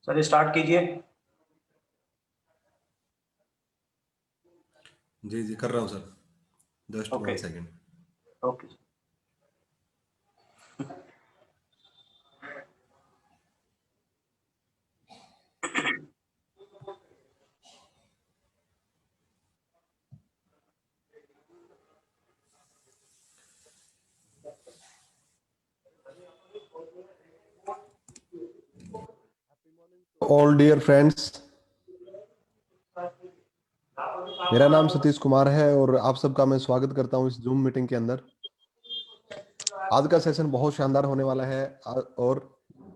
Sir start कीजिए। जी जी कर रहा हूँ sir. Just okay 1 second. Okay. All dear friends, मेरा नाम सतीश कुमार है और आप सबका मैं स्वागत करता हूँ इस जूम मीटिंग के अंदर। आज का सेशन बहुत शानदार होने वाला है और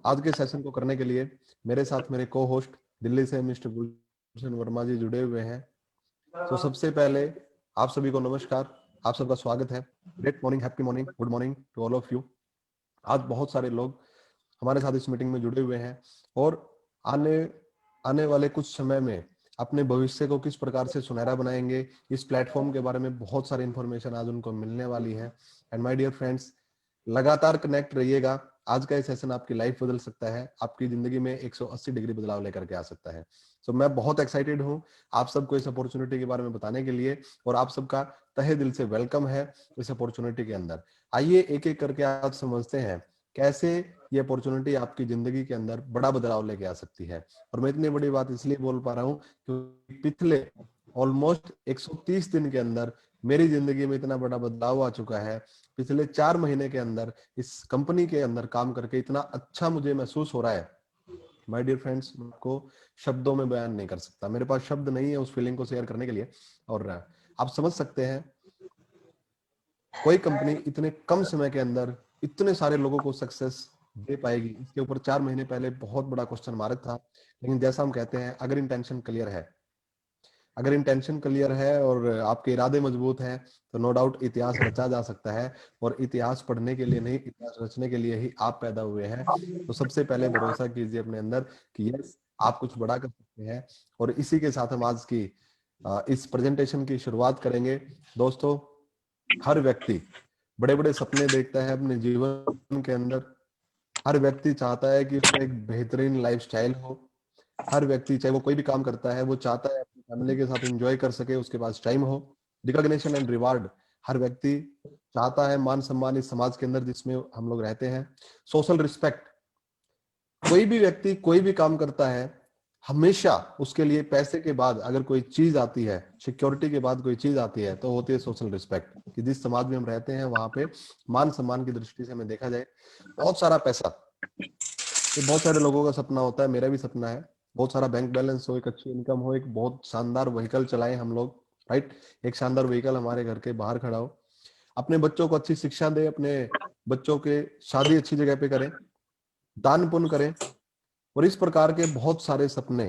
आज के सेशन को करने के लिए मेरे साथ मेरे को होस्ट दिल्ली से मिस्टर गुलशन वर्मा जी जुड़े हुए हैं। तो सबसे पहले आप सभी को नमस्कार, आप सबका स्वागत है। Great morning, happy morning, good morning to all of you. आज बहुत सारे लोग हमारे साथ इस मीटिंग में जुड़े हुए हैं और आने आने वाले कुछ समय में अपने भविष्य को किस प्रकार से सुनहरा बनाएंगे, इस प्लेटफॉर्म के बारे में बहुत सारी इंफॉर्मेशन आज उनको मिलने वाली है। एंड माय डियर फ्रेंड्स, लगातार कनेक्ट रहिएगा। आज का ये सेशन आपकी लाइफ बदल सकता है, आपकी जिंदगी में 180 डिग्री बदलाव लेकर के आ सकता है। सो मैं बहुत एक्साइटेड हूँ आप सबको इस अपॉर्चुनिटी के बारे में बताने के लिए और आप सबका तहे दिल से वेलकम है इस अपॉर्चुनिटी के अंदर। आइए एक एक करके आज समझते हैं कैसे ये अपॉर्चुनिटी आपकी जिंदगी के अंदर बड़ा बदलाव लेके आ सकती है। और मैं इतनी बड़ी बात इसलिए बोल पा रहा हूँ क्योंकि पिछले ऑलमोस्ट 130 दिन के अंदर मेरी जिंदगी में इतना बड़ा बदलाव आ चुका है। पिछले 4 महीने के अंदर इस कंपनी के अंदर काम करके इतना अच्छा मुझे महसूस हो रहा है, माय डियर फ्रेंड्स, आपको शब्दों में बयान नहीं कर सकता। मेरे पास शब्द नहीं है उस फीलिंग को शेयर करने के लिए। और आप समझ सकते हैं कोई कंपनी इतने कम समय के अंदर इतने सारे लोगों को सक्सेस दे पाएगी, इसके ऊपर 4 महीने पहले बहुत बड़ा क्वेश्चन मार्क था। लेकिन जैसा हम कहते हैं, अगर इंटेंशन क्लियर है, अगर इंटेंशन क्लियर है और आपके इरादे मजबूत हैं तो नो डाउट इतिहास रचा जा सकता है। और इतिहास पढ़ने के लिए नहीं, इतिहास रचने के लिए ही आप पैदा हुए हैं। तो सबसे पहले भरोसा कीजिए अपने अंदर कि यस, आप कुछ बड़ा कर सकते हैं। और इसी के साथ हम आज की इस प्रेजेंटेशन की शुरुआत करेंगे। दोस्तों, हर व्यक्ति बड़े बड़े सपने देखता है अपने जीवन के अंदर। हर व्यक्ति चाहता है कि उसका एक बेहतरीन लाइफस्टाइल हो। हर व्यक्ति, चाहे वो कोई भी काम करता है, वो चाहता है अपनी फैमिली के साथ एंजॉय कर सके, उसके पास टाइम हो। रिकॉग्निशन एंड रिवार्ड, हर व्यक्ति चाहता है। मान सम्मान इस समाज के अंदर जिसमें हम लोग रहते हैं। सोशल रिस्पेक्ट, कोई भी व्यक्ति कोई भी काम करता है, हमेशा उसके लिए पैसे के बाद अगर कोई चीज आती है, सिक्योरिटी के बाद कोई चीज आती है, तो होती है सोशल रिस्पेक्ट। कि जिस समाज में हम रहते हैं वहां पे मान सम्मान की दृष्टि से हमें देखा जाए, बहुत सारा पैसा, ये बहुत सारे लोगों का सपना होता है, मेरा भी सपना है। बहुत सारा बैंक बैलेंस हो, एक अच्छी इनकम हो, एक बहुत शानदार व्हीकल चलाएं हम लोग, राइट। एक शानदार व्हीकल हमारे घर के बाहर खड़ा हो, अपने बच्चों को अच्छी शिक्षा दे, अपने बच्चों के शादी अच्छी जगह पे करें, दान पुण्य करें। और इस प्रकार के बहुत सारे सपने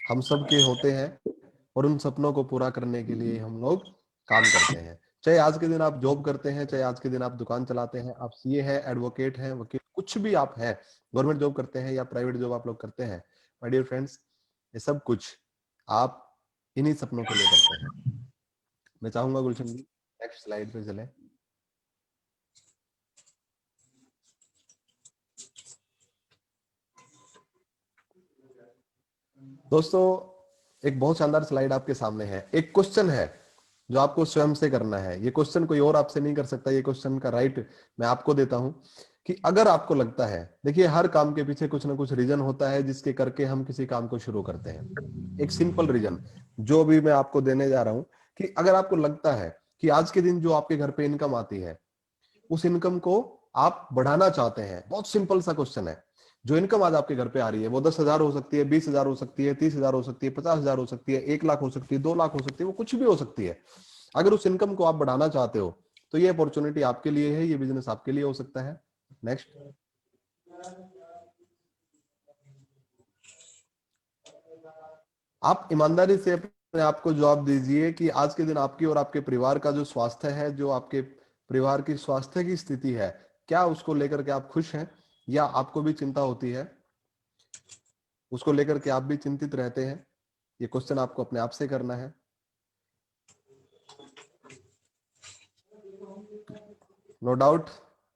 हम सब के होते हैं और उन सपनों को पूरा करने के लिए हम लोग काम करते हैं। चाहे आज के दिन आप जॉब करते हैं, चाहे आज के दिन आप दुकान चलाते हैं, आप सीए हैं, एडवोकेट हैं, वकील, कुछ भी आप हैं, गवर्नमेंट जॉब करते हैं या प्राइवेट जॉब आप लोग करते हैं, माय डियर फ्रेंड्स, ये सब कुछ आप इन्हीं सपनों के लिए करते हैं। मैं चाहूंगा गुलशन जी नेक्स्ट स्लाइड पे चले। दोस्तों, एक बहुत शानदार स्लाइड आपके सामने है। एक क्वेश्चन है जो आपको स्वयं से करना है। ये क्वेश्चन कोई और आपसे नहीं कर सकता। ये क्वेश्चन का राइट मैं आपको देता हूं कि अगर आपको लगता है, देखिए हर काम के पीछे कुछ ना कुछ रीजन होता है जिसके करके हम किसी काम को शुरू करते हैं। एक सिंपल रीजन जो भी मैं आपको देने जा रहा हूं कि अगर आपको लगता है कि आज के दिन जो आपके घर पे इनकम आती है, उस इनकम को आप बढ़ाना चाहते हैं, बहुत सिंपल सा क्वेश्चन है। जो इनकम आज आपके घर पे आ रही है वो 10,000 हो सकती है, 20,000 हो सकती है, 30,000 हो सकती है, 50,000 हो सकती है, 1 लाख हो सकती है, 2 लाख हो सकती है, वो कुछ भी हो सकती है। अगर उस इनकम को आप बढ़ाना चाहते हो तो ये अपॉर्चुनिटी आपके लिए है, ये बिजनेस आपके लिए हो सकता है। नेक्स्ट, आप ईमानदारी से अपने आप को जवाब दीजिए कि आज के दिन आपकी और आपके परिवार का जो स्वास्थ्य है, जो आपके परिवार की स्वास्थ्य की स्थिति है, क्या उसको लेकर के आप खुश हैं या आपको भी चिंता होती है, उसको लेकर के आप भी चिंतित रहते हैं? ये क्वेश्चन आपको अपने आप से करना है। नो डाउट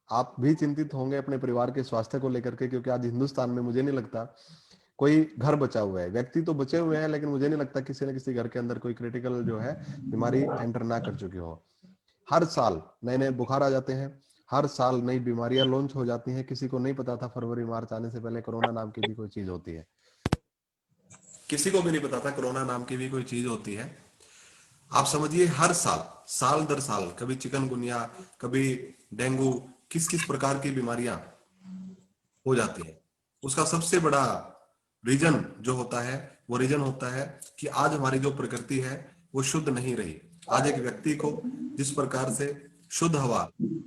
आप भी चिंतित होंगे अपने परिवार के स्वास्थ्य को लेकर के, क्योंकि आज हिंदुस्तान में मुझे नहीं लगता कोई घर बचा हुआ है, व्यक्ति तो बचे हुए हैं लेकिन मुझे नहीं लगता किसी न किसी घर के अंदर कोई क्रिटिकल जो है बीमारी एंटर ना कर चुकी हो। हर साल नए नए बुखार आ जाते हैं, हर साल नई बीमारियां लॉन्च हो जाती हैं। किसी को नहीं पता था फरवरी मार्च आने से पहले कोरोना नाम की भी कोई चीज होती है, किसी को भी नहीं पता था कोरोना नाम की भी कोई चीज होती है। आप समझिए हर साल, साल दर साल, कभी चिकनगुनिया, कभी डेंगू, किस किस प्रकार की बीमारियां हो जाती है। उसका सबसे बड़ा रीजन जो होता है, वो रीजन होता है कि आज हमारी जो प्रकृति है वो शुद्ध नहीं रही। आज एक व्यक्ति को जिस प्रकार से शुद्ध हवा,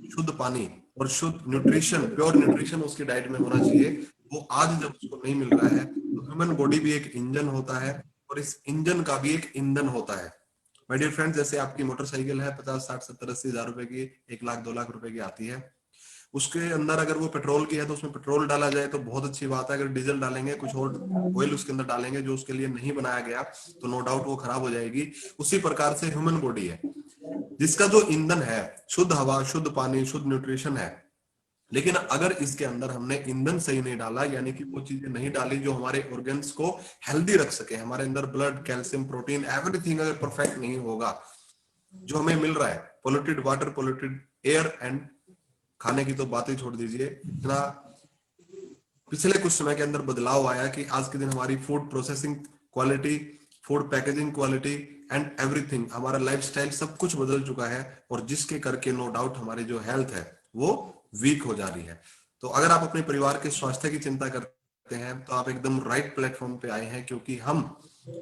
शुद्ध पानी और शुद्ध न्यूट्रिशन, प्योर न्यूट्रिशन उसकी डाइट में होना चाहिए, वो आज जब उसको नहीं मिल रहा है, तो ह्यूमन बॉडी भी एक इंजन होता है और इस इंजन का भी एक ईंधन होता है। माय डियर फ्रेंड्स, जैसे आपकी मोटरसाइकिल है 50, 60, 70, 80 हजार रुपए की, 1 लाख 2 लाख रुपए की आती है, उसके अंदर अगर वो पेट्रोल की है तो उसमें पेट्रोल डाला जाए तो बहुत अच्छी बात है। अगर डीजल डालेंगे, कुछ और ऑयल उसके अंदर डालेंगे जो उसके लिए नहीं बनाया गया, तो नो डाउट वो खराब हो जाएगी। उसी प्रकार से ह्यूमन बॉडी है जिसका जो ईंधन है शुद्ध हवा, शुद्ध पानी, शुद्ध न्यूट्रिशन है, लेकिन अगर इसके अंदर हमने ईंधन सही नहीं डाला, यानी कि वो चीजें नहीं डाली जो हमारे ऑर्गन्स को हेल्दी रख सके, हमारे अंदर ब्लड, कैल्शियम, प्रोटीन, एवरीथिंग अगर परफेक्ट नहीं होगा, जो हमें मिल रहा है polluted water, polluted air and खाने की तो बात ही छोड़ दीजिए, इतना पिछले कुछ समय के अंदर बदलाव आया कि आज के दिन हमारी food processing quality, food packaging quality and everything, हमारा लाइफस्टाइल सब कुछ बदल चुका है, और जिसके करके नो डाउट हमारी जो हेल्थ है वो वीक हो जा रही है। तो अगर आप अपने परिवार के स्वास्थ्य की चिंता करते हैं तो आप एकदम राइट प्लेटफॉर्म पे आए हैं, क्योंकि हम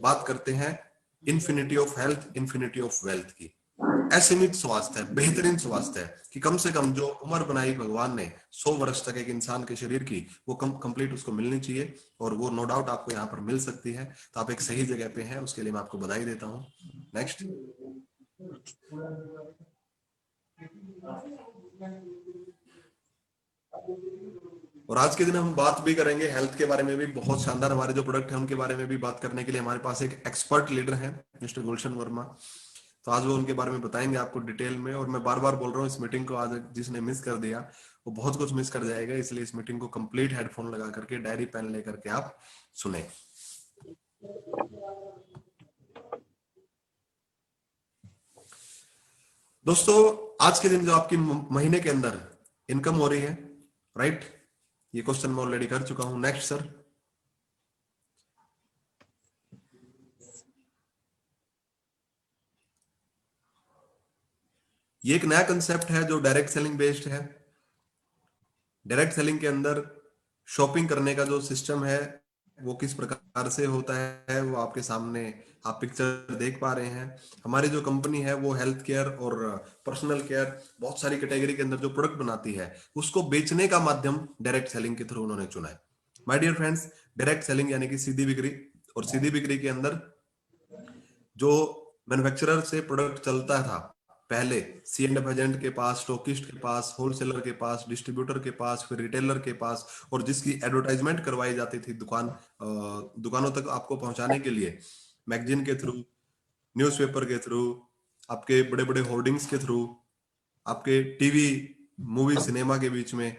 बात करते हैं infinity of health, infinity of wealth की। असीमित स्वास्थ्य है, बेहतरीन स्वास्थ्य है कि कम से कम जो उम्र बनाई भगवान ने 100 वर्ष तक एक इंसान के शरीर की, वो कंप्लीट उसको मिलनी चाहिए, और वो नो डाउट आपको यहाँ पर मिल सकती है। तो आप एक सही जगह पे हैं, उसके लिए मैं आपको बधाई देता हूँ। नेक्स्ट। और आज के दिन हम बात भी करेंगे हेल्थ के बारे में भी, बहुत शानदार हमारे जो प्रोडक्ट है उनके बारे में भी बात करने के लिए हमारे पास एक एक्सपर्ट लीडर है, मिस्टर गुलशन वर्मा। तो आज वो उनके बारे में बताएंगे आपको डिटेल में। और मैं बार बार बोल रहा हूँ, इस मीटिंग को आज जिसने मिस कर दिया वो बहुत कुछ मिस कर जाएगा, इसलिए इस मीटिंग को कंप्लीट हेडफोन लगा करके, डायरी पेन लेकर के आप सुने। दोस्तों, आज के दिन जो आपकी महीने के अंदर इनकम हो रही है, राइट, ये क्वेश्चन मैं ऑलरेडी कर चुका हूं। Next sir. ये एक नया कंसेप्ट है जो डायरेक्ट सेलिंग बेस्ड है। डायरेक्ट सेलिंग के अंदर शॉपिंग करने का जो सिस्टम है वो किस प्रकार से होता है, वो आपके सामने आप पिक्चर देख पा रहे हैं। हमारी जो कंपनी है वो हेल्थ केयर और पर्सनल केयर, बहुत सारी कैटेगरी के अंदर जो प्रोडक्ट बनाती है, उसको बेचने का माध्यम डायरेक्ट सेलिंग के थ्रू उन्होंने चुना है। My dear friends, direct selling यानी कि सीधी बिक्री, और सीधी बिक्री के अंदर जो मैन्युफैक्चरर से प्रोडक्ट चलता था पहले, सी एंड एफ एजेंट के पास, स्टॉकिस्ट के पास, होलसेलर के पास, डिस्ट्रीब्यूटर के पास, फिर रिटेलर के पास, और जिसकी एडवर्टाइजमेंट करवाई जाती थी दुकानों तक आपको पहुंचाने के लिए, मैगजीन के थ्रू, न्यूज़पेपर के थ्रू, आपके बड़े बड़े होर्डिंग्स के थ्रू, आपके टीवी, मूवी, सिनेमा के बीच में,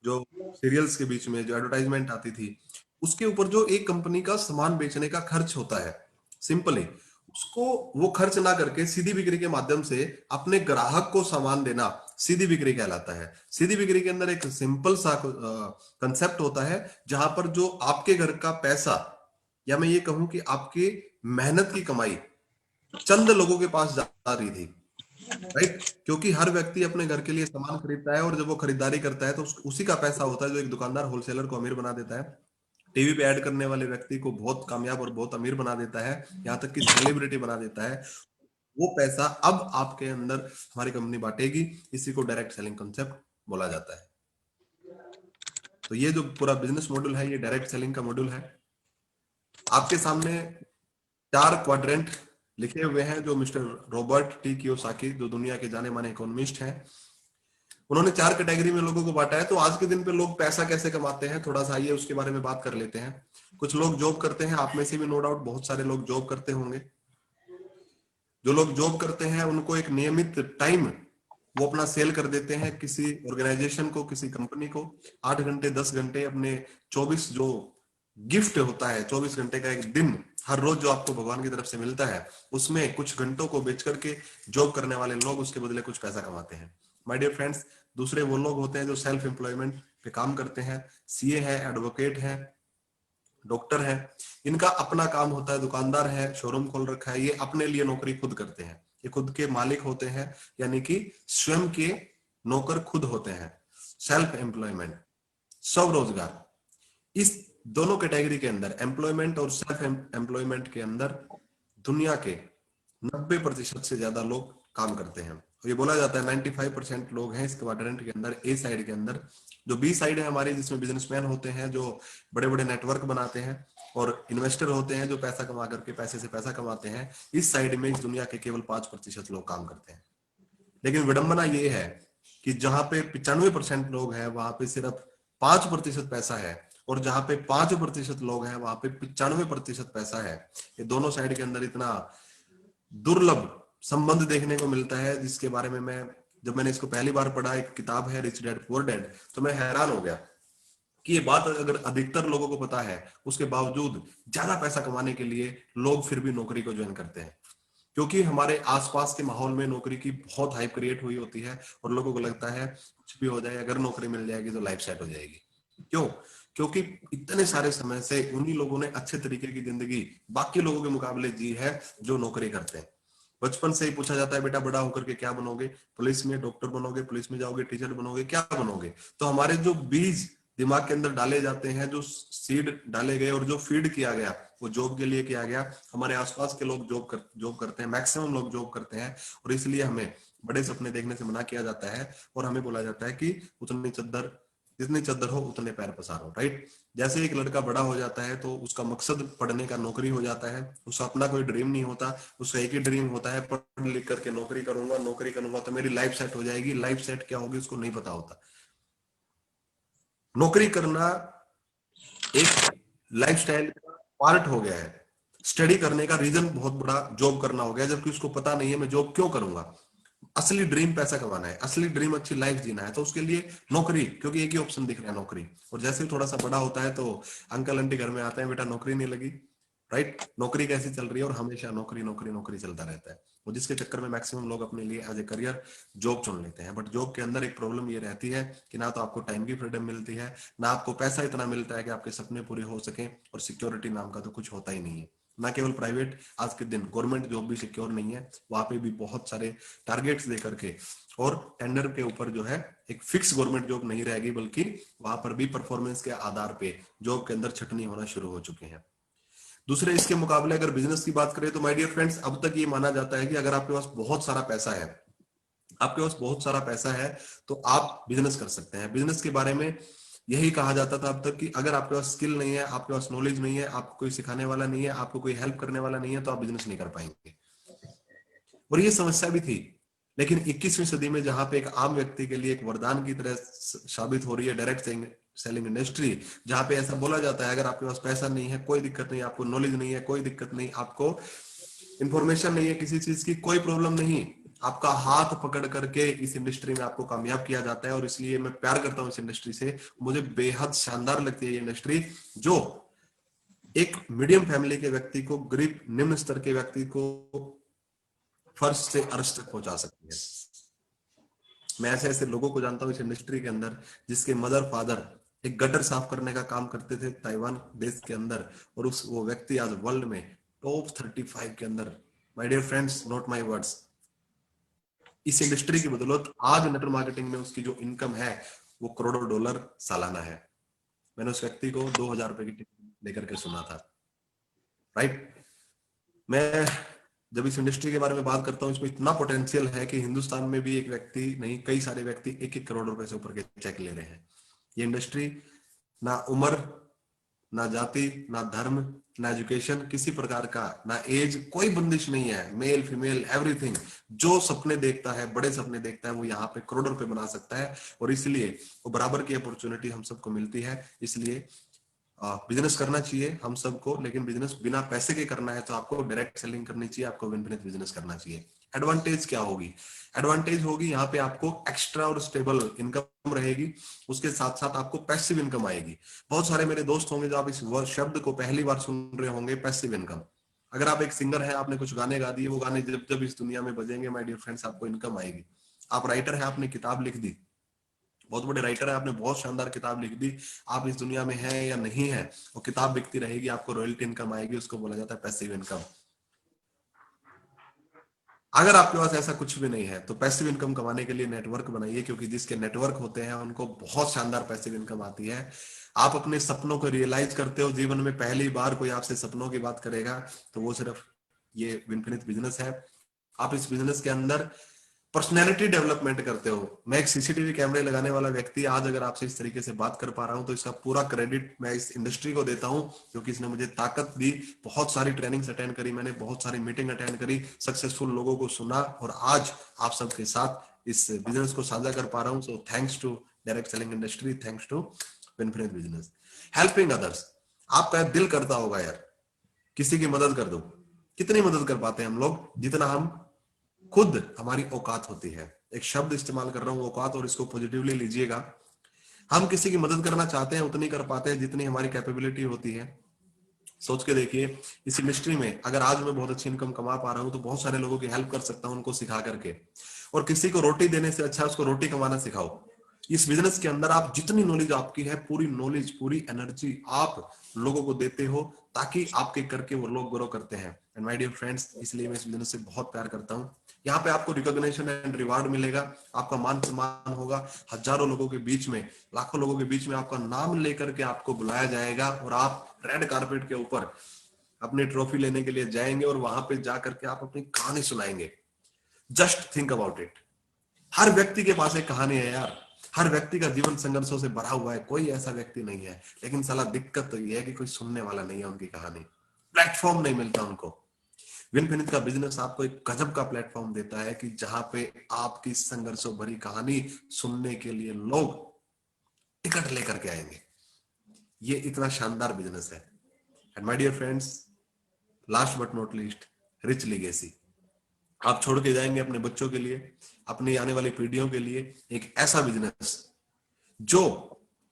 जो सीरियल्स के बीच में जो एडवर्टाइजमेंट आती थी, उसके ऊपर जो एक कंपनी का सामान बेचने का खर्च होता है, सिंपली उसको वो खर्च ना करके सीधी बिक्री के माध्यम से अपने ग्राहक को सामान देना सीधी बिक्री कहलाता है। सीधी बिक्री के अंदर एक सिंपल सा कंसेप्ट होता है, जहां पर जो आपके घर का पैसा, या मैं ये कहूं कि आपकी मेहनत की कमाई चंद लोगों के पास जा रही थी, राइट, क्योंकि हर व्यक्ति अपने घर के लिए सामान खरीदता है, और जब वो खरीदारी करता है तो उसी का पैसा होता है जो एक दुकानदार, होलसेलर को अमीर बना देता है, टीवी पे ऐड करने वाले व्यक्ति को बहुत कामयाब और बहुत अमीर बना देता है, यहाँ तक कि सेलिब्रिटी बना देता है। वो पैसा अब आपके अंदर हमारी कंपनी बांटेगी, इसी को डायरेक्ट सेलिंग कॉन्सेप्ट बोला जाता है। तो ये जो पूरा बिजनेस मॉड्यूल है, ये डायरेक्ट सेलिंग का मॉड्यूल है। आपके सामने 4 क्वाड्रेंट लिखे हुए हैं जो मिस्टर रॉबर्ट टी कियोसाकी, जो दुनिया के जाने माने इकोनॉमिस्ट हैं, उन्होंने 4 कैटेगरी में लोगों को बांटा है। तो आज के दिन पे लोग पैसा कैसे कमाते हैं, थोड़ा सा आइए उसके बारे में बात कर लेते हैं। कुछ लोग जॉब करते हैं, आप में से भी नो डाउट बहुत सारे लोग जॉब करते होंगे। जो लोग जॉब करते हैं उनको एक नियमित टाइम वो अपना सेल कर देते हैं किसी ऑर्गेनाइजेशन को, किसी कंपनी को। 8 घंटे 10 घंटे अपने 24 जो गिफ्ट होता है, 24 घंटे का एक दिन हर रोज जो आपको भगवान की तरफ से मिलता है, उसमें कुछ घंटों को बेच करके जॉब करने वाले लोग उसके बदले कुछ पैसा कमाते हैं। माय डियर फ्रेंड्स, दूसरे वो लोग होते हैं जो सेल्फ एम्प्लॉयमेंट पे काम करते हैं, सीए है, एडवोकेट है, डॉक्टर है, इनका अपना काम होता है, दुकानदार है, शोरूम खोल रखा है, ये अपने लिए नौकरी खुद करते हैं, ये खुद के मालिक होते हैं, यानी कि स्वयं के नौकर खुद होते हैं। सेल्फ एम्प्लॉयमेंट, स्वरोजगार, इस दोनों कैटेगरी के अंदर, एम्प्लॉयमेंट और सेल्फ एम्प्लॉयमेंट के अंदर दुनिया के 90% से ज्यादा लोग काम करते हैं। ये बोला जाता है 95% लोग हैं इस क्वाड्रेंट के अंदर, ए साइड के अंदर। जो बी साइड है हमारी, जिसमें बिजनेसमैन होते हैं जो बड़े बड़े नेटवर्क बनाते हैं, और इन्वेस्टर होते हैं जो पैसा कमा करके पैसे से पैसा कमाते हैं, इस साइड में इस दुनिया के केवल 5% लोग काम करते हैं। लेकिन विडंबना ये है कि जहां पे 95% लोग हैं वहां पे सिर्फ 5% पैसा है, और जहां पे 5% लोग हैं वहां पे 95% पैसा है। ये दोनों साइड के अंदर इतना दुर्लभ संबंध देखने को मिलता है, जिसके बारे में जब मैंने इसको पहली बार पढ़ा, एक किताब है रिच डैड पुअर डैड, तो मैं हैरान हो गया कि ये बात अगर अधिकतर लोगों को पता है, उसके बावजूद ज्यादा पैसा कमाने के लिए लोग फिर भी नौकरी को ज्वाइन करते हैं, क्योंकि हमारे आसपास के माहौल में नौकरी की बहुत हाइप क्रिएट हुई होती है, और लोगों को लगता है कुछ भी हो जाए, अगर नौकरी मिल जाएगी तो लाइफ सेट हो जाएगी। क्यों? क्योंकि इतने सारे समय से उन्हीं लोगों ने अच्छे तरीके की जिंदगी बाकी लोगों के मुकाबले जी है जो नौकरी करते हैं। बचपन से ही पूछा जाता है, बेटा बड़ा होकर के क्या बनोगे? पुलिस में, डॉक्टर बनोगे, पुलिस में जाओगे, टीचर बनोगे, क्या बनोगे? तो हमारे जो बीज दिमाग के अंदर डाले जाते हैं, जो सीड डाले गए और जो फीड किया गया, वो जॉब के लिए किया गया। हमारे आसपास के लोग जॉब करते हैं, मैक्सिमम लोग जॉब करते हैं, और इसलिए हमें बड़े सपने देखने से मना किया जाता है, और हमें बोला जाता है कि उतनी चद्दर, जितनी चद्दर हो उतने पैर पसारो, राइट? जैसे एक लड़का बड़ा हो जाता है तो उसका मकसद पढ़ने का नौकरी हो जाता है, उसका अपना कोई ड्रीम नहीं होता, उसका एक ही ड्रीम होता है, पढ़ लिख करके नौकरी करूंगा, नौकरी करूंगा तो मेरी लाइफ सेट हो जाएगी। लाइफ सेट क्या होगी उसको नहीं पता होता। नौकरी करना एक लाइफस्टाइल का पार्ट हो गया है। स्टडी करने का रीजन बहुत बड़ा जॉब करना हो गया, जबकि उसको पता नहीं है मैं जॉब क्यों करूंगा। असली ड्रीम पैसा कमाना है, असली ड्रीम अच्छी लाइफ जीना है, तो उसके लिए नौकरी, क्योंकि एक ही ऑप्शन दिख रहा है, नौकरी। और जैसे ही थोड़ा सा बड़ा होता है तो अंकल आंटी घर में आते हैं, बेटा नौकरी नहीं लगी, राइट? नौकरी कैसी चल रही है? और हमेशा नौकरी नौकरी नौकरी चलता रहता है, और जिसके चक्कर में मैक्सिमम लोग अपने लिए एज ए करियर जॉब चुन लेते हैं। बट जॉब के अंदर एक प्रॉब्लम ये रहती है कि ना तो आपको टाइम की फ्रीडम मिलती है, ना आपको पैसा इतना मिलता है कि आपके सपने पूरे हो सके, और सिक्योरिटी नाम का तो कुछ होता ही नहीं है। ना केवल प्राइवेट, आज के दिन गवर्नमेंट जॉब भी सिक्योर नहीं है, वहां पे भी बहुत सारे टारगेट्स दे करके, और टेंडर के ऊपर जो है एक फिक्स गवर्नमेंट जॉब नहीं रहेगी, बल्कि वहां पर भी परफॉर्मेंस के आधार पे जॉब के अंदर छटनी होना शुरू हो चुके हैं। दूसरे इसके मुकाबले अगर बिजनेस की बात करें तो माय डियर फ्रेंड्स, अब तक ये माना जाता है कि अगर आपके पास बहुत सारा पैसा है, आपके पास बहुत सारा पैसा है, तो आप बिजनेस कर सकते हैं। बिजनेस के बारे में यही कहा जाता था अब तक कि अगर आपके पास स्किल नहीं है, आपके पास नॉलेज नहीं है, आपको कोई सिखाने वाला नहीं है, आपको कोई हेल्प करने वाला नहीं है, तो आप बिजनेस नहीं कर पाएंगे। और ये समस्या भी थी। लेकिन 21वीं सदी में जहां पे एक आम व्यक्ति के लिए एक वरदान की तरह साबित हो रही है डायरेक्ट सेलिंग इंडस्ट्री, जहां पे ऐसा बोला जाता है अगर आपके पास पैसा नहीं है कोई दिक्कत नहीं, आपको नॉलेज नहीं है कोई दिक्कत नहीं, आपको इंफॉर्मेशन नहीं है किसी चीज की कोई प्रॉब्लम नहीं, आपका हाथ पकड़ करके इस इंडस्ट्री में आपको कामयाब किया जाता है। और इसलिए मैं प्यार करता हूं इस इंडस्ट्री से, मुझे बेहद शानदार लगती है ये इंडस्ट्री, जो एक मीडियम फैमिली के व्यक्ति को, गरीब निम्न स्तर के व्यक्ति को फर्श से अर्श तक पहुंचा सकती है। मैं ऐसे ऐसे लोगों को जानता हूं इस इंडस्ट्री के अंदर, जिसके मदर फादर एक गटर साफ करने का काम करते थे ताइवान देश के अंदर, और वो व्यक्ति आज वर्ल्ड में टॉप 35 के अंदर। My dear friends, not my words, इस इंडस्ट्री की बदौलत आज नेटवर्क मार्केटिंग में उसकी जो इनकम है वो करोड़ों डॉलर सालाना है। मैंने उस व्यक्ति को 2000 रुपए की टिकट लेकर के सुना था, राइट? मैं जब इस इंडस्ट्री के बारे में बात करता हूँ, इसमें इतना पोटेंशियल है कि हिंदुस्तान में भी एक व्यक्ति नहीं, कई सारे व्यक्ति 1-1 करोड़ रुपए से ऊपर के चेक ले रहे हैं। ये इंडस्ट्री ना उम्र, ना जाति, ना धर्म, ना एजुकेशन, किसी प्रकार का ना एज, कोई बंदिश नहीं है, मेल फीमेल एवरीथिंग। जो सपने देखता है, बड़े सपने देखता है, वो यहाँ पे करोड़ों रुपए बना सकता है। और इसलिए वो बराबर की अपॉर्चुनिटी हम सबको मिलती है। इसलिए बिजनेस करना चाहिए हम सबको, लेकिन बिजनेस बिना पैसे के करना है तो आपको डायरेक्ट सेलिंग करनी चाहिए, आपको इन्फिनिट बिजनेस करना चाहिए। एडवांटेज क्या होगी? एडवांटेज होगी यहाँ पे आपको एक्स्ट्रा और स्टेबल इनकम रहेगी, उसके साथ साथ आपको पैसिव इनकम आएगी। बहुत सारे मेरे दोस्त होंगे जो आप इस शब्द को पहली बार सुन रहे होंगे, पैसिव इनकम। अगर आप एक सिंगर है, आपने कुछ गाने गा दिए, वो गाने जब जब इस दुनिया में बजेंगे माय डियर फ्रेंड्स, आपको इनकम आएगी। आप राइटर है, आपने किताब लिख दी, बहुत बड़े राइटर है, आपने बहुत शानदार किताब लिख दी, आप इस दुनिया में हैं या नहीं है, वो किताब बिकती रहेगी, आपको रॉयल्टी इनकम आएगी, उसको बोला जाता है पैसिव इनकम। अगर आपके पास ऐसा कुछ भी नहीं है तो पैसिव इनकम कमाने के लिए नेटवर्क बनाइए, क्योंकि जिसके नेटवर्क होते हैं उनको बहुत शानदार पैसिव इनकम आती है। आप अपने सपनों को रियलाइज करते हो, जीवन में पहली बार कोई आपसे सपनों की बात करेगा तो वो सिर्फ ये विनफिनिट बिजनेस है। आप इस बिजनेस के अंदर पर्सनैलिटी डेवलपमेंट करते हो। मैं एक सीसीटीवी कैमरे लगाने वाला व्यक्ति आज अगर आपसे इस तरीके से बात कर पा रहा हूं तो इसका पूरा क्रेडिट मैं इस इंडस्ट्री को देता हूं, क्योंकि इसने मुझे ताकत दी। बहुत सारी ट्रेनिंग्स अटेंड करी मैंने, बहुत सारी मीटिंग अटेंड करी, सक्सेसफुल लोगों को सुना, और आज आप सबके साथ इस बिजनेस को साझा कर पा रहा हूं। So thanks to direct selling industry, thanks to Winfinity business. Helping others, आपका दिल करता होगा यार किसी की मदद कर दो। कितनी मदद कर पाते हैं हम लोग? जितना हम खुद हमारी औकात होती है। एक शब्द इस्तेमाल कर रहा हूं औकात, और इसको पॉजिटिवली लीजिएगा। हम किसी की मदद करना चाहते हैं, उतनी कर पाते हैं जितनी हमारी कैपेबिलिटी होती है। सोच के देखिए, इस इंडस्ट्री में अगर आज मैं बहुत अच्छी इनकम कमा पा रहा हूं तो बहुत सारे लोगों की हेल्प कर सकता हूं, उनको सिखा करके। और किसी को रोटी देने से अच्छा उसको रोटी कमाना सिखाओ। इस बिजनेस के अंदर आप जितनी नॉलेज आपकी है, पूरी नॉलेज, पूरी एनर्जी आप लोगों को देते हो, ताकि आपके करके वो लोग ग्रो करते हैं। एंड माय डियर फ्रेंड्स, इसलिए मैं इस बिजनेस से बहुत प्यार करता हूं। यहाँ पे आपको रिकॉग्निशन एंड रिवार्ड मिलेगा, आपका मान सम्मान होगा, हजारों लोगों के बीच में, लाखों लोगों के बीच में आपका नाम लेकर के आपको बुलाया जाएगा, और आप रेड कारपेट के ऊपर अपनी ट्रॉफी लेने के लिए जाएंगे, और वहां पे जाकर के आप अपनी कहानी सुनाएंगे। Just think about it. हर व्यक्ति के पास एक कहानी है यार, हर व्यक्ति का जीवन संघर्षों से भरा हुआ है, कोई ऐसा व्यक्ति नहीं है। लेकिन साला दिक्कत तो ये है कि कोई सुनने वाला नहीं है उनकी कहानी, प्लेटफॉर्म नहीं मिलता उनको। विनफिनिट का बिजनेस आपको एक गजब का प्लेटफॉर्म देता है कि जहां पे आपकी संघर्षों भरी कहानी सुनने के लिए लोग टिकट लेकर के आएंगे। ये इतना शानदार बिजनेस है। And my dear friends, last but not least, rich legacy. आप छोड़ के जाएंगे अपने बच्चों के लिए, अपनी आने वाली पीढ़ियों के लिए एक ऐसा बिजनेस जो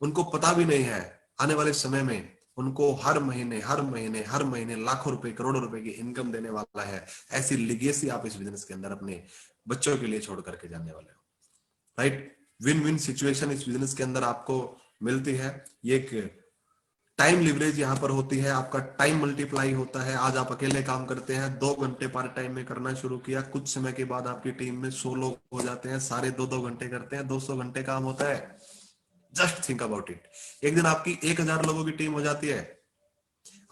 उनको पता भी नहीं है आने वाले समय में उनको हर महीने हर महीने हर महीने लाखों रुपए, करोड़ों रुपए की इनकम देने वाला है। ऐसी लिगेसी आप इस बिजनेस के अंदर अपने बच्चों के लिए छोड़ करके जाने वाले हो। राइट? विन विन सिचुएशन इस बिजनेस के अंदर आपको मिलती है। ये एक टाइम लिवरेज यहाँ पर होती है, आपका टाइम मल्टीप्लाई होता है। आज आप अकेले काम करते हैं, 2 घंटे पार्ट टाइम में करना शुरू किया, कुछ समय के बाद आपकी टीम में 100 लोग हो जाते हैं, सारे 2-2 घंटे करते हैं, 200 घंटे काम होता है। Just think about it. एक दिन आपकी 1000 लोगों की टीम हो जाती है।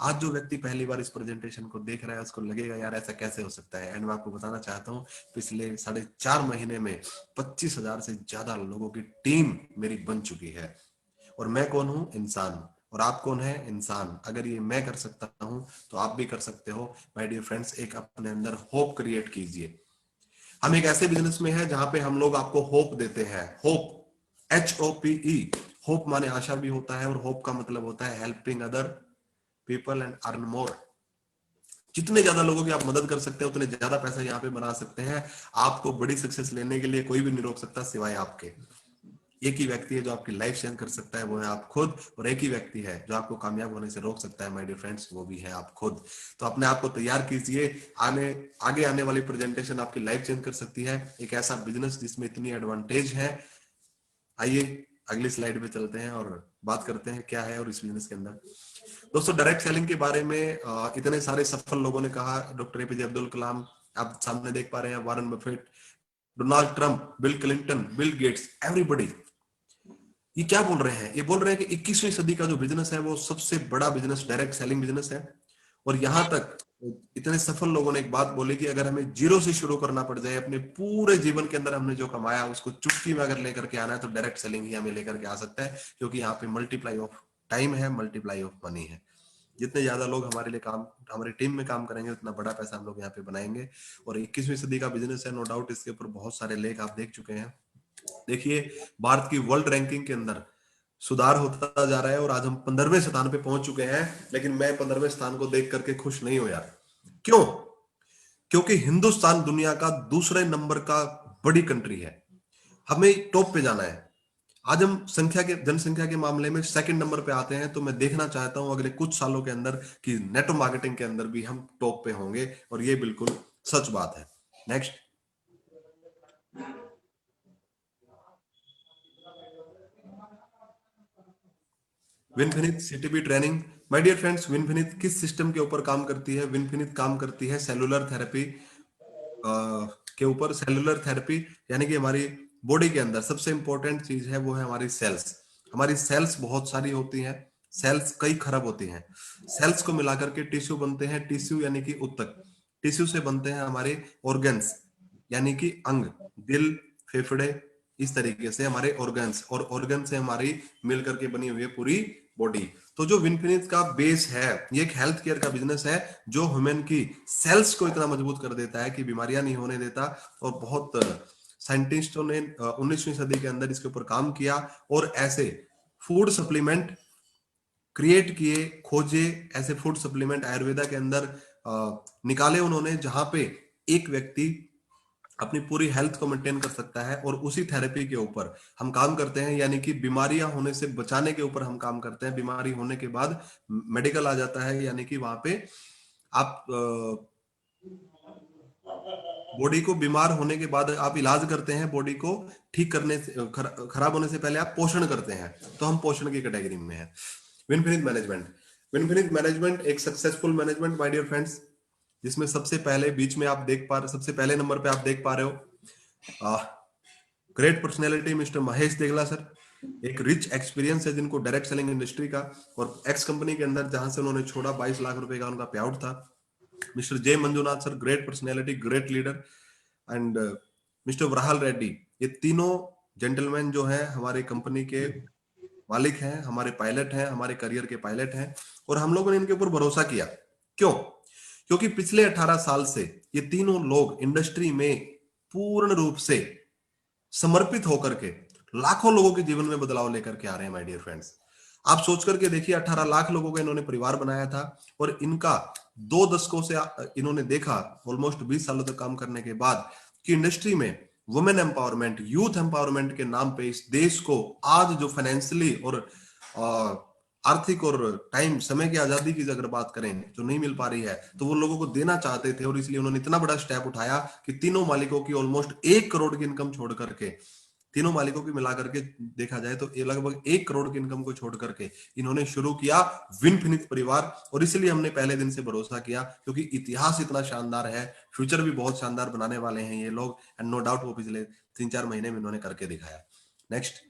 आज जो व्यक्ति पहली बार इस प्रेजेंटेशन को देख रहा है उसको लगेगा यार ऐसा कैसे हो सकता है। एंड मैं आपको बताना चाहता हूँ, पिछले 4.5 महीने में 25,000 से ज्यादा लोगों की टीम मेरी बन चुकी है। और मैं कौन हूं? इंसान। और आप कौन है? इंसान। अगर ये मैं कर सकता हूं तो आप भी कर सकते हो। माय डियर फ्रेंड्स, एक अपने अंदर होप क्रिएट कीजिए। हम एक ऐसे बिजनेस में है जहां पे हम लोग आपको होप देते हैं। Hope, HOPE। होप माने आशा भी होता है, और होप का मतलब होता है helping other people and earn more. जितने ज्यादा लोगों की आप मदद कर सकते हैं उतने ज्यादा पैसा यहाँ पे बना सकते हैं। आपको बड़ी सक्सेस लेने के लिए कोई भी नहीं रोक सकता सिवाय आपके। एक ही व्यक्ति है जो आपकी लाइफ चेंज कर सकता है, वो है आप खुद। और एक ही व्यक्ति है जो आपको कामयाब होने से रोक सकता है माय डियर फ्रेंड्स, वो भी है आप खुद। तो अपने आप को तैयार कीजिए, आगे आने वाली प्रेजेंटेशन आपकी लाइफ चेंज कर सकती है। एक ऐसा बिजनेस जिसमें इतनी एडवांटेज है। आइए अगली स्लाइड पे चलते हैं और बात करते हैं क्या है और इस बिजनेस के अंदर। दोस्तों, डायरेक्ट सेलिंग के बारे में इतने सारे सफल लोगों ने कहा। डॉक्टर APJ अब्दुल कलाम, आप सामने देख पा रहे हैं, Warren Buffett, Donald Trump, bill Clinton, Bill Gates, everybody. ये क्या बोल रहे हैं? ये बोल रहे हैं कि 21वीं सदी का जो बिजनेस है वो सबसे बड़ा बिजनेस डायरेक्ट सेलिंग बिजनेस है। और यहां तक इतने सफल लोगों ने एक बात बोली कि अगर हमें जीरो से शुरू करना पड़ जाए, अपने पूरे जीवन के अंदर हमने जो कमाया उसको चुटकी में अगर लेकर के आना है तो डायरेक्ट सेलिंग ही हमें लेकर के आ सकता है। क्योंकि यहाँ पे मल्टीप्लाई ऑफ टाइम है, मल्टीप्लाई ऑफ मनी है। जितने ज्यादा लोग हमारे लिए काम, हमारी टीम में काम करेंगे, उतना बड़ा पैसा हम लोग यहाँ पे बनाएंगे। और 21वीं सदी का बिजनेस है, नो डाउट। इसके ऊपर बहुत सारे लेख आप देख चुके हैं। देखिए, भारत की वर्ल्ड रैंकिंग के अंदर सुधार होता जा रहा है और आज हम 15वें स्थान पे पहुंच चुके हैं। लेकिन मैं 15वें स्थान को देख करके खुश नहीं हूं यार। क्यों? क्योंकि हिंदुस्तान दुनिया का दूसरे नंबर का बड़ी कंट्री है, हमें टॉप पे जाना है। आज हम जनसंख्या के मामले में सेकंड नंबर पे आते हैं, तो मैं देखना चाहता हूं अगले कुछ सालों के अंदर कि नेटवर्क मार्केटिंग के अंदर भी हम टॉप पे होंगे, और ये बिल्कुल सच बात है। Next, Winfinity CTP training. My dear friends, Winfinity किस सिस्टम के ऊपर काम करती है? विनफिनित काम करती है सेलुलर थेरेपी के ऊपर। सेलुलर थेरेपी यानी कि हमारी बॉडी के अंदर सबसे इंपॉर्टेंट चीज है वो है हमारी सेल्स। हमारी सेल्स बहुत सारी होती हैं, सेल्स कई खरब होती हैं। सेल्स को मिलाकर के टिश्यू बनते हैं, टिश्यू यानी कि ऊतक। टिश्यू से बनते हैं हमारे ऑर्गन्स यानी कि अंग, दिल, फेफड़े, इस तरीके से हमारे ऑर्गन्स, और ऑर्गन से हमारी मिलकर के बनी हुई है पूरी बॉडी। तो जो विनफिनिट का बेस है, ये एक हेल्थ केयर का बिजनेस है जो ह्यूमन की सेल्स को इतना मजबूत कर देता है कि बीमारियां नहीं होने देता। और बहुत साइंटिस्टों ने 19वीं सदी के अंदर इसके ऊपर काम किया, और ऐसे फूड सप्लीमेंट क्रिएट किए, खोजे, ऐसे फूड सप्लीमेंट आयुर्वेदा के अंदर निकाले उन्होंने, जहां पे एक व्यक्ति अपनी पूरी हेल्थ को मेंटेन कर सकता है। और उसी थेरेपी के ऊपर हम काम करते हैं, यानी कि बीमारियां होने से बचाने के ऊपर हम काम करते हैं। बीमारी होने के बाद मेडिकल आ जाता है, यानी कि वहां पे आप बॉडी को बीमार होने के बाद आप इलाज करते हैं, बॉडी को ठीक करने से खराब होने से पहले आप पोषण करते हैं, तो हम पोषण की कैटेगरी में है। Winfinit management. विनफिनिट मैनेजमेंट एक successful management my dear friends, जिसमें सबसे पहले बीच में आप देख पा रहे, सबसे पहले नंबर पे आप देख पा रहे हो great personality mister Mahesh Degala sir. एक रिच एक्सपीरियंस है जिनको डायरेक्ट सेलिंग इंडस्ट्री का, और एक्स कंपनी के अंदर जहां से उन्होंने छोड़ा 22 लाख रुपए का उनका पे आउट था। Mister J Manjunath sir, great personality, great leader. And mister Varahal Reddy, ये तीनों जेंटलमैन जो हैं हमारे कंपनी के मालिक हैं, हमारे पायलट हैं, हमारे करियर के पायलट हैं, और हम लोगों ने इनके ऊपर भरोसा किया। क्यों? क्योंकि पिछले 18 साल से ये तीनों लोग इंडस्ट्री में पूर्ण रूप से समर्पित होकर के लाखों लोगों के जीवन में बदलाव लेकर के आ रहे हैं माय डियर फ्रेंड्स। आप सोच करके देखिए, 18 लाख लोगों का इन्होंने परिवार बनाया था, और इनका 2 दशकों से इन्होंने देखा, ऑलमोस्ट 20 सालों तक काम करने के बाद, कि इंडस्ट्री में वुमेन एम्पावरमेंट, यूथ एम्पावरमेंट के नाम पे इस देश को आज जो फाइनेंशियली और आर्थिक और टाइम समय की आजादी की अगर बात करें जो नहीं मिल पा रही है, तो वो लोगों को देना चाहते थे, और इसलिए उन्होंने इतना बड़ा स्टेप उठाया कि तीनों मालिकों की ऑलमोस्ट 1 करोड़ की इनकम छोड़ करके, तीनों मालिकों की मिला करके देखा जाए तो ये लगभग 1 करोड़ की इनकम को छोड़ करके इन्होंने शुरू किया विनफिनिट परिवार। और इसलिए हमने पहले दिन से भरोसा किया, क्योंकि इतिहास इतना शानदार है, फ्यूचर भी बहुत शानदार बनाने वाले हैं ये लोग, एंड नो डाउट वो पिछले 3-4 महीने में इन्होंने करके दिखाया। नेक्स्ट,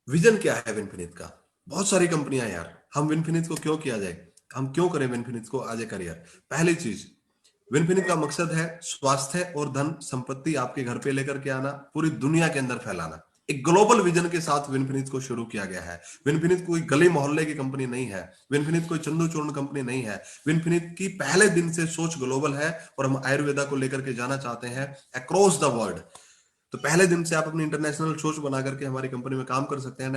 विजन क्या है विनफिनिट का? बहुत सारी कंपनियां यार, हम विनफिनिट को क्यों किया जाए, हम क्यों करें विनफिनिट को आज ए करियर? पहली चीज, विनफिनिट का मकसद है स्वास्थ्य और धन संपत्ति आपके घर पे लेकर के आना, पूरी दुनिया के अंदर फैलाना। एक ग्लोबल विजन के साथ विनफिनिट को शुरू किया गया है। विनफिनिट कोई गली मोहल्ले की कंपनी नहीं है, विनफिनिट कोई चंदू चूर्ण कंपनी नहीं है। विनफिनिट की पहले दिन से सोच ग्लोबल है, और हम आयुर्वेदा को लेकर के जाना चाहते हैं अक्रॉस द वर्ल्ड। तो पहले दिन से आप अपनी इंटरनेशनल सोच बना करके हमारी कंपनी में काम कर सकते हैं।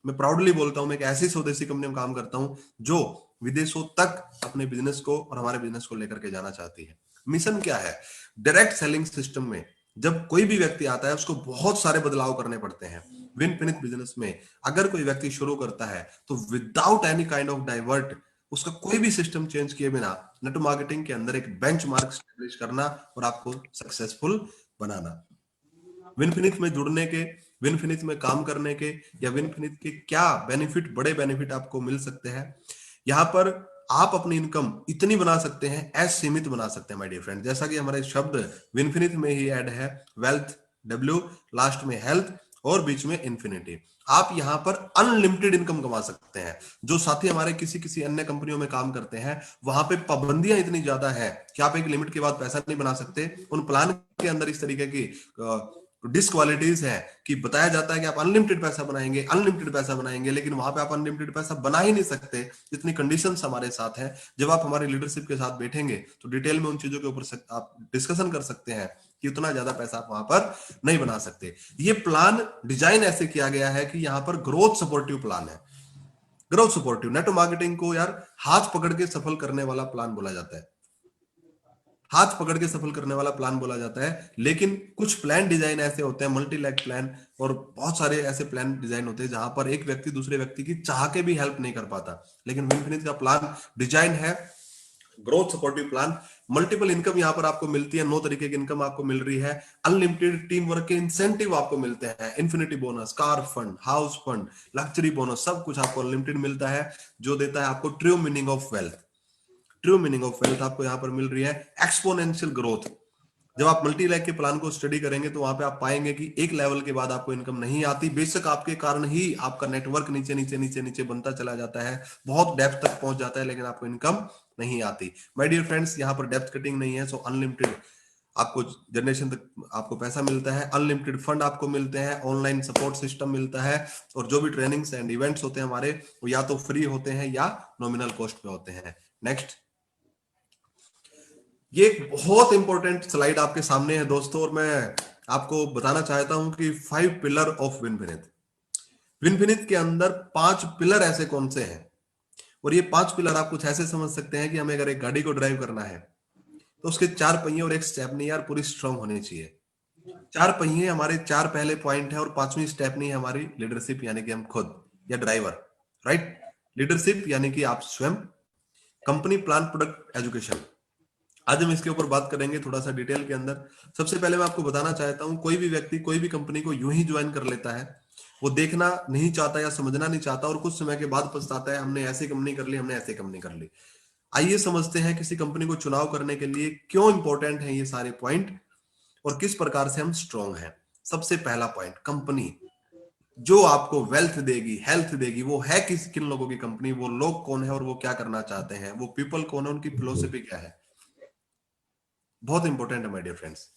मैं प्राउडली बोलता हूं, मैं एक ऐसी स्वदेशी कंपनी में काम करता हूं जो विदेशों तक अपने बिजनेस को और हमारे बिजनेस को लेकर के जाना चाहती है। मिशन क्या है? डायरेक्ट सेलिंग सिस्टम में जब कोई भी व्यक्ति आता है उसको बहुत सारे बदलाव करने पड़ते हैं। विनफिनिट बिजनेस में अगर कोई व्यक्ति शुरू करता है तो without any kind of divert, उसका कोई भी सिस्टम चेंज किए बिना नेटवर्क मार्केटिंग के अंदर एक बेंचमार्क स्टैब्लिश करना और आपको सक्सेसफुल बनाना। विनफिनिट में जुड़ने के, विनफिनिट में काम करने के, या विनफिनिट के क्या बेनिफिट, बड़े बेनिफिट आपको मिल सकते हैं। यहाँ पर आप अपनी इनकम इतनी बना सकते हैं, असीमित बना सकते हैं माय डियर फ्रेंड। जैसा कि हमारे शब्द विनफिनिट में ही ऐड है, वेल्थ, डब्ल्यू, लास्ट में हेल्थ, और बीच में इंफिनिटी। आप यहाँ पर अनलिमिटेड इनकम कमा सकते हैं। जो साथी हमारे किसी किसी अन्य कंपनियों में काम करते हैं, वहां पे पाबंदियां इतनी ज्यादा है कि आप एक लिमिट के बाद पैसा नहीं बना सकते। उन प्लान के अंदर इस तरीके की डिसक्वालिटीज है कि बताया जाता है कि आप अनलिमिटेड पैसा बनाएंगे, अनलिमिटेड पैसा बनाएंगे, लेकिन वहां पे आप अनलिमिटेड पैसा बना ही नहीं सकते। इतनी कंडीशंस हमारे साथ हैं। जब आप हमारी लीडरशिप के साथ बैठेंगे तो डिटेल में उन चीजों के ऊपर आप डिस्कशन कर सकते हैं कि उतना ज्यादा पैसा आप वहां पर नहीं बना सकते। ये प्लान डिजाइन ऐसे किया गया है कि यहाँ पर ग्रोथ सपोर्टिव प्लान है। Growth supportive. नेटवर्क मार्केटिंग को यार हाथ पकड़ के सफल करने वाला प्लान बोला जाता है, हाथ पकड़ के सफल करने वाला प्लान बोला जाता है। लेकिन कुछ प्लान डिजाइन ऐसे होते हैं, मल्टी लैग प्लान, और बहुत सारे ऐसे प्लान डिजाइन होते हैं जहां पर एक व्यक्ति दूसरे व्यक्ति की चाह के भी हेल्प नहीं कर पाता। लेकिन विनफिनिश का प्लान डिजाइन है growth supportive plan. Multiple income यहां पर आपको मिलती है, 9 तरीके की इनकम आपको मिल रही है। अनलिमिटेड टीम वर्क के इंसेंटिव आपको मिलते हैं, infinity bonus, car fund, house fund, luxury bonus, सब कुछ आपको अनलिमिटेड मिलता है, जो देता है आपको true meaning of wealth. True meaning of wealth आपको यहां पर मिल रही है। एक्सपोनेंशियल ग्रोथ, जब आप मल्टी लैग के प्लान को स्टडी करेंगे तो वहां पे आप पाएंगे कि एक लेवल के बाद आपको इनकम नहीं आती, बेशक आपके कारण ही आपका नेटवर्क नीचे नीचे नीचे नीचे बनता चला जाता है, बहुत डेप्थ तक पहुंच जाता है, लेकिन आपको इनकम नहीं आती। माय डियर फ्रेंड्स, यहाँ पर डेप्थ कटिंग नहीं है, सो अनलिमिटेड आपको जनरेशन तक आपको पैसा मिलता है, अनलिमिटेड फंड आपको मिलते हैं, ऑनलाइन सपोर्ट सिस्टम मिलता है, और जो भी ट्रेनिंग्स एंड इवेंट्स होते हैं हमारे, वो या तो फ्री होते हैं या नॉमिनल कॉस्ट पे होते हैं। नेक्स्ट, ये एक बहुत इंपॉर्टेंट स्लाइड आपके सामने है दोस्तों, और मैं आपको बताना चाहता हूं कि 5 पिलर ऑफ विनफिनिश। विनफिनिश के अंदर 5 पिलर ऐसे कौन से हैं, और ये 5 पिलर आप कुछ ऐसे समझ सकते हैं कि हमें अगर एक गाड़ी को ड्राइव करना है तो उसके 4 पहिए और एक स्टेपनी यार पूरी स्ट्रांग होनी चाहिए। 4 पहिए हमारे 4 पहले पॉइंट है, और 5वीं स्टेपनी है हमारी लीडरशिप, यानी कि हम खुद या ड्राइवर, राइट। लीडरशिप यानी कि आप स्वयं, कंपनी, प्लान, प्रोडक्ट, एजुकेशन। आज हम इसके ऊपर बात करेंगे थोड़ा सा डिटेल के अंदर। सबसे पहले मैं आपको बताना चाहता हूं, कोई भी व्यक्ति कोई भी कंपनी को यूं ही ज्वाइन कर लेता है, वो देखना नहीं चाहता या समझना नहीं चाहता, और कुछ समय के बाद पछताता है, हमने ऐसी कंपनी कर ली, हमने ऐसी कंपनी कर ली। आइए समझते हैं किसी कंपनी को चुनाव करने के लिए क्यों इंपॉर्टेंट है ये सारे पॉइंट, और किस प्रकार से हम स्ट्रॉन्ग हैं। सबसे पहला पॉइंट, कंपनी जो आपको वेल्थ देगी, हेल्थ देगी, वो है किन लोगों की कंपनी, वो लोग कौन है और वो क्या करना चाहते हैं, वो पीपल कौन है, उनकी फिलोसफी क्या है, बहुत इंपॉर्टेंट है माय डियर फ्रेंड्स,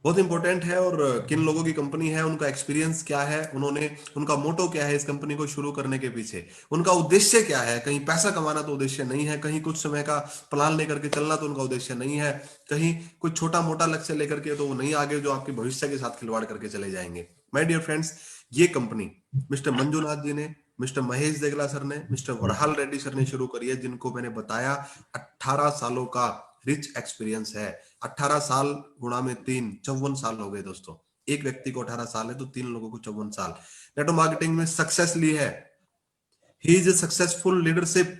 बहुत इंपॉर्टेंट है। और किन लोगों की कंपनी है, उनका एक्सपीरियंस क्या है, उन्होंने, उनका मोटो क्या है इस कंपनी को शुरू करने के पीछे, उनका उद्देश्य क्या है। कहीं पैसा कमाना तो उद्देश्य नहीं है, कहीं कुछ समय का प्लान लेकर के चलना तो उनका उद्देश्य नहीं है, कहीं कुछ छोटा मोटा लक्ष्य लेकर के तो वो नहीं आगे जो आपके भविष्य के साथ खिलवाड़ करके चले जाएंगे। माय डियर फ्रेंड्स, ये कंपनी मिस्टर मंजुनाथ जी ने, मिस्टर महेश देगला सर ने, मिस्टर वरहाल रेड्डी सर ने शुरू करी है, जिनको मैंने बताया 18 सालों का रिच एक्सपीरियंस है। 18 साल गुणा में 3, 54 साल हो गए दोस्तों। एक व्यक्ति को 18 साल है तो 3 लोगों को 54 साल। नेटवर्क मार्केटिंग में सक्सेस ली है। He is a successful leadership,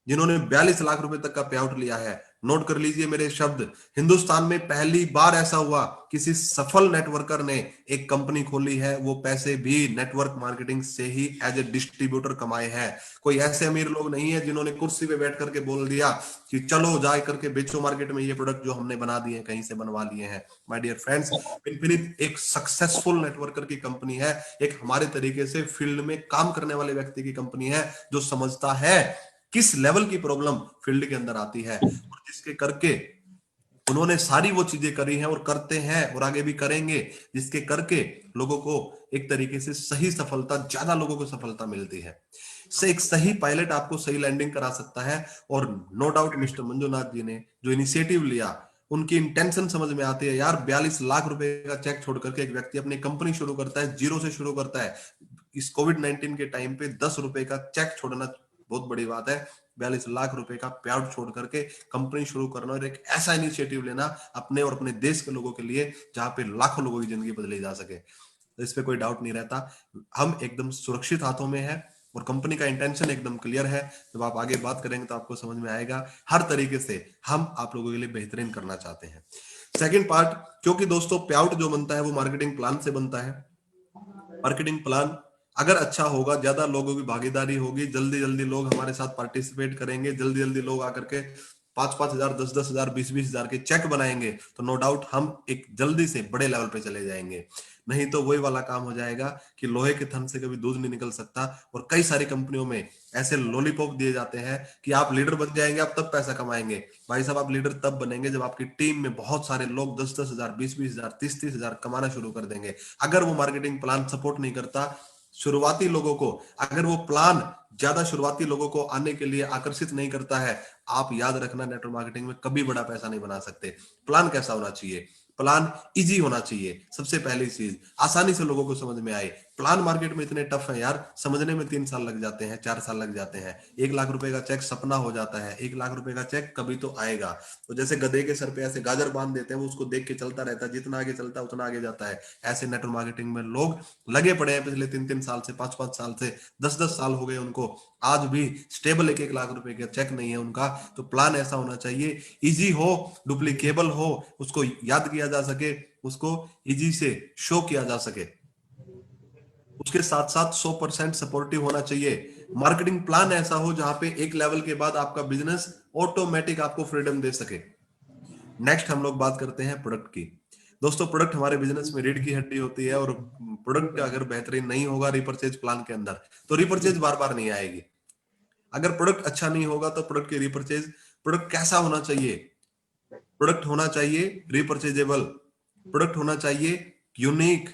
जिन्होंने 42 लाख रुपए तक का पे आउट लिया है। नोट कर लीजिए मेरे शब्द, हिंदुस्तान में पहली बार ऐसा हुआ, किसी सफल नेटवर्कर ने एक कंपनी खोली है, वो पैसे भी नेटवर्क मार्केटिंग से ही एज ए डिस्ट्रीब्यूटर कमाए हैं। कोई ऐसे अमीर लोग नहीं है जिन्होंने कुर्सी पे बैठ करके बोल दिया कि चलो जा करके बेचो मार्केट में ये प्रोडक्ट जो हमने बना दिए, कहीं से बनवा लिए हैं। माय डियर फ्रेंड्स, इन्फिनिट एक सक्सेसफुल नेटवर्कर की कंपनी है, एक हमारे तरीके से फील्ड में काम करने वाले व्यक्ति की कंपनी है, जो समझता है किस लेवल की प्रॉब्लम फील्ड के अंदर आती है, और जिसके करके उन्होंने सारी वो चीजें करी हैं और करते हैं और आगे भी करेंगे, जिसके करके लोगों को एक तरीके से सही सफलता, ज्यादा लोगों को सफलता मिलती है। से एक सही पायलट आपको सही लैंडिंग करा सकता है। और नो डाउट मिस्टर मंजुनाथ जी ने जो इनिशिएटिव लिया, उनकी इंटेंशन समझ में आती है यार। 42 लाख रुपए का चेक छोड़ करके एक व्यक्ति अपनी कंपनी शुरू करता है, जीरो से शुरू करता है। इस कोविड-19 के टाइम पे 10 रुपए का चेक छोड़ना बहुत बड़ी बात है। 42 लाख रुपए का पे आउट छोड़ करके कंपनी शुरू करना और एक ऐसा इनिशिएटिव लेना अपने और अपने देश के लोगों के लिए, जहां पे लाखों लोगों की जिंदगी बदली जा सके, तो इस पे कोई डाउट नहीं रहता। हम एकदम सुरक्षित हाथों में है और कंपनी का इंटेंशन एकदम क्लियर है। जब आप आगे बात करेंगे तो आपको समझ में आएगा, हर तरीके से हम आप लोगों के लिए बेहतरीन करना चाहते हैं। सेकंड पार्ट, क्योंकि दोस्तों पे आउट जो बनता है वो मार्केटिंग प्लान से बनता है। मार्केटिंग प्लान अगर अच्छा होगा, ज्यादा लोगों की भागीदारी होगी, जल्दी जल्दी लोग हमारे साथ पार्टिसिपेट करेंगे, जल्दी जल्दी लोग आकर के 5-5 हजार, 10-10 हजार, 20-20 हजार के चेक बनाएंगे, तो नो डाउट हम एक जल्दी से बड़े लेवल पे चले जाएंगे। नहीं तो वही वाला काम हो जाएगा कि लोहे के थन से कभी दूध नहीं निकल सकता। और कई सारी कंपनियों में ऐसे लॉलीपॉप दिए जाते हैं कि आप लीडर बन जाएंगे, आप तब पैसा कमाएंगे। भाई साहब, आप लीडर तब बनेंगे जब आपकी टीम में बहुत सारे लोग 10-10 हजार, 20-20 हजार, 30-30 हजार कमाना शुरू कर देंगे। अगर वो मार्केटिंग प्लान सपोर्ट नहीं करता शुरुआती लोगों को, अगर वो प्लान ज्यादा शुरुआती लोगों को आने के लिए आकर्षित नहीं करता है, आप याद रखना नेटवर्क मार्केटिंग में कभी बड़ा पैसा नहीं बना सकते। प्लान कैसा होना चाहिए? प्लान इजी होना चाहिए, सबसे पहली चीज, आसानी से लोगों को समझ में आए। प्लान मार्केट में इतने टफ है यार, समझने में 3 साल लग जाते हैं, 4 साल लग जाते हैं। 1 लाख रुपए का चेक सपना हो जाता है, 1 लाख रुपए का चेक कभी तो आएगा। तो जैसे गधे के सर पे ऐसे गाजर बांध देते हैं, वो उसको देख के चलता रहता है, जितना आगे चलता है उतना आगे जाता है। ऐसे नेटवर्क मार्केटिंग में लोग लगे पड़े हैं पिछले 3-3 साल से, 5-5 साल से, 10-10 साल हो गए उनको, आज भी स्टेबल 1-1 लाख रुपए का चेक नहीं है उनका। तो प्लान ऐसा होना चाहिए, इजी हो, डुप्लीकेबल हो, उसको याद किया जा सके, उसको इजी से शो किया जा सके, उसके साथ साथ 100% सपोर्टिव होना चाहिए। मार्केटिंग प्लान ऐसा हो जहां पे एक लेवल के बाद आपका बिजनेस ऑटोमेटिक आपको फ्रीडम दे सके। नेक्स्ट हम लोग बात करते हैं प्रोडक्ट की। दोस्तों, प्रोडक्ट हमारे बिजनेस में रीढ़ की हड्डी होती है, और प्रोडक्ट अगर बेहतरीन नहीं होगा रिपर्चेज प्लान के अंदर, तो रिपर्चेज बार बार नहीं आएगी। अगर प्रोडक्ट अच्छा नहीं होगा तो प्रोडक्ट की रिपर्चेज, प्रोडक्ट कैसा होना चाहिए? प्रोडक्ट होना चाहिए रिपर्चेजेबल, प्रोडक्ट होना चाहिए यूनिक,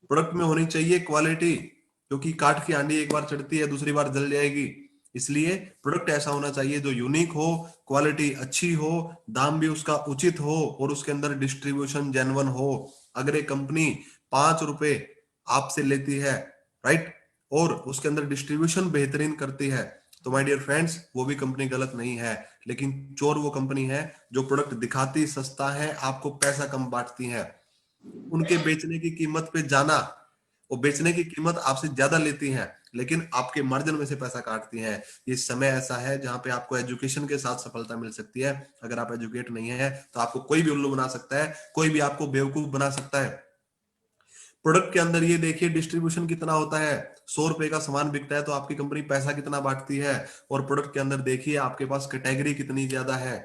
प्रोडक्ट में होनी चाहिए क्वालिटी, क्योंकि काठ की हांडी एक बार चढ़ती है, दूसरी बार जल जाएगी। इसलिए प्रोडक्ट ऐसा होना चाहिए जो यूनिक हो, क्वालिटी अच्छी हो, दाम भी उसका उचित हो, और उसके अंदर डिस्ट्रीब्यूशन जेन्युइन हो। अगर एक कंपनी 5 रुपए आपसे लेती है, राइट, और उसके अंदर डिस्ट्रीब्यूशन बेहतरीन करती है, तो माय डियर फ्रेंड्स, वो भी कंपनी गलत नहीं है। लेकिन चोर वो कंपनी है जो प्रोडक्ट दिखाती सस्ता है, आपको पैसा कम बांटती है। उनके बेचने की कीमत पे जाना, वो बेचने की कीमत आपसे ज्यादा लेती हैं, लेकिन आपके मार्जिन में से पैसा काटती हैं। ये समय ऐसा है जहां पे आपको एजुकेशन के साथ सफलता मिल सकती है। अगर आप एजुकेट नहीं है तो आपको कोई भी उल्लू बना सकता है, कोई भी आपको बेवकूफ बना सकता है। प्रोडक्ट के अंदर ये देखिए डिस्ट्रीब्यूशन कितना होता है। 100 रुपए का सामान बिकता है तो आपकी कंपनी पैसा कितना बांटती है। और प्रोडक्ट के अंदर देखिए आपके पास कैटेगरी कितनी ज्यादा है।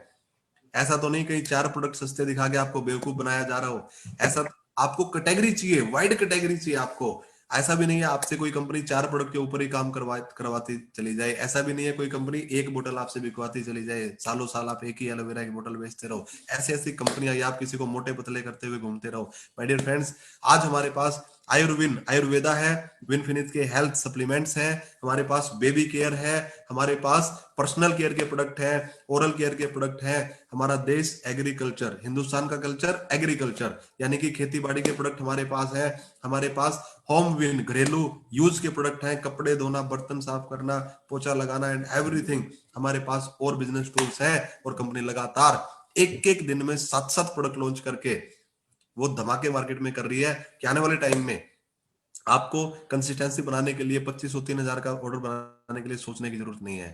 ऐसा तो नहीं कहीं 4 प्रोडक्ट सस्ते दिखा के आपको बेवकूफ बनाया जा रहा हो। ऐसा, आपको कैटेगरी चाहिए, वाइड कैटेगरी चाहिए आपको। ऐसा भी नहीं है आपसे कोई कंपनी 4 प्रोडक्ट के ऊपर ही काम करवाती चली जाए। ऐसा भी नहीं है कोई कंपनी एक बोतल आपसे बिकवाती चली जाए, सालों साल आप एक ही एलोवेरा की बोतल बेचते रहो। ऐसी ऐसी कंपनियां, या आप किसी को मोटे पतले करते हुए घूमते रहो। माय डियर फ्रेंड्स, आज हमारे पास आयुर्वेदा है, विनफिनिट के हेल्थ सप्लीमेंट्स हैं, हमारे पास बेबी केयर है, हमारे पास पर्सनल केयर के प्रोडक्ट है, ओरल केयर के प्रोडक्ट है। हमारा देश एग्रीकल्चर, हिंदुस्तान का कल्चर एग्रीकल्चर, यानी कि खेती बाड़ी के प्रोडक्ट हमारे पास है। हमारे पास होम विन, घरेलू यूज के प्रोडक्ट हैं, कपड़े धोना, बर्तन साफ करना, पोछा लगाना एंड एवरीथिंग। हमारे पास और बिजनेस टूल्स हैं, और कंपनी लगातार एक एक दिन में 7-7 प्रोडक्ट लॉन्च करके वो धमाके मार्केट में कर रही है कि आने वाले टाइम में आपको कंसिस्टेंसी बनाने के लिए 2500-3000 का ऑर्डर बनाने के लिए सोचने की जरूरत नहीं है।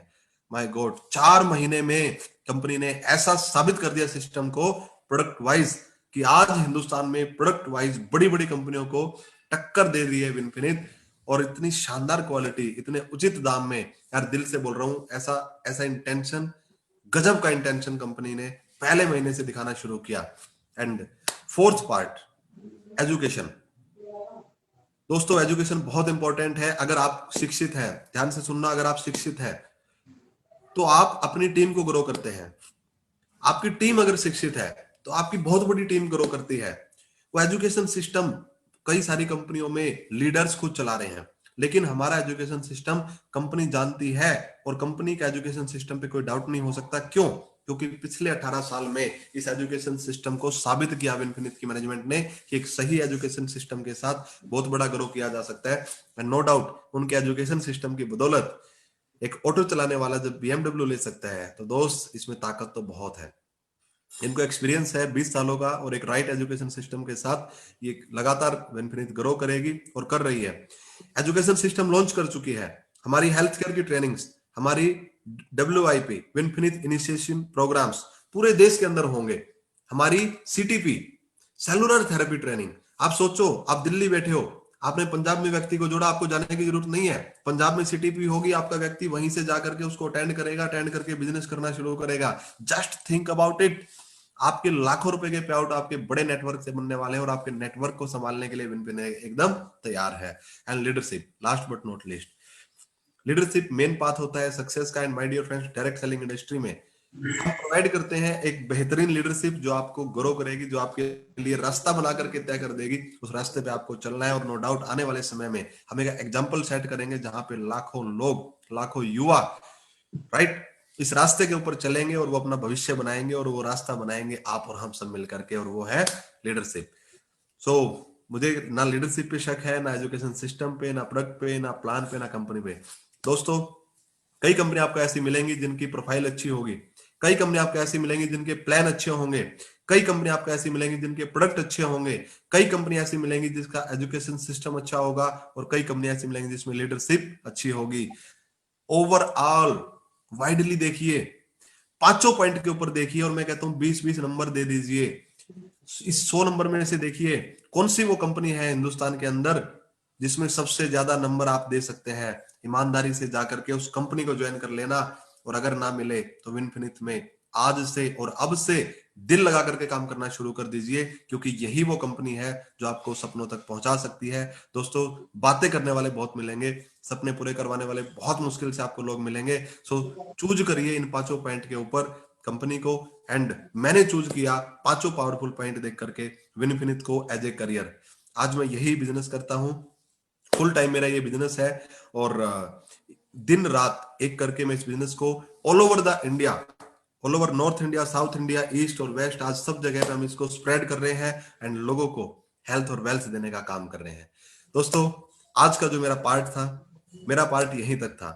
माय गॉड, 4 महीने में कंपनी ने ऐसा साबित कर दिया सिस्टम को प्रोडक्ट वाइज, कि आज हिंदुस्तान में प्रोडक्ट वाइज बड़ी बड़ी कंपनियों को टक्कर दे रही है विनफिनिट। और इतनी शानदार क्वालिटी, इतने उचित दाम में, यार दिल से बोल रहा हूं, ऐसा ऐसा इंटेंशन, गजब का इंटेंशन कंपनी ने पहले महीने से दिखाना शुरू किया। And fourth part, education. दोस्तों, एजुकेशन बहुत इंपॉर्टेंट है। अगर आप शिक्षित हैं, ध्यान से सुनना, अगर आप शिक्षित हैं तो आप अपनी टीम को ग्रो करते हैं। आपकी टीम अगर शिक्षित है तो आपकी बहुत बड़ी टीम ग्रो करती है। वो एजुकेशन सिस्टम, कई सारी कंपनियों में लीडर्स खुद चला रहे हैं, लेकिन हमारा एजुकेशन सिस्टम कंपनी जानती है, और कंपनी का एजुकेशन सिस्टम पे कोई डाउट नहीं हो सकता। क्यों? क्योंकि पिछले 18 साल में इस एजुकेशन सिस्टम को साबित किया विनफिनिट की मैनेजमेंट ने कि एक सही एजुकेशन सिस्टम के साथ बहुत बड़ा ग्रो किया जा सकता है। नो डाउट, उनके एजुकेशन सिस्टम की बदौलत एक ऑटो चलाने वाला जब BMW ले सकता है, तो दोस्त इसमें ताकत तो बहुत है। इनको एक्सपीरियंस है 20 सालों का, और एक राइट एजुकेशन सिस्टम के साथ ये लगातार विनफिनिट ग्रो करेगी और कर रही है। एजुकेशन सिस्टम लॉन्च कर चुकी है, हमारी हेल्थ केयर की ट्रेनिंग्स, हमारी WIP विनफिनिट इनिशिएशन प्रोग्राम्स पूरे देश के अंदर होंगे। हमारी CTP सेलुलर थेरेपी ट्रेनिंग, आप सोचो, आप दिल्ली बैठे हो, आपने पंजाब में व्यक्ति को जोड़ा, आपको जाने की जरूरत नहीं है। पंजाब में CTP होगी, आपका व्यक्ति वहीं से जाकर के उसको अटेंड करेगा, अटेंड करके बिजनेस करना शुरू करेगा। जस्ट थिंक अबाउट इट, आपके लाखों रुपए के पे आउट आपके बड़े नेटवर्क से बनने वाले हैं, और आपके नेटवर्क को संभालने के लिए विनफिन एकदम तैयार है। And leadership, last but not least, leadership main path होता है सक्सेस का। And my dear friends, direct selling industry में हम प्रोवाइड करते हैं एक बेहतरीन लीडरशिप जो आपको ग्रो करेगी, जो आपके लिए रास्ता बना करके तय कर देगी। उस रास्ते पे आपको चलना है, और नो डाउट आने वाले समय में हम एक एग्जांपल सेट करेंगे जहां पे लाखों लोग, लाखों युवा, राइट, इस रास्ते के ऊपर चलेंगे और वो अपना भविष्य बनाएंगे, और वो रास्ता बनाएंगे आप और हम सब मिलकर के, और वो है लीडरशिप। सो मुझे ना लीडरशिप पे शक है, ना एजुकेशन सिस्टम पे, ना प्रोडक्ट पे, ना प्लान पे, ना कंपनी पे। दोस्तों, कई कंपनी आपको ऐसी मिलेंगी जिनकी प्रोफाइल अच्छी होगी, कई कंपनी आपको ऐसी मिलेंगी जिनके प्लान अच्छे होंगे, कई कंपनी आपको ऐसी मिलेंगी जिनके प्रोडक्ट अच्छे होंगे, कई कंपनी ऐसी मिलेंगी जिसका एजुकेशन सिस्टम अच्छा होगा, और कई कंपनी ऐसी मिलेंगी जिसमें लीडरशिप अच्छी होगी। ओवरऑल वाइडली देखिए, पांचों पॉइंट के ऊपर देखिए, और मैं कहता हूं 20-20 नंबर दे दीजिए। इस 100 नंबर में से देखिए कौन सी वो कंपनी है हिंदुस्तान के अंदर जिसमें सबसे ज्यादा नंबर आप दे सकते हैं। ईमानदारी से जाकर के उस कंपनी को ज्वाइन कर लेना, और अगर ना मिले तो विनफिनिथ में आज से और अब से दिल लगा करके काम करना शुरू कर दीजिए, क्योंकि यही वो कंपनी है जो आपको सपनों तक पहुंचा सकती है। दोस्तों, बातें करने वाले बहुत मिलेंगे, सपने पूरे करवाने वाले बहुत मुश्किल से आपको लोग मिलेंगे। सो चूज करिए इन पांचों पॉइंट के ऊपर कंपनी को, एंड मैंने चूज किया पांचों पावरफुल पॉइंट देख करके विनफिनिथ को एज ए करियर। आज मैं यही बिजनेस करता हूं, फुल टाइम मेरा ये बिजनेस है, और दिन रात एक करके मैं इस बिजनेस को all over the India, all over north India, south India, east और वेस्ट, आज सब जगह पे हम इसको स्प्रेड कर रहे हैं, एंड लोगों को हेल्थ और वेल्थ देने का काम कर रहे हैं। दोस्तों, आज का जो मेरा पार्ट था, मेरा पार्ट यहीं तक था।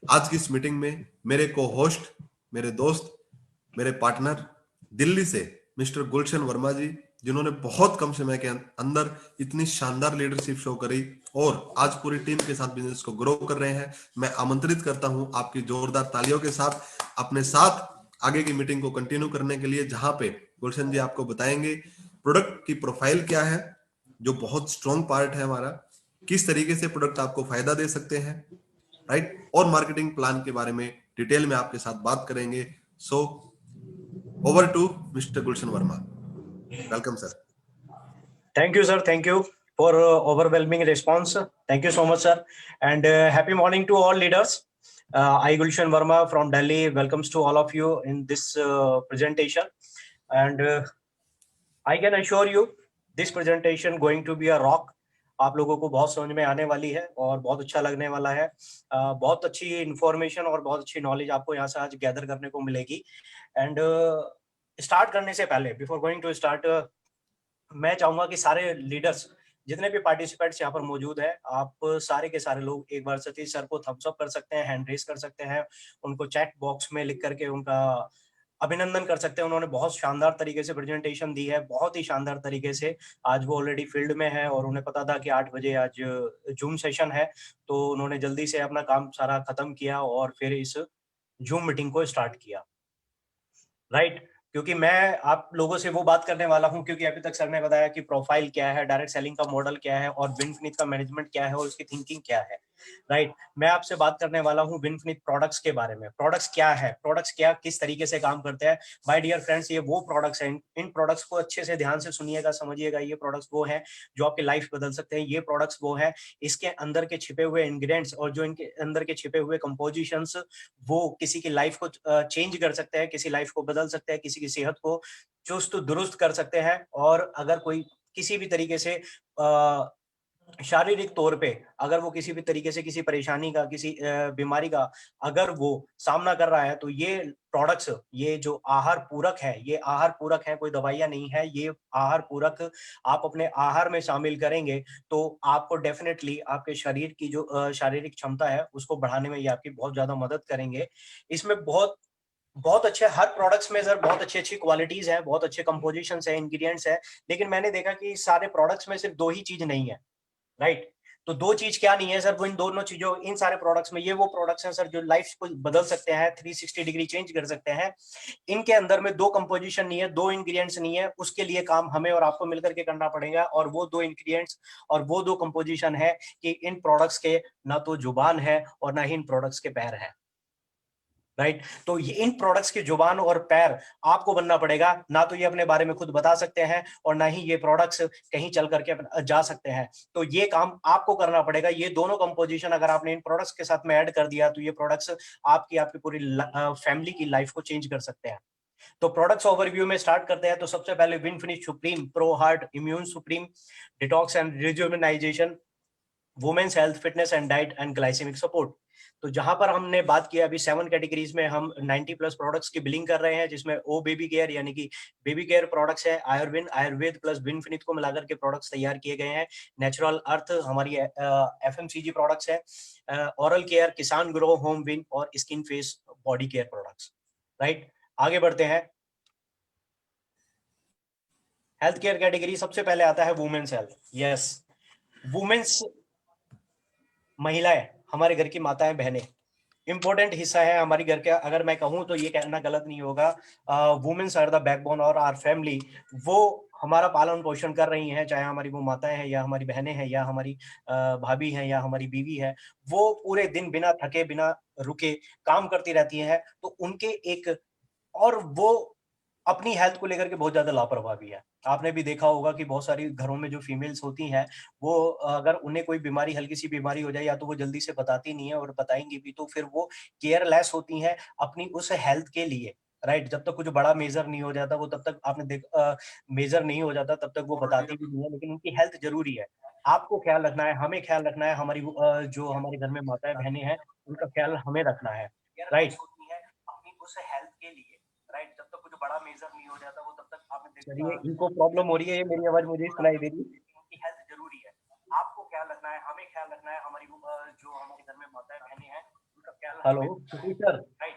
आज की इस मीटिंग में मेरे को होस्ट, मेरे दोस्त, मेरे पार्टनर दिल्ली से मिस्टर गुलशन वर्मा जी, जिन्होंने बहुत कम समय के अंदर इतनी शानदार लीडरशिप शो करी और आज पूरी टीम के साथ बिजनेस को ग्रो कर रहे हैं। मैं आमंत्रित करता हूं आपकी जोरदार तालियों के साथ अपने साथ आगे की मीटिंग को कंटिन्यू करने के लिए, जहां पे गुलशन जी आपको बताएंगे प्रोडक्ट की प्रोफाइल क्या है, जो बहुत स्ट्रॉन्ग पार्ट है हमारा, किस तरीके से प्रोडक्ट आपको फायदा दे सकते हैं, राइट, और मार्केटिंग प्लान के बारे में डिटेल में आपके साथ बात करेंगे। सो over to Mr. Gulshan Verma. Welcome, sir. Thank you, sir. Thank you for overwhelming response. Thank you so much, sir. And happy morning to all leaders. I, Gulshan Verma from Delhi, welcomes to all of you in this presentation. And I can assure you, this presentation going to be a rock. आप लोगों को बहुत समझ में आने वाली है और बहुत अच्छा लगने वाला है। बहुत अच्छी इंफॉर्मेशन और बहुत अच्छी नॉलेज आपको यहाँ से आज गैदर करने को मिलेगी। एंड स्टार्ट करने से पहले, बिफोर गोइंग टू स्टार्ट, मैं चाहूंगा कि सारे लीडर्स, जितने भी पार्टिसिपेंट्स यहाँ पर मौजूद है, आप सारे के सारे लोग एक बार सतीश सर को थम्स अप कर सकते हैं, हैंड रेस कर सकते हैं, उनको चैट बॉक्स में लिख करके उनका अभिनंदन कर सकते हैं। उन्होंने बहुत शानदार तरीके से प्रेजेंटेशन दी है, बहुत ही शानदार तरीके से। आज वो ऑलरेडी फील्ड में है और उन्हें पता था कि 8 बजे आज जूम सेशन है, तो उन्होंने जल्दी से अपना काम सारा खत्म किया और फिर इस जूम मीटिंग को स्टार्ट किया, राइट। क्योंकि मैं आप लोगों से वो बात करने वाला हूं, क्योंकि अभी तक सर ने बताया कि प्रोफाइल क्या है, डायरेक्ट सेलिंग का मॉडल क्या है और विनफिनिथ का मैनेजमेंट क्या है और उसकी थिंकिंग क्या है, राइट। मैं आपसे बात करने वाला हूं विनफिनिथ प्रोडक्ट्स के बारे में। प्रोडक्ट्स क्या है, प्रोडक्ट्स क्या किस तरीके से काम करते हैं। माय डियर फ्रेंड्स, ये वो प्रोडक्ट्स हैं, इन प्रोडक्ट्स को अच्छे से ध्यान से सुनिएगा, समझिएगा। ये प्रोडक्ट्स वो हैं जो आपकी लाइफ बदल सकते हैं। ये प्रोडक्ट्स वो हैं, इसके अंदर के छिपे हुए इंग्रेडिएंट्स और जो इनके अंदर के छिपे हुए कंपोजिशंस, वो किसी की लाइफ को चेंज कर सकते हैं, किसी लाइफ को बदल सकते हैं, किसी की सेहत को चुस्त दुरुस्त कर सकते हैं। और अगर कोई किसी भी तरीके से शारीरिक तौर पे, अगर वो किसी भी तरीके से किसी परेशानी का, किसी बीमारी का अगर वो सामना कर रहा है, तो ये प्रोडक्ट्स, ये जो आहार पूरक है, ये आहार पूरक है, कोई दवाइयां नहीं है। ये आहार पूरक आप अपने आहार में शामिल करेंगे तो आपको डेफिनेटली आपके शरीर की जो शारीरिक क्षमता है उसको बढ़ाने में ये आपकी बहुत ज्यादा मदद करेंगे। इसमें बहुत बहुत अच्छे हर प्रोडक्ट्स में सर बहुत अच्छी अच्छी क्वालिटीज है, बहुत अच्छे कंपोजिशंस है, इंग्रेडिएंट्स है। लेकिन मैंने देखा कि सारे प्रोडक्ट्स में सिर्फ दो ही चीज नहीं है, राइट। तो दो चीज क्या नहीं है सर, वो इन दोनों चीजों, इन सारे प्रोडक्ट्स में ये वो प्रोडक्ट्स हैं सर जो लाइफ को बदल सकते हैं, 360 डिग्री चेंज कर सकते हैं। इनके अंदर में दो कंपोजिशन नहीं है, दो इंग्रेडिएंट्स नहीं है, उसके लिए काम हमें और आपको मिलकर के करना पड़ेगा। और वो दो इंग्रेडिएंट्स और वो दो कंपोजिशन है कि इन प्रोडक्ट्स के ना तो जुबान है और ना ही इन प्रोडक्ट्स के पैर है, राइट। तो ये इन प्रोडक्ट्स की जुबान और पैर आपको बनना पड़ेगा। ना तो ये अपने बारे में खुद बता सकते हैं और ना ही ये प्रोडक्ट्स कहीं चल करके जा सकते हैं। तो ये काम आपको करना पड़ेगा। ये दोनों कंपोजिशन अगर आपने इन प्रोडक्ट्स के साथ में ऐड कर दिया तो ये प्रोडक्ट्स आपकी पूरी फैमिली की लाइफ को चेंज कर सकते हैं। तो प्रोडक्ट्स ओवरव्यू में स्टार्ट करते हैं। तो सबसे पहले Winfinity supreme pro heart immune supreme detox and rejuvenation women's health, fitness and diet and glycemic support. तो जहां पर हमने बात किया अभी 7 कैटेगरीज में हम 90 प्लस प्रोडक्ट्स की बिलिंग कर रहे हैं, जिसमें ओ बेबी केयर यानी कि बेबी केयर प्रोडक्ट्स है, आयुर्वेद प्लस विनफिनिथ को मिलाकर के प्रोडक्ट्स तैयार किए गए हैं, नेचुरल अर्थ हमारी एफएमसीजी प्रोडक्ट्स है, ओरल केयर किसान ग्रो होम विन और skin face body care products. Right, आगे बढ़ते हैं। हेल्थ केयर कैटेगरी सबसे पहले आता है वुमेन्स हेल्थ। यस, वुमेन्स महिलाएं हमारे घर की माताएं बहनें इंपॉर्टेंट हिस्सा है हमारी घर का। अगर मैं कहूं तो ये कहना गलत नहीं होगा, वुमेन्स आर द बैकबोन और आवर फैमिली। वो हमारा पालन पोषण कर रही हैं, चाहे हमारी वो माताएं हैं या हमारी बहनें हैं या हमारी भाभी हैं या हमारी बीवी है। वो पूरे दिन बिना थके बिना रुके काम करती रहती हैं, तो उनके एक और वो अपनी हेल्थ को लेकर के बहुत ज्यादा लापरवाह भी है। आपने भी देखा होगा कि बहुत सारी घरों में जो फीमेल्स होती हैं, वो अगर उन्हें कोई बीमारी, हल्की सी बीमारी हो जाए, या तो वो जल्दी से बताती नहीं है, और बताएंगी भी तो फिर वो केयरलेस होती हैं अपनी उस हेल्थ के लिए। राइट, जब तक कुछ बड़ा मेजर नहीं हो जाता वो तब तक आपने मेजर नहीं हो जाता तब तक वो बताती भी नहीं है, लेकिन उनकी हेल्थ जरूरी है। आपको ख्याल रखना है, हमें ख्याल रखना है, हमारी जो हमारे घर में माताएं बहनें हैं उनका ख्याल हमें रखना है। राइट, अपनी उस हेल्थ के लिए। राइट, जब तक कुछ बड़ा मेजर नहीं हो जाता वो तब तक आपने चलिए, इनको प्रॉब्लम हो रही है, ये मेरी आवाज मुझे ही सुनाई दे रही है। उनकी हेल्थ जरूरी है, आपको ख्याल रखना है, हमें ख्याल रखना है, हमारी जो हमारे घर में माताएं बहनें हैं उनका ख्याल। Hello sir, right,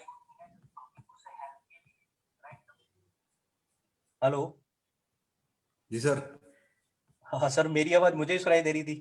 hello. जी सर। हाँ सर, मेरी आवाज मुझे ही सुनाई दे रही थी।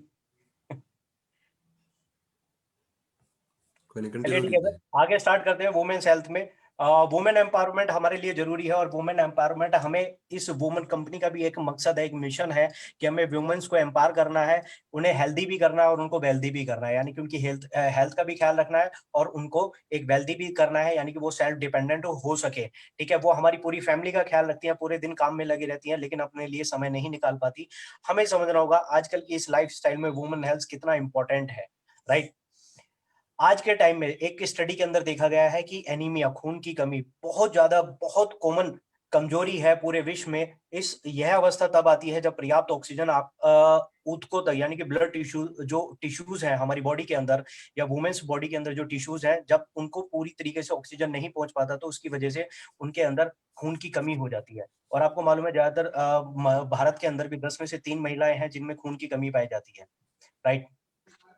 कोई नहीं, चलिए कंटिन्यू ठीक है कीजिए। सर, आगे स्टार्ट करते हैं वुमेन्स हेल्थ में। वुमेन एम्पावरमेंट हमारे लिए जरूरी है, और वुमेन एम्पावरमेंट हमें, इस वुमेन कंपनी का भी एक मकसद है, एक मिशन है कि हमें वुमेन्स को एम्पावर करना है, उन्हें हेल्दी भी करना है और उनको वेल्दी भी करना है, यानी कि उनकी हेल्थ का भी ख्याल रखना है और उनको एक वेल्दी भी करना है, यानी कि वो सेल्फ डिपेंडेंट हो सके। ठीक है, वो हमारी पूरी फैमिली का ख्याल रखती है, पूरे दिन काम में लगी रहती है, लेकिन अपने लिए समय नहीं निकाल पाती। हमें समझना होगा आजकल की इस लाइफ स्टाइल में वुमेन हेल्थ कितना इंपॉर्टेंट है। राइट, आज के टाइम में एक स्टडी के अंदर देखा गया है कि एनीमिया, खून की कमी, बहुत ज्यादा, बहुत कॉमन कमजोरी है पूरे विश्व में। यह अवस्था तब आती है जब पर्याप्त ऑक्सीजन आप ऊतकों तक, यानी कि ब्लड टिश्यू, जो टिश्यूज हैं हमारी बॉडी के अंदर या वुमेन्स बॉडी के अंदर जो टिश्यूज हैं, जब उनको पूरी तरीके से ऑक्सीजन नहीं पहुंच पाता तो उसकी वजह से उनके अंदर खून की कमी हो जाती है। और आपको मालूम है ज्यादातर भारत के अंदर भी 10 में से 3 महिलाएं हैं जिनमें खून की कमी पाई जाती है। राइट,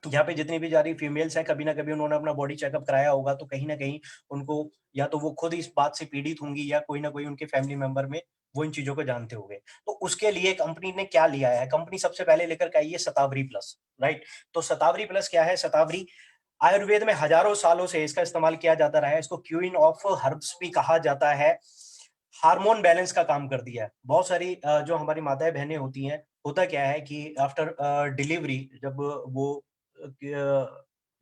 यहाँ पे जितनी भी जारी फीमेल्स हैं, कभी ना कभी उन्होंने अपना बॉडी चेकअप कराया होगा, तो कहीं ना कहीं उनको, या तो वो खुद इस बात से पीड़ित होंगी या कोई ना कोई उनके फैमिली मेंबर में वो इन चीजों को जानते होंगे। तो उसके लिए कंपनी ने क्या लिया है, कंपनी सबसे पहले लेकर के आई है शतावरी प्लस। राइट, तो शतावरी प्लस क्या है? शतावरी आयुर्वेद में हजारों सालों से इसका इस्तेमाल किया जाता रहा है, इसको क्वीन ऑफ हर्ब्स भी कहा जाता है। हार्मोन बैलेंस का काम कर दिया है। बहुत सारी जो हमारी माताएं बहनें होती हैं, होता क्या है कि आफ्टर डिलीवरी, जब वो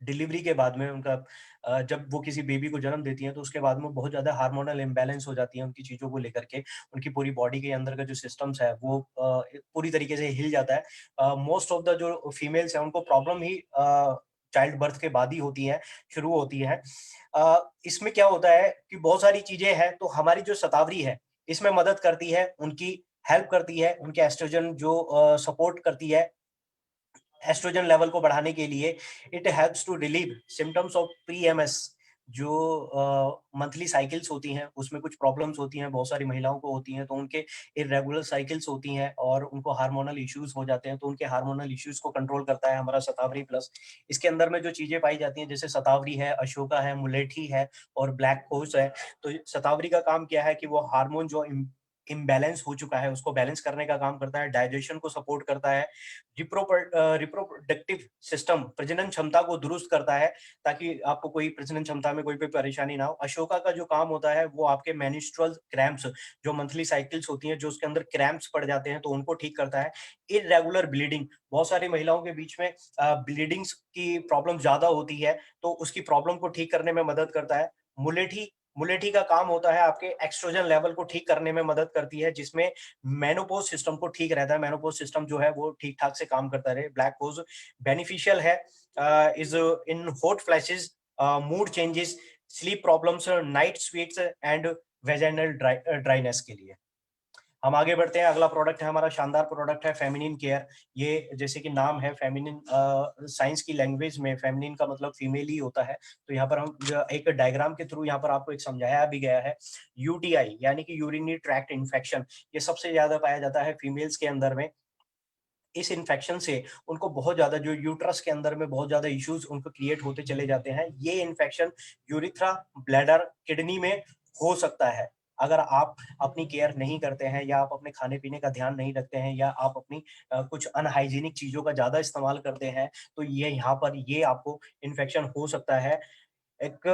डिलीवरी के बाद में उनका जब वो किसी बेबी को जन्म देती हैं, तो उसके बाद में बहुत ज्यादा हार्मोनल इम्बैलेंस हो जाती है उनकी चीजों को लेकर के। उनकी पूरी बॉडी के अंदर का जो सिस्टम्स है वो पूरी तरीके से हिल जाता है। मोस्ट ऑफ द जो फीमेल्स है उनको प्रॉब्लम ही चाइल्ड बर्थ के बाद ही होती है, शुरू होती है। इसमें क्या होता है कि बहुत सारी चीजें हैं, तो हमारी जो शतावरी है इसमें मदद करती है, उनकी हेल्प करती है, उनके एस्ट्रोजन जो सपोर्ट करती है एस्ट्रोजन लेवल को बढ़ाने के लिए। It helps to relieve symptoms of PMS. जो मंथली साइकिल्स होती हैं उसमें कुछ प्रॉब्लम्स होती हैं, बहुत सारी महिलाओं को होती हैं, तो उनके इरेगुलर साइकिल्स होती हैं और उनको हार्मोनल इश्यूज हो जाते हैं, तो उनके हार्मोनल इश्यूज को कंट्रोल करता है हमारा शतावरी प्लस। इसके अंदर में जो चीजें पाई जाती हैं, जैसे शतावरी है, अशोका है, मुलेठी है और ब्लैक कोर्स है। तो शतावरी का काम क्या है कि वो हार्मोन जो इम्बैलेंस हो चुका है उसको बैलेंस करने का काम करता है, डाइजेशन को सपोर्ट करता है, रिप्रोडक्टिव सिस्टम, प्रजनन क्षमता को दुरुस्त करता है, ताकि आपको कोई प्रजनन क्षमता में कोई भी परेशानी ना हो। अशोका का जो काम होता है वो आपके मेनिस्ट्रुअल क्रैम्प्स, जो मंथली साइकिल्स होती हैं, जो उसके अंदर क्रैम्प्स पड़ जाते हैं, तो उनको ठीक करता है। इरेगुलर ब्लीडिंग, बहुत सारी महिलाओं के बीच में ब्लीडिंग्स की प्रॉब्लम ज्यादा होती है, तो उसकी प्रॉब्लम को ठीक करने में मदद करता है। मुलेठी, मुलेठी का काम होता है आपके एक्स्ट्रोजन लेवल को ठीक करने में मदद करती है, जिसमें मेनोपॉज सिस्टम को ठीक रहता है, मेनोपॉज सिस्टम जो है वो ठीक ठाक से काम करता रहे। ब्लैक कोज बेनिफिशियल है is in hot flashes, mood changes, sleep problems, night sweets and vaginal dryness के लिए। हम आगे बढ़ते हैं। अगला प्रोडक्ट है हमारा, शानदार प्रोडक्ट है फेमिनिन केयर। ये जैसे कि नाम है फेमिनिन, साइंस की लैंग्वेज में फेमिनिन का मतलब फीमेल ही होता है। तो यहाँ पर हम एक डायग्राम के थ्रू यहाँ पर आपको एक समझाया भी गया है। यूटीआई यानी कि यूरिनरी ट्रैक्ट इन्फेक्शन, ये सबसे ज्यादा पाया जाता है फीमेल्स के अंदर में। इस इन्फेक्शन से उनको बहुत ज्यादा, जो यूट्रस के अंदर में बहुत ज्यादा इश्यूज उनको क्रिएट होते चले जाते हैं। ये इन्फेक्शन यूरिथ्रा, ब्लैडर, किडनी में हो सकता है। अगर आप अपनी केयर नहीं करते हैं, या आप अपने खाने पीने का ध्यान नहीं रखते हैं, या आप अपनी कुछ अनहाइजीनिक चीजों का ज्यादा इस्तेमाल करते हैं, तो ये यहाँ पर ये आपको इन्फेक्शन हो सकता है। एक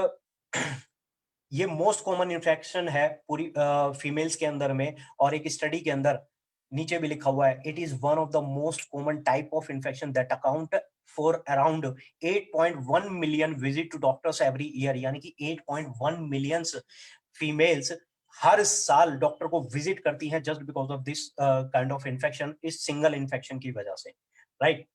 ये मोस्ट कॉमन इन्फेक्शन है पूरी फीमेल्स के अंदर में। और एक स्टडी के अंदर नीचे भी लिखा हुआ है, it is one of the most common type of infection that account for around 8.1 million visit to doctors every year. यानी कि 8.1 मिलियंस फीमेल्स हर साल डॉक्टर को विजिट करती हैं just because of this kind of infection, इस single infection की वजह से, राइट।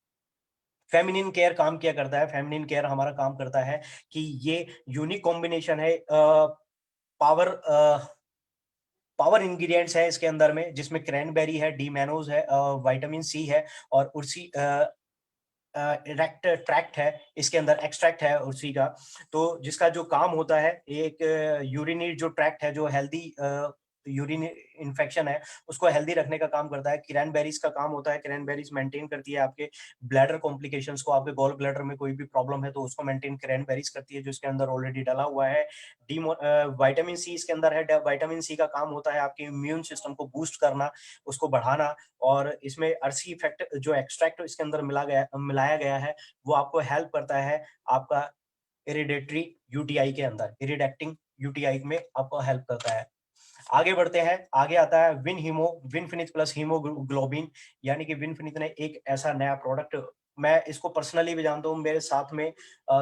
फेमिनिन केयर काम क्या करता है? फेमिनिन केयर हमारा काम करता है कि ये यूनिक कॉम्बिनेशन है, पावर पावर इंग्रेडिएंट्स है इसके अंदर में, जिसमें क्रैनबेरी है, डी मैनोज है, विटामिन सी है, और उर्सी ट्रैक्ट है, इसके अंदर एक्सट्रैक्ट है उर्सी का। तो जिसका जो काम होता है, एक यूरिनरी जो ट्रैक्ट है, जो हेल्दी यूरिन इन्फेक्शन है उसको हेल्दी रखने का काम करता है। क्रैनबेरीज का काम होता है, क्रैनबेरीज मेंटेन करती है आपके ब्लैडर कॉम्प्लिकेशंस को, आपके गॉल ब्लैडर में कोई भी प्रॉब्लम है तो उसको मेंटेन क्रैनबेरीज करती है, जो इसके अंदर ऑलरेडी डाला हुआ है। विटामिन सी इसके अंदर है। विटामिन सी का काम होता है आपके इम्यून सिस्टम को बूस्ट करना, उसको बढ़ाना। और इसमें अर्सी इफेक्ट जो एक्सट्रैक्ट इसके अंदर मिलाया गया है, वो आपको हेल्प करता है आपका इरिडेटरी यूटीआई के अंदर, इरिडेक्टिंग यूटीआई में आपको हेल्प करता है। आगे बढ़ते हैं। आगे आता है विनफिनिथ प्लस हीमोग्लोबिन। यानी कि विनफिनिथ ने एक ऐसा नया प्रोडक्ट, मैं इसको पर्सनली भी जानता हूँ, मेरे साथ में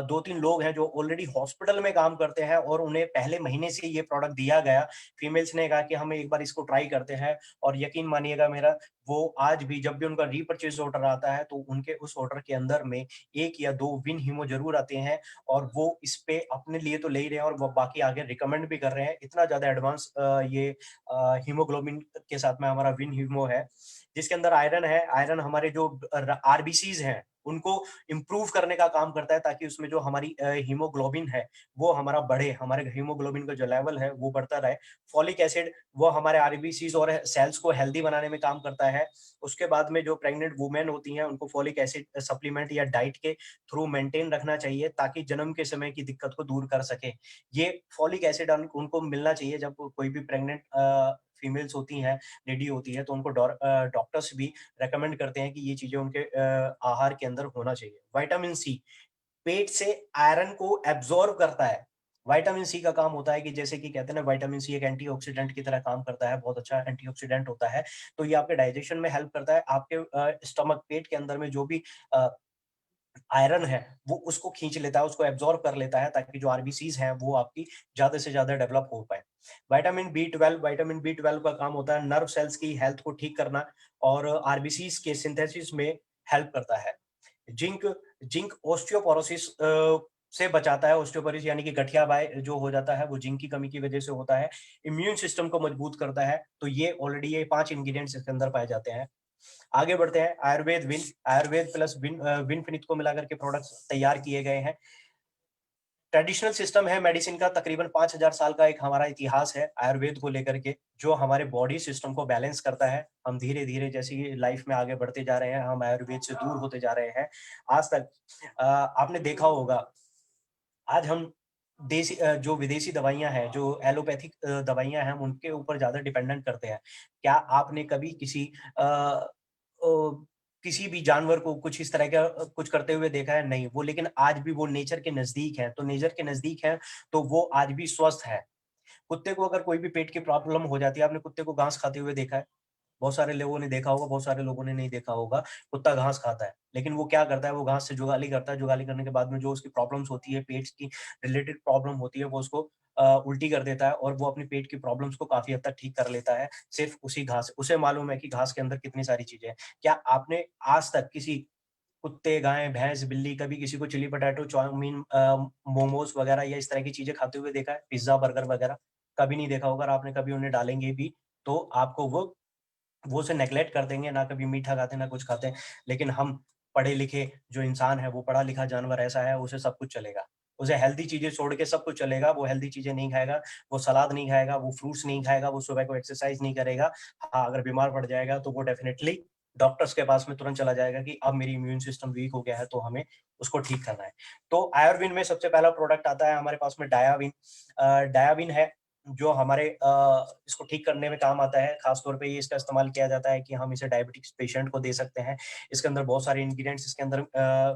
2-3 लोग हैं जो ऑलरेडी हॉस्पिटल में काम करते हैं और उन्हें पहले महीने से ये प्रोडक्ट दिया गया। फीमेल्स ने कहा कि हम एक बार इसको ट्राई करते हैं, और यकीन मानिएगा मेरा, वो आज भी जब भी उनका रीपरचेज ऑर्डर आता है तो उनके उस ऑर्डर के अंदर में 1 या 2 विन हीमो जरूर आते हैं, और वो इस पे अपने लिए तो ले ही रहे हैं और वो बाकी आगे रिकमेंड भी कर रहे हैं। इतना ज्यादा एडवांस ये हीमोग्लोबिन के साथ में हमारा विन हीमो है, जिसके अंदर आयरन है। आयरन हमारे जो आरबीसीज हैं उनको इंप्रूव करने का काम करता है, ताकि उसमें जो हमारी हीमोग्लोबिन है वो हमारा बढ़े, हमारे हीमोग्लोबिन का जो लेवल है वो बढ़ता रहे। फॉलिक एसिड वो हमारे आरबीसीज और सेल्स को हेल्दी बनाने में काम करता है। उसके बाद में जो प्रेग्नेंट वुमेन होती हैं उनको फॉलिक एसिड सप्लीमेंट या डाइट के थ्रू मेंटेन रखना चाहिए, ताकि जन्म के समय की दिक्कत को दूर कर सके। ये फॉलिक एसिड उनको मिलना चाहिए जब कोई भी प्रेग्नेंट फीमेल्स होती हैं, लेडी होती है, तो उनको डॉक्टर्स भी रेकमेंड करते हैं कि ये चीजें उनके आहार के अंदर होना चाहिए। विटामिन सी पेट से आयरन को एब्जॉर्ब करता है। विटामिन सी का काम होता है कि जैसे कि कहते हैं ना, विटामिन सी एक एंटीऑक्सीडेंट की तरह काम करता है, बहुत अच्छा एंटीऑक्सीडेंट होता है। तो ये आपके डाइजेशन में हेल्प करता है। आपके स्टमक, पेट के अंदर में जो भी आयरन है वो उसको खींच लेता है, उसको एब्जॉर्ब कर लेता है, ताकि जो आरबीसीज हैं वो आपकी ज्यादा से ज्यादा डेवलप हो पाए। विटामिन बी ट्वेल्व का काम होता है नर्व सेल्स की हेल्थ को ठीक करना, और आरबीसीज के सिंथेसिस में हेल्प करता है। जिंक जिंक ऑस्टियोपोरोसिस से बचाता है। ऑस्टियोपोरोसिस यानी कि गठियाबाई जो हो जाता है वो जिंक की कमी की वजह से होता है। इम्यून सिस्टम को मजबूत करता है। तो ये ऑलरेडी ये 5 इंग्रेडिएंट्स इसके अंदर पाए जाते हैं। आगे बढ़ते हैं। आयुर्वेद प्लस विनफिनिथ को मिलाकर के प्रोडक्ट्स तैयार किए गए हैं। ट्रेडिशनल सिस्टम है मेडिसिन का, तकरीबन 5000 साल का एक हमारा इतिहास है आयुर्वेद को लेकर के, जो हमारे बॉडी सिस्टम को बैलेंस करता है। हम धीरे धीरे जैसे कि लाइफ में आगे बढ़ते जा रहे हैं, हम आयुर्वेद से दूर होते जा रहे हैं। आज तक आपने देखा होगा, आज हम जो विदेशी दवाइयां हैं, जो एलोपैथिक दवाइयां हैं, हम उनके ऊपर ज्यादा डिपेंडेंट करते हैं। क्या आपने कभी किसी भी जानवर को कुछ इस तरह का कुछ करते हुए देखा है? नहीं। वो लेकिन आज भी वो नेचर के नजदीक है, तो नेचर के नजदीक है तो वो आज भी स्वस्थ है। कुत्ते को अगर कोई भी पेट की प्रॉब्लम हो जाती है, आपने कुत्ते को घास खाते हुए देखा है? बहुत सारे लोगों ने देखा होगा, बहुत सारे लोगों ने नहीं देखा होगा। कुत्ता घास खाता है, लेकिन वो क्या करता है, वो घास से जुगाली करता है। जुगाली करने के बाद में जो उसकी प्रॉब्लम्स होती है, पेट की रिलेटेड प्रॉब्लम होती है, वो उसको उल्टी कर देता है, और वो अपनी पेट की प्रॉब्लम्स को काफी हद तक ठीक कर लेता है, सिर्फ उसी घास। उसे मालूम है कि घास के अंदर कितनी सारी चीजें हैं। क्या आपने आज तक किसी कुत्ते, गाय, भैंस, बिल्ली, कभी किसी को चिली पटाटो, चाउमीन, मोमोज वगैरह या इस तरह की चीजें खाते हुए देखा है? पिज्जा, बर्गर वगैरह कभी नहीं देखा होगा। और आपने कभी उन्हें डालेंगे भी तो आपको वो वो उसे नेग्लेक्ट कर देंगे, ना कभी मीठा खाते ना कुछ खाते। लेकिन हम पढ़े लिखे जो इंसान है, वो पढ़ा लिखा जानवर ऐसा है, उसे सब कुछ चलेगा, उसे हेल्दी चीजें छोड़ के सब कुछ चलेगा। वो हेल्दी चीजें नहीं खाएगा, वो सलाद नहीं खाएगा, वो फ्रूट्स नहीं खाएगा, वो सुबह को एक्सरसाइज नहीं करेगा। हाँ, अगर बीमार पड़ जाएगा तो वो डेफिनेटली डॉक्टर्स के पास में तुरंत चला जाएगा कि अब मेरी इम्यून सिस्टम वीक हो गया है, तो हमें उसको ठीक करना है। तो आयुर्वेद में सबसे पहला प्रोडक्ट आता है हमारे पास में डायाविन। डायाविन है जो हमारे इसको ठीक करने में काम आता है। खासतौर पे ये इसका इस्तेमाल किया जाता है कि हम इसे डायबिटिक्स पेशेंट को दे सकते हैं। इसके अंदर बहुत सारे इंग्रेडिएंट्स इसके अंदर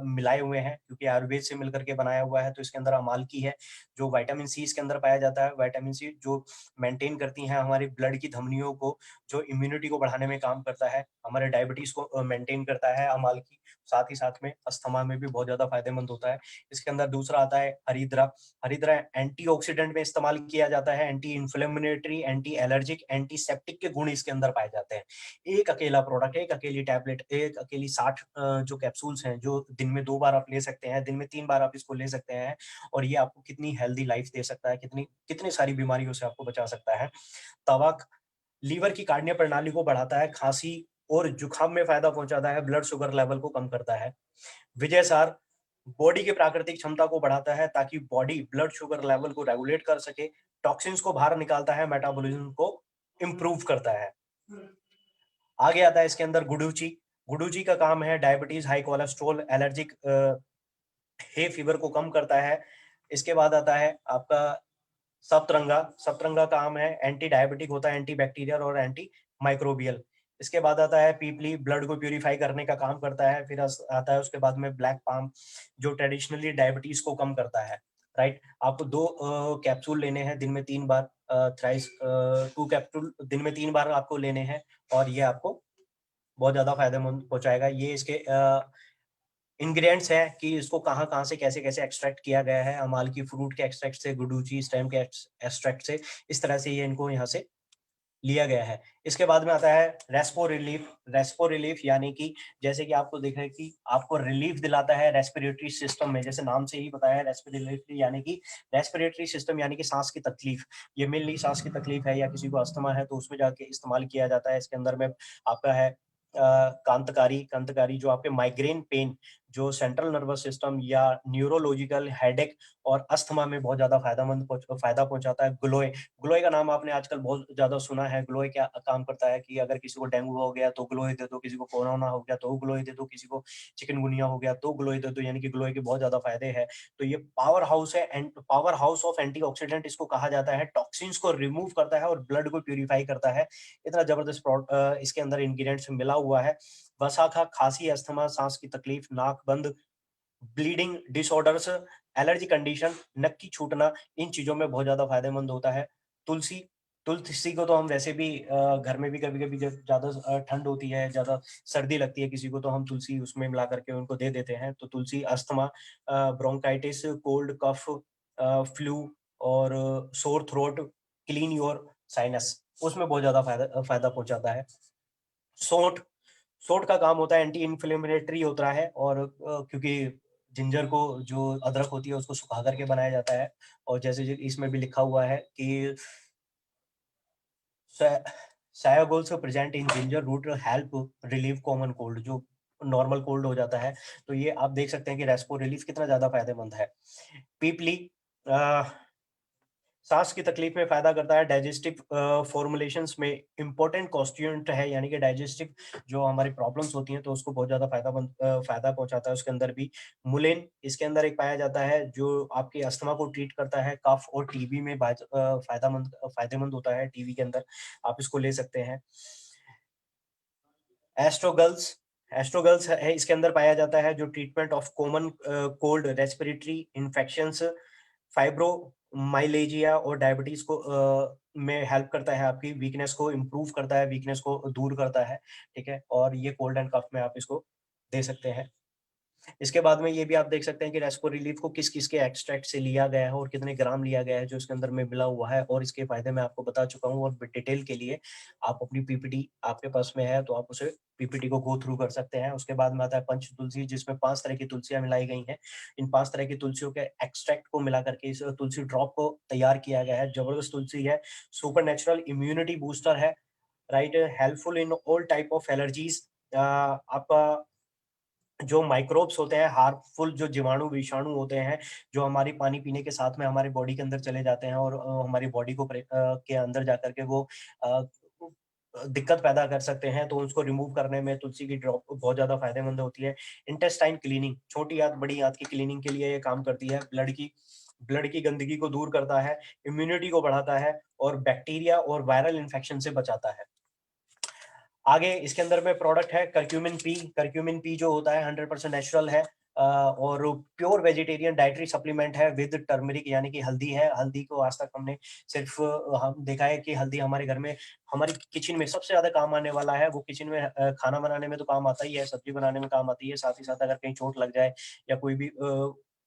मिलाए हुए हैं, क्योंकि आयुर्वेद से मिलकर के बनाया हुआ है। तो इसके अंदर अमालकी है, जो विटामिन सी इसके अंदर पाया जाता है। विटामिन सी जो मेंटेन करती है हमारी ब्लड की धमनियों को, जो इम्यूनिटी को बढ़ाने में काम करता है, हमारे डायबिटीज को मेंटेन करता है अमालकी। साथ ही साथ में अस्थमा में भी बहुत ज्यादा फायदेमंद होता है। इसके अंदर दूसरा आता है हरिद्रा। हरिद्रा एंटीऑक्सीडेंट में इस्तेमाल किया जाता है, anti inflammatory, anti allergic, antiseptic के गुण इसके अंदर पाए जाते हैं। एक अकेला प्रोडक्ट, एक अकेली टैबलेट, एक अकेली 60 जो कैप्सूल्स हैं, जो दिन में 2 बार आप ले सकते हैं, दिन में 3 बार आप इसको ले सकते हैं, और ये आपको कितनी हेल्दी लाइफ दे सकता है, कितनी सारी बीमारियों से आपको बचा सकता है। तवाक लीवर की कार्डियक प्रणाली को बढ़ाता है, खांसी और जुकाम में फायदा पहुंचाता है, ब्लड शुगर लेवल को कम करता है। विजयसार बॉडी की प्राकृतिक क्षमता को बढ़ाता है, ताकि बॉडी ब्लड शुगर लेवल को रेगुलेट कर सके, टॉक्सिन्स को बाहर निकालता है, मेटाबॉलिज्म को इम्प्रूव करता है। आगे आता है इसके अंदर गुडुची। गुडुची का काम है diabetes, high cholesterol, allergic hay fever को कम करता है। इसके बाद आता है आपका सप्तरंगा। सप्तरंगा का काम है एंटी डायबिटिक होता है, एंटी बैक्टीरियल और एंटी माइक्रोबियल। इसके बाद आता है पीपली, ब्लड को प्यूरिफाई करने का काम करता है। फिर आता है उसके बाद में ब्लैक पाम, जो ट्रेडिशनली डायबिटीज को कम करता है। राइट, आपको 2 कैप्सूल लेने हैं दिन में 3 बार, थ्राइस 2 कैप्सूल दिन में 3 बार आपको लेने हैं, और ये आपको बहुत ज्यादा फायदेमंद पहुंचाएगा। ये इसके इंग्रेडिएंट्स है कि इसको कहाँ कहाँ से कैसे कैसे एक्सट्रैक्ट किया गया है, अमाल की फ्रूट के एक्सट्रैक्ट से, गुडुची स्टेम के एक्सट्रैक्ट से, इस तरह से ये इनको यहाँ से लिया गया है। इसके बाद में आता है रेस्पो रिलीफ। रेस्पो रिलीफ यानी कि जैसे कि आपको दिख रहा है कि आपको रिलीफ दिलाता है रेस्पिरेटरी सिस्टम में, जैसे नाम से ही बताया है रेस्पिरेटरी यानी कि रेस्पिरेटरी सिस्टम यानी कि सांस की तकलीफ। ये मेनली सांस की तकलीफ है, या किसी को अस्थमा है तो उसमें जाके इस्तेमाल किया जाता है। इसके अंदर में आपका है कांतकारी। कांतकारी जो आपके माइग्रेन पेन, जो सेंट्रल नर्वस सिस्टम या न्यूरोलॉजिकल हेडेक और अस्थमा में बहुत ज्यादा फायदा पहुंचाता है। ग्लोए। ग्लोए का नाम आपने आजकल बहुत ज्यादा सुना है। ग्लोए क्या काम करता है कि अगर किसी को डेंगू हो गया तो ग्लोए दे दो, किसी को कोरोना हो गया तो ग्लोए दे दो, किसी को चिकनगुनिया हो गया तो ग्लोए दे दो, यानी कि ग्लोए के बहुत ज्यादा फायदे हैं। तो ये पावर हाउस है, पावर हाउस ऑफ एंटीऑक्सीडेंट इसको कहा जाता है। टॉक्सिन्स को रिमूव करता है और ब्लड को प्यूरिफाई करता है। इतना जबरदस्त इसके अंदर इंग्रेडिएंट्स मिला हुआ है। वसाखा खांसी, अस्थमा, सांस की तकलीफ, नाक बंद, ब्लीडिंग डिसऑर्डर्स, एलर्जी कंडीशन, नक की छूटना, इन चीजों में बहुत ज्यादा फायदेमंद होता है। तुलसी। तुलसी को तो हम वैसे भी घर में भी कभी कभी जब ज्यादा ठंड होती है, ज्यादा सर्दी लगती है किसी को, तो हम तुलसी उसमें मिला करके उनको दे देते हैं। तो तुलसी asthma, bronchitis, cold cough, flu और sore throat, clean your sinus, उसमें बहुत ज्यादा फायदा फायदा पहुंचाता है। सौंठ। सौंठ का काम होता है एंटी इन्फ्लेमेटरी होता है, और क्योंकि जिंजर को, जो अदरक होती है, उसको सुखा करके बनाया जाता है। और जैसे इसमें भी लिखा हुआ है कि shogaols present in ginger root help relieve common cold, जो नॉर्मल कोल्ड हो जाता है। तो ये आप देख सकते हैं कि रेस्पो रिलीफ कितना ज्यादा फायदेमंद है। पीपली सांस की तकलीफ में फायदा करता है। डाइजेस्टिव फॉर्मुलेशंस में इंपॉर्टेंट कॉन्स्टिट्यूएंट है, यानी कि डाइजेस्टिव जो हमारी प्रॉब्लम्स होती हैं तो उसको बहुत ज्यादा फायदा पहुंचाता है। उसके अंदर भी मुलेन इसके अंदर एक पाया जाता है, जो आपके अस्थमा को ट्रीट करता है। कफ और टीबी में फायदेमंद होता है। टीबी के अंदर आप इसको ले सकते हैं। एस्ट्रोगल्स। एस्ट्रोगल्स है, इसके अंदर पाया जाता है, जो treatment of common cold, respiratory infections, fibromyalgia और डायबिटीज को में हेल्प करता है। आपकी वीकनेस को इम्प्रूव करता है, वीकनेस को दूर करता है। ठीक है, और ये कोल्ड एंड कफ में आप इसको दे सकते हैं। इसके बाद में ये भी आप देख सकते हैं कि रेस्पो रिलीफ को किस किस के एक्सट्रैक्ट से लिया गया है और कितने ग्राम लिया गया है, जो इसके अंदर में मिला हुआ है, और इसके फायदे मैं आपको बता चुका हूँ। और डिटेल के लिए आप अपनी पीपीटी आपके पास में है तो आप उसे पीपीटी को गो थ्रू कर सकते हैं। उसके बाद में आता है पंच तुलसी, जिसमें 5 तरह की तुलसियां मिलाई गई हैं। इन 5 तरह की तुलसियों के एक्सट्रैक्ट को मिला करके इस तुलसी ड्रॉप को तैयार किया गया है। जबरदस्त तुलसी है, सुपर नेचुरल इम्यूनिटी बूस्टर है, right, helpful in all type of allergies. आपका जो माइक्रोब्स होते हैं, हार्मफुल जो जीवाणु विषाणु होते हैं, जो हमारी पानी पीने के साथ में हमारे बॉडी के अंदर चले जाते हैं और हमारी बॉडी को के अंदर जाकर के वो अ, दिक्कत पैदा कर सकते हैं, तो उसको रिमूव करने में तुलसी की ड्रॉप बहुत ज्यादा फायदेमंद होती है। इंटेस्टाइन क्लीनिंग, छोटी आंत बड़ी आंत की क्लीनिंग के लिए ये काम करती है। ब्लड की गंदगी को दूर करता है, इम्यूनिटी को बढ़ाता है और बैक्टीरिया और वायरल इन्फेक्शन से बचाता है। आगे इसके अंदर में प्रोडक्ट है करक्यूमिन पी। करक्यूमिन पी जो होता है 100% नेचुरल है और प्योर वेजिटेरियन डाइटरी सप्लीमेंट है विद टर्मरिक, यानी कि हल्दी है। हल्दी को आज तक हमने सिर्फ हम देखा है कि हल्दी हमारे घर में, हमारी किचन में सबसे ज्यादा काम आने वाला है। वो किचन में खाना बनाने में तो काम आता ही है, सब्जी बनाने में काम आती है, साथ ही साथ अगर कहीं चोट लग जाए या कोई भी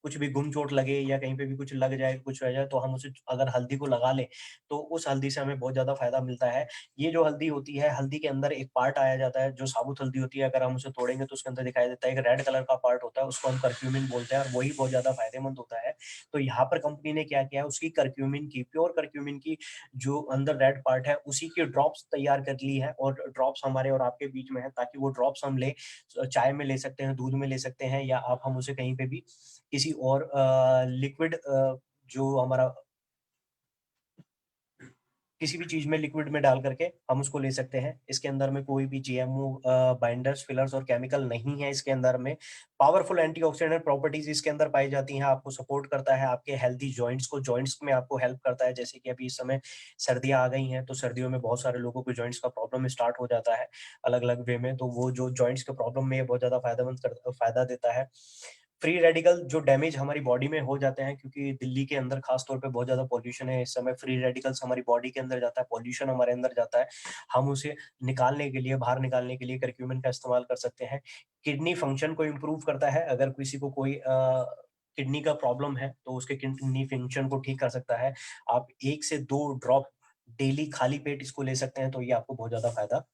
कुछ भी गुम चोट लगे या कहीं पे भी कुछ लग जाए, कुछ रह जाए, तो हम उसे अगर हल्दी को लगा लें तो उस हल्दी से हमें बहुत ज्यादा फायदा मिलता है। ये जो हल्दी होती है, हल्दी के अंदर एक पार्ट आया जाता है जो साबुत हल्दी होती है, अगर हम उसे तोड़ेंगे तो उसके अंदर दिखाई देता है एक रेड कलर का पार्ट होता है, उसको हम करक्यूमिन बोलते हैं और वही बहुत ज्यादा फायदेमंद होता है। तो यहाँ पर कंपनी ने क्या किया है, उसकी करक्यूमिन की, प्योर करक्यूमिन की जो अंदर रेड पार्ट है, उसी की ड्रॉप्स तैयार कर ली है और ड्रॉप्स हमारे और आपके बीच में है, ताकि वो ड्रॉप्स हम ले, चाय में ले सकते हैं, दूध में ले सकते हैं, या आप हम उसे कहीं पे भी किसी और लिक्विड जो हमारा किसी भी चीज में लिक्विड में डाल करके हम उसको ले सकते हैं। इसके अंदर में कोई भी जीएमओ बाइंडर्स, फिलर्स और केमिकल नहीं है इसके अंदर में। पावरफुल एंटीऑक्सीडेंट प्रॉपर्टीज इसके अंदर पाई जाती हैं, आपको सपोर्ट करता है, आपके हेल्दी जॉइंट्स में आपको हेल्प करता है। जैसे कि अभी इस समय सर्दियां आ गई हैं, तो सर्दियों में बहुत सारे लोगों को जॉइंट्स का प्रॉब्लम स्टार्ट हो जाता है अलग अलग वे में, तो वो जो जॉइंट्स के प्रॉब्लम में ये बहुत ज्यादा फायदा देता है। फ्री रेडिकल जो डैमेज हमारी बॉडी में हो जाते हैं, क्योंकि दिल्ली के अंदर खास तौर पे बहुत ज्यादा पॉल्यूशन है इस समय, फ्री रेडिकल्स हमारी बॉडी के अंदर जाता है, पॉल्यूशन हमारे अंदर जाता है, हम उसे निकालने के लिए, बाहर निकालने के लिए करक्यूमिन का इस्तेमाल कर सकते हैं। किडनी फंक्शन को इम्प्रूव करता है, अगर किसी को कोई किडनी का प्रॉब्लम है तो उसके किडनी फंक्शन को ठीक कर सकता है। आप 1 से 2 ड्रॉप डेली खाली पेट इसको ले सकते हैं, तो ये आपको बहुत ज्यादा फायदा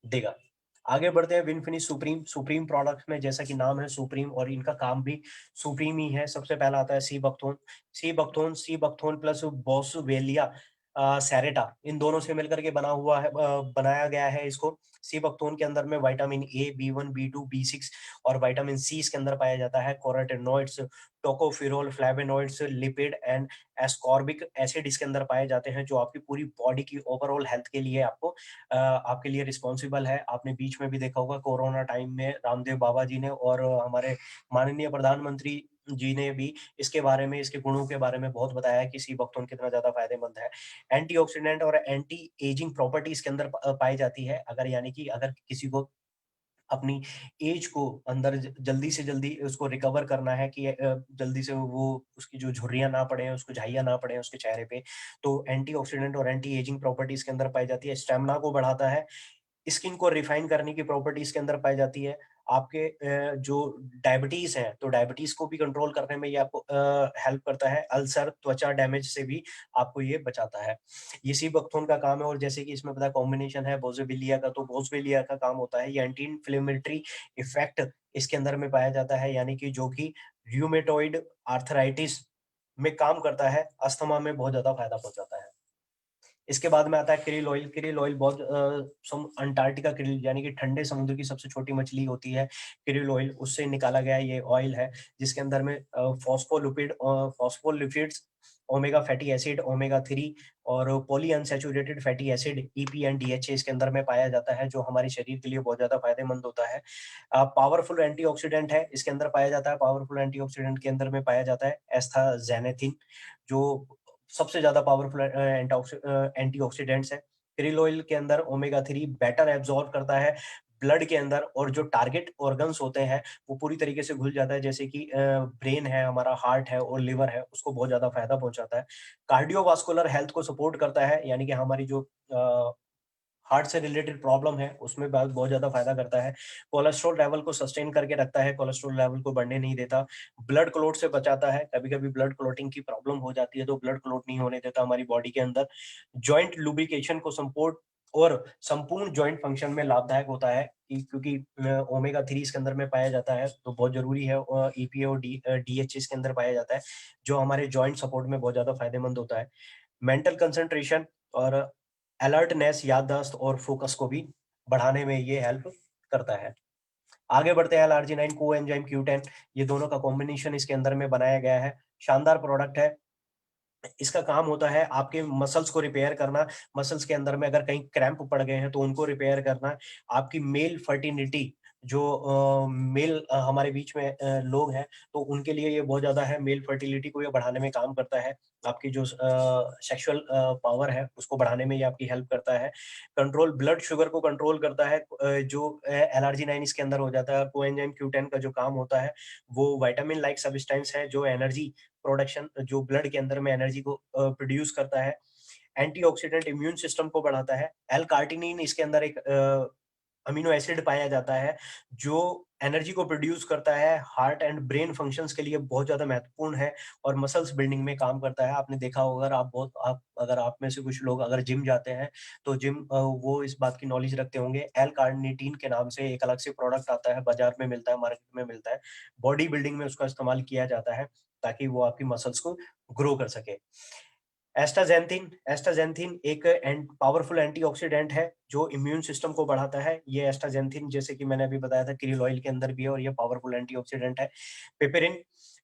देगा। आगे बढ़ते हैं विनफिनिश सुप्रीम। सुप्रीम प्रोडक्ट में जैसा कि नाम है सुप्रीम, और इनका काम भी सुप्रीम ही है। सबसे पहला आता है सी बकथोन प्लस बॉसवेलिया सेरेटा, इन दोनों से मिलकर के बना हुआ है, बनाया गया है इसको। सी बकथोन के अंदर में vitamin A, B1, B2, B6 और विटामिन सी इसके अंदर पाया जाता है। Carotenoids, tocopherol, flavonoids, lipid and ascorbic acid इसके अंदर पाए जाते हैं, जो आपकी पूरी बॉडी की ओवरऑल हेल्थ के लिए आपके लिए रिस्पॉन्सिबल है। आपने बीच में भी देखा होगा कोरोना टाइम में रामदेव बाबा जी ने और हमारे माननीय प्रधानमंत्री जी ने भी इसके बारे में, इसके गुणों के बारे में बहुत बताया है कि सी बकथोन कितना ज्यादा फायदेमंद है। एंटीऑक्सीडेंट और एंटी एजिंग प्रॉपर्टी इसके अंदर पाई जाती है। अगर यानी कि अगर किसी को अपनी एज को अंदर जल्दी से जल्दी उसको रिकवर करना है, कि जल्दी से वो उसकी जो झुर्रियां ना पड़े, उसको झाइयां ना पड़े उसके चेहरे पे, तो एंटीऑक्सीडेंट और एंटी एजिंग प्रॉपर्टी इसके अंदर पाई जाती है। स्टेमिना को बढ़ाता है, स्किन को रिफाइन करने की प्रॉपर्टी इसके अंदर पाई जाती है। आपके जो डायबिटीज है, तो डायबिटीज को भी कंट्रोल करने में ये आपको हेल्प करता है। अल्सर, त्वचा डैमेज से भी आपको ये बचाता है। ये सी बकथोन का काम है। और जैसे कि इसमें पता कॉम्बिनेशन है बोझविलिया का, तो बोझविलिया का काम होता है, ये एंटी इन्फ्लेमेटरी इफेक्ट इसके अंदर में पाया जाता है, यानी कि जो कि र्यूमेटॉइड आर्थराइटिस में काम करता है, अस्थमा में बहुत ज्यादा फायदा पहुंचाता है। इसके बाद में आता है क्रिल ऑयल। क्रिल ऑयल बहुत अंटार्कटिका क्रिल, यानी कि ठंडे समुद्र की सबसे छोटी मछली होती है क्रिल ऑयल, उससे निकाला गया ये ऑयल है, जिसके अंदर में phospholipids, omega fatty acid, omega 3 और poly unsaturated fatty acid, EP and DHA इसके अंदर में पाया जाता है, जो हमारे शरीर के लिए बहुत ज्यादा फायदेमंद होता है। पावरफुल एंटीऑक्सीडेंट है, इसके अंदर पाया जाता है, पावरफुल एंटीऑक्सीडेंट के अंदर में पाया जाता है एस्थाजेनेथिन, जो सबसे ज्यादा पावरफुल एंटीऑक्सीडेंट्स है। क्रिल ऑयल के अंदर ओमेगा 3 बेटर एब्जॉर्ब करता है ब्लड के अंदर, और जो टारगेट ऑर्गन्स होते हैं वो पूरी तरीके से घुल जाता है, जैसे कि ब्रेन है, हमारा हार्ट है और लिवर है, उसको बहुत ज्यादा फायदा पहुंचाता है। कार्डियोवास्कुलर हेल्थ को सपोर्ट करता है, यानी कि हमारी जो हार्ट से रिलेटेड प्रॉब्लम है उसमें बहुत ज्यादा फायदा करता है। कोलेस्ट्रॉल लेवल को सस्टेन करके रखता है, कोलेस्ट्रॉल लेवल को बढ़ने नहीं देता। ब्लड क्लॉट से बचाता है, कभी कभी ब्लड क्लॉटिंग की प्रॉब्लम हो जाती है, तो ब्लड क्लॉट नहीं होने देता हमारी बॉडी के अंदर। जॉइंट लुब्रिकेशन को सपोर्ट और संपूर्ण जॉइंट फंक्शन में लाभदायक होता है, क्योंकि ओमेगा 3 इसके अंदर में पाया जाता है, तो बहुत जरूरी है। ईपीए और डीएचए इसके अंदर पाया जाता है, जो हमारे जॉइंट सपोर्ट में बहुत ज्यादा फायदेमंद होता है। मेंटल कंसंट्रेशन और अलर्टनेस, याददाश्त और फोकस को भी बढ़ाने में ये हेल्प करता है। आगे बढ़ते हैं, L-arginine कोएंजाइम Q10, ये दोनों का कॉम्बिनेशन इसके अंदर में बनाया गया है। शानदार प्रोडक्ट है। इसका काम होता है आपके मसल्स को रिपेयर करना, मसल्स के अंदर में अगर कहीं क्रैम्प पड़ गए हैं तो उनको रिपेयर करना, आपकी मेल फर्टिलिटी जो मेल हमारे बीच में लोग हैं तो उनके लिए ये बहुत ज़्यादा है, मेल फर्टिलिटी को ये बढ़ाने में काम करता है। आपकी जो सेक्सुअल पावर है उसको बढ़ाने में ये आपकी हेल्प करता है। कंट्रोल ब्लड शुगर को कंट्रोल करता है, जो L-arginine इसके अंदर हो जाता है। कोएंजाइम Q10 का जो काम होता है वो विटामिन लाइक सब्सटेंस है जो एनर्जी प्रोडक्शन, जो ब्लड के अंदर में एनर्जी को प्रोड्यूस करता है। एंटीऑक्सीडेंट इम्यून सिस्टम को बढ़ाता है। एल कार्टिनिन इसके अंदर एक अमीनो एसिड पाया जाता है जो एनर्जी को प्रोड्यूस करता है, हार्ट एंड ब्रेन फंक्शंस के लिए बहुत ज्यादा महत्वपूर्ण है और मसल्स बिल्डिंग में काम करता है। आपने देखा होगा, अगर आप में से कुछ लोग अगर जिम जाते हैं तो जिम वो इस बात की नॉलेज रखते होंगे, एल कार्निटीन के नाम से एक अलग से प्रोडक्ट आता है, बाजार में मिलता है, मार्केट में मिलता है। बॉडी बिल्डिंग में उसका इस्तेमाल किया जाता है ताकि वो आपकी मसल्स को ग्रो कर सके। एस्टाजेंथिन एक पावरफुल एंटीऑक्सीडेंट है जो इम्यून सिस्टम को बढ़ाता है। ये एस्टाजेंथिन, जैसे कि मैंने अभी बताया था, क्रील ऑयल के अंदर भी है और ये पावरफुल एंटीऑक्सीडेंट है। पेपरिन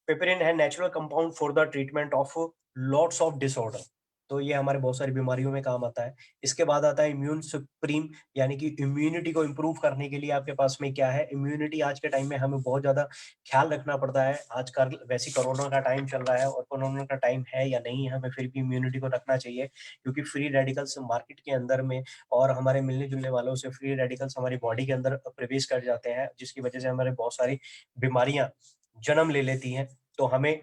पेपरिन है natural compound for the treatment of lots of disorder, तो ये हमारे बहुत सारी बीमारियों में काम आता है। इसके बाद आता है इम्यून सुप्रीम, यानी कि इम्यूनिटी को इम्प्रूव करने के लिए आपके पास में क्या है, इम्यूनिटी आज के टाइम में हमें बहुत ज्यादा ख्याल रखना पड़ता है। आजकल वैसे कोरोना का टाइम चल रहा है और कोरोना का टाइम है या नहीं है, हमें फिर भी इम्यूनिटी को रखना चाहिए, क्योंकि फ्री रेडिकल्स मार्केट के अंदर में और हमारे मिलने जुलने वालों से फ्री रेडिकल्स हमारी बॉडी के अंदर प्रवेश कर जाते हैं, जिसकी वजह से हमारे बहुत सारी बीमारियां जन्म ले लेती हैं। तो हमें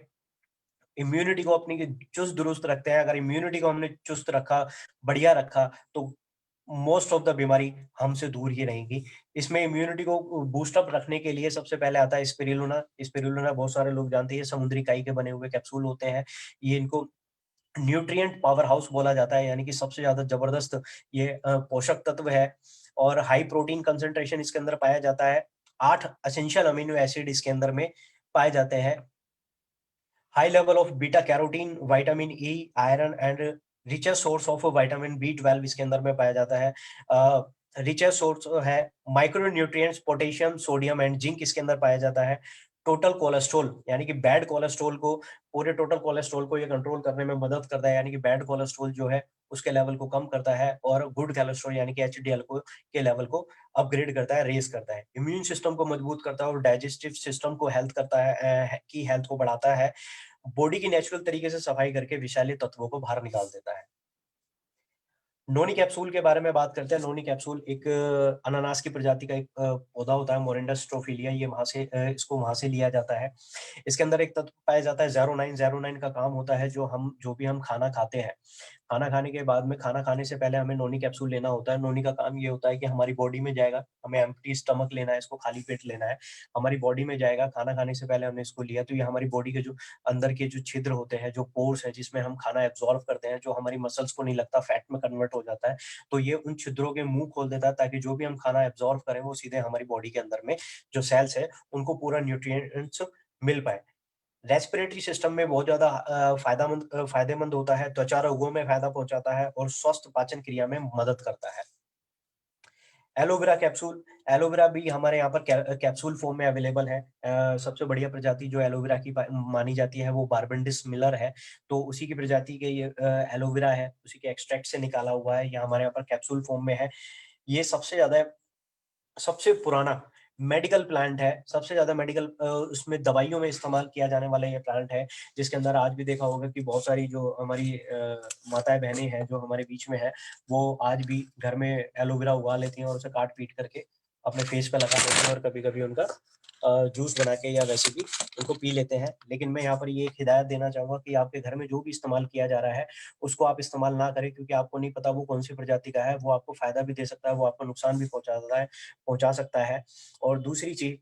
इम्यूनिटी को अपनी चुस्त दुरुस्त रखते हैं। अगर इम्यूनिटी को हमने चुस्त रखा, बढ़िया रखा, तो मोस्ट ऑफ द बीमारी हमसे दूर ही रहेगी। इसमें इम्यूनिटी को बूस्ट अप रखने के लिए सबसे पहले आता है स्पिरुलिना। स्पिरुलिना बहुत सारे लोग जानते हैं, समुद्री काई के बने हुए कैप्सूल होते हैं। ये इनको न्यूट्रिएंट पावर हाउस बोला जाता है, यानी कि सबसे ज्यादा जबरदस्त ये पोषक तत्व है और हाई प्रोटीन कंसंट्रेशन इसके अंदर पाया जाता है। 8 एसेंशियल अमीनो एसिड इसके अंदर में पाए जाते हैं। High level of beta carotene, vitamin E, iron and richest source of vitamin B12 इसके अंदर में पाया जाता है। रिचेस्ट सोर्स है micro nutrients, potassium, sodium and zinc इसके अंदर पाया जाता है। टोटल कोलेस्ट्रॉल, यानी कि बैड कोलेस्ट्रॉल को, पूरे टोटल कोलेस्ट्रॉल को ये कंट्रोल करने में मदद करता है, यानी कि बैड कोलेस्ट्रॉल जो है उसके लेवल को कम करता है और गुड कोलेस्ट्रॉल यानी कि HDL को के लेवल को अपग्रेड करता है, रेज करता है। इम्यून सिस्टम को मजबूत करता है और डाइजेस्टिव सिस्टम को हेल्थ करता है, की हेल्थ को बढ़ाता है। बॉडी की नेचुरल तरीके से सफाई करके विषैले तत्वों को बाहर निकाल देता है। नोनी कैप्सूल के बारे में बात करते हैं। नोनी कैप्सूल एक अनानास की प्रजाति का एक पौधा होता है, मोरिंडा स्ट्रोफिलिया, ये वहां से इसको वहां से लिया जाता है। इसके अंदर एक तत्व पाया जाता है ज़ेरोनाइन। ज़ेरोनाइन का काम होता है जो भी हम खाना खाते हैं, खाना खाने के बाद में, खाना खाने से पहले हमें नोनी कैप्सूल लेना होता है। नोनी का काम ये होता है कि हमारी बॉडी में जाएगा, हमें एम्प्टी स्टमक लेना है, इसको खाली पेट लेना है, हमारी बॉडी में जाएगा। खाना खाने से पहले हमने इसको लिया तो ये हमारी बॉडी के जो अंदर के जो छिद्र होते हैं, जो पोर्स है जिसमें हम खाना एब्जॉर्ब करते हैं, जो हमारी मसल्स को नहीं लगता, फैट में कन्वर्ट हो जाता है, तो ये उन छिद्रों के मुंह खोल देता है ताकि जो भी हम खाना एब्जॉर्ब करें वो सीधे हमारी बॉडी के अंदर में जो सेल्स है उनको पूरा न्यूट्रिएंट्स मिल पाए। रेस्पिरेटरी सिस्टम में बहुत ज्यादा फायदेमंद होता है, त्वचा रोगों में फायदा पहुंचाता है और स्वस्थ पाचन क्रिया में मदद करता है। एलोवेरा कैप्सूल, एलोवेरा भी हमारे यहाँ पर कैप्सूल फॉर्म में अवेलेबल है। सबसे बढ़िया प्रजाति जो एलोवेरा की मानी जाती है वो बारबेंडिस मिलर है, तो उसी की प्रजाति के ये एलोवेरा है, उसी के एक्सट्रैक्ट से निकाला हुआ है, ये हमारे यहाँ पर कैप्सूल फॉर्म में है। ये सबसे पुराना मेडिकल प्लांट है, सबसे ज्यादा मेडिकल उसमें दवाइयों में इस्तेमाल किया जाने वाला ये प्लांट है, जिसके अंदर आज भी देखा होगा कि बहुत सारी जो हमारी माताएं बहनें हैं जो हमारे बीच में है, वो आज भी घर में एलोवेरा उगा लेती हैं और उसे काट पीट करके अपने फेस पे लगा देते हैं और कभी कभी उनका जूस बना के या वैसे भी उनको पी लेते हैं। लेकिन मैं यहाँ पर ये एक हिदायत देना चाहूंगा कि आपके घर में जो भी इस्तेमाल किया जा रहा है उसको आप इस्तेमाल ना करें, क्योंकि आपको नहीं पता वो कौन सी प्रजाति का है, वो आपको फायदा भी दे सकता है, वो आपको नुकसान भी पहुंचा सकता है। और दूसरी चीज,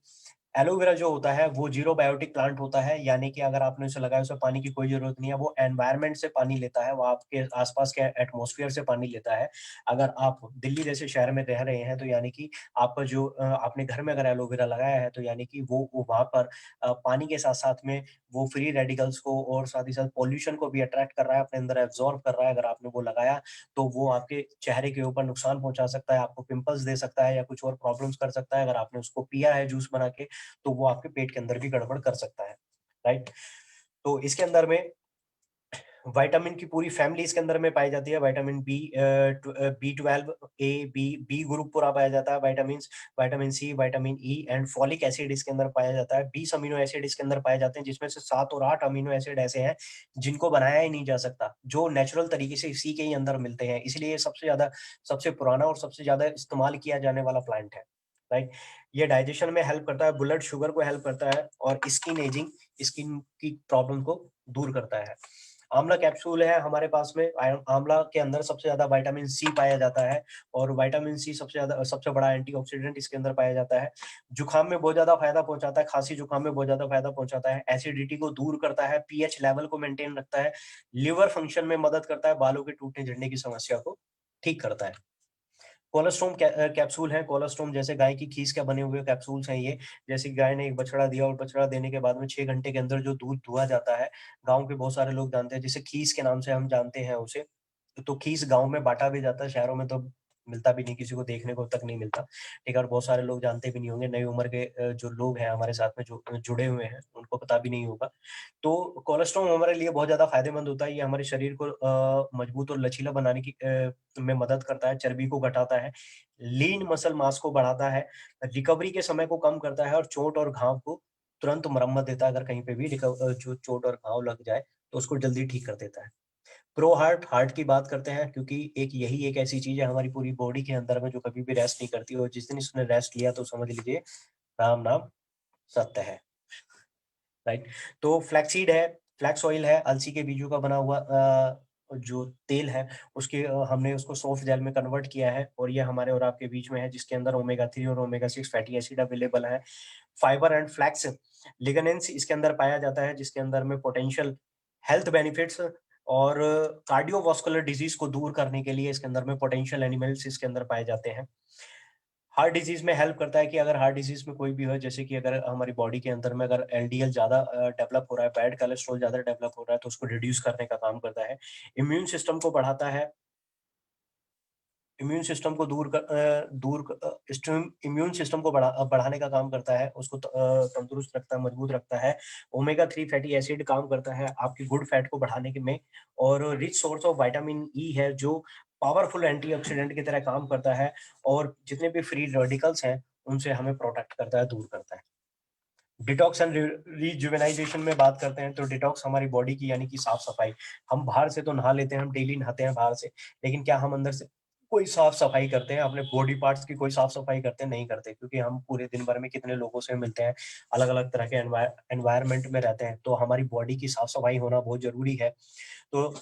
एलोवेरा जो होता है वो जीरो बायोटिक प्लांट होता है, यानी कि अगर आपने उसे लगाया, उसे पानी की कोई जरूरत नहीं है, वो एनवायरनमेंट से पानी लेता है, वो आपके आसपास के एटमॉस्फेयर से पानी लेता है। अगर आप दिल्ली जैसे शहर में रह रहे हैं तो यानी कि आपका जो आपने घर में अगर एलोवेरा लगाया है तो यानी कि वो वहां पर पानी के साथ साथ में वो फ्री रेडिकल्स को और साथ ही साथ पॉल्यूशन को भी अट्रैक्ट कर रहा है, अपने अंदर एब्जॉर्ब कर रहा है। अगर आपने वो लगाया तो वो आपके चेहरे के ऊपर नुकसान पहुंचा सकता है, आपको पिंपल्स दे सकता है या कुछ और प्रॉब्लम्स कर सकता है। अगर आपने उसको पिया है जूस बना के तो वो आपके पेट के अंदर भी गड़बड़ कर सकता है, राइट। तो इसके अंदर में विटामिन की पूरी फैमिली इसके अंदर में पाई जाती है। विटामिन B12, ए, बी ग्रुप पूरा पाया जाता है, vitamin C, vitamin E and folic acid इसके अंदर पाया जाता है। 20 अमीनो एसिड इसके अंदर पाए जाते हैं, जिसमें से 7 और 8 अमीनो एसिड ऐसे हैं जिनको बनाया ही नहीं जा सकता, जो नेचुरल तरीके से इसी के ही अंदर मिलते हैं। इसलिए ये सबसे पुराना और सबसे ज्यादा इस्तेमाल किया जाने वाला प्लांट है, राइट। ये डाइजेशन में हेल्प करता है, ब्लड शुगर को हेल्प करता है और स्किन एजिंग, स्किन की प्रॉब्लम को दूर करता है। आंवला कैप्सूल है हमारे पास में। आंवला के अंदर सबसे ज्यादा विटामिन सी पाया जाता है और विटामिन सी सबसे बड़ा एंटीऑक्सीडेंट इसके अंदर पाया जाता है। जुकाम में बहुत ज्यादा फायदा पहुंचाता है, खांसी जुकाम में बहुत ज्यादा फायदा पहुंचाता है, एसिडिटी को दूर करता है, पीएच लेवल को मेंटेन रखता है, लिवर फंक्शन में मदद करता है, बालों के टूटने झड़ने की समस्या को ठीक करता है। कोलेस्ट्रॉम कैप्सूल है। कोलेस्ट्रॉम जैसे गाय की खीस का बने हुए कैप्सूल्स हैं ये। जैसे कि गाय ने एक बछड़ा दिया और बछड़ा देने के बाद में 6 घंटे के अंदर जो दूध दुहा जाता है, गाँव के बहुत सारे लोग जानते हैं, जिसे खीस के नाम से हम जानते हैं उसे। तो खीस गाँव में बाँटा भी जाता है, शहरों में तो मिलता भी नहीं, किसी को देखने को तक नहीं मिलता। ठीक है, और बहुत सारे लोग जानते भी नहीं होंगे, नई उम्र के जो लोग हैं हमारे साथ में जो जुड़े हुए हैं, उनको पता भी नहीं होगा। तो कोलेस्ट्रॉल हमारे लिए बहुत ज़्यादा फ़ायदेमंद होता है। ये हमारे शरीर को मजबूत और लचीला बनाने की में मदद करता है, चर्बी को घटाता है, लीन मसल मास को बढ़ाता है, रिकवरी के समय को कम करता है और चोट और घाव को तुरंत मरम्मत देता है। अगर कहीं पे भी जो चोट और घाव लग जाए तो उसको जल्दी ठीक कर देता है। प्रो हार्ट की बात करते हैं, क्योंकि यही एक ऐसी चीज़ है हमारी पूरी बॉडी के अंदर में जो कभी भी रेस्ट नहीं करती, और जिस दिन इसने रेस्ट लिया तो समझ लीजिए राम नाम सत्य है, राइट। तो फ्लैक्सीड है, फ्लैक्स ऑयल है, अलसी के बीजों का बना हुआ जो तेल है उसके हमने उसको सॉफ्ट जेल में कन्वर्ट किया है और ये हमारे और आपके बीच में है, जिसके अंदर ओमेगा 3 और ओमेगा 6 फैटी एसिड अवेलेबल है। फाइबर एंड फ्लैक्स लिगनेंस इसके अंदर पाया जाता है, जिसके अंदर में पोटेंशियल हेल्थ बेनिफिट्स और कार्डियोवास्कुलर डिजीज को दूर करने के लिए इसके अंदर में पोटेंशियल एनिमल्स इसके अंदर पाए जाते हैं। हार्ट डिजीज में हेल्प करता है कि अगर हार्ट डिजीज में कोई भी हो, जैसे कि अगर हमारी बॉडी के अंदर में अगर एलडीएल ज्यादा डेवलप हो रहा है, बैड कोलेस्ट्रॉल ज्यादा डेवलप हो रहा है, तो उसको रिड्यूस करने का काम करता है। इम्यून सिस्टम को बढ़ाता है, इम्यून सिस्टम को इम्यून सिस्टम को बढ़ाने का काम करता है, उसको तंदुरुस्त रखता है, मजबूत रखता है। ओमेगा 3 फैटी एसिड काम करता है आपकी गुड फैट को बढ़ाने के में, और rich source of vitamin E है जो पावरफुल एंटीऑक्सीडेंट की तरह काम करता है और जितने भी फ्री रेडिकल्स हैं उनसे हमें प्रोटेक्ट करता है, दूर करता है। डिटॉक्स एंड रिजुवेनाइजेशन में बात करते हैं तो डिटॉक्स हमारी बॉडी की यानी कि साफ सफाई। हम बाहर से तो नहा लेते हैं, हम डेली नहाते हैं बाहर से, लेकिन क्या हम अंदर से कोई साफ सफाई करते हैं? अपने बॉडी पार्ट्स की कोई साफ सफाई करते हैं? नहीं करते, क्योंकि हम पूरे दिन भर में कितने लोगों से मिलते हैं, अलग अलग तरह के एनवायरनमेंट में रहते हैं, तो हमारी बॉडी की साफ सफाई होना बहुत जरूरी है। तो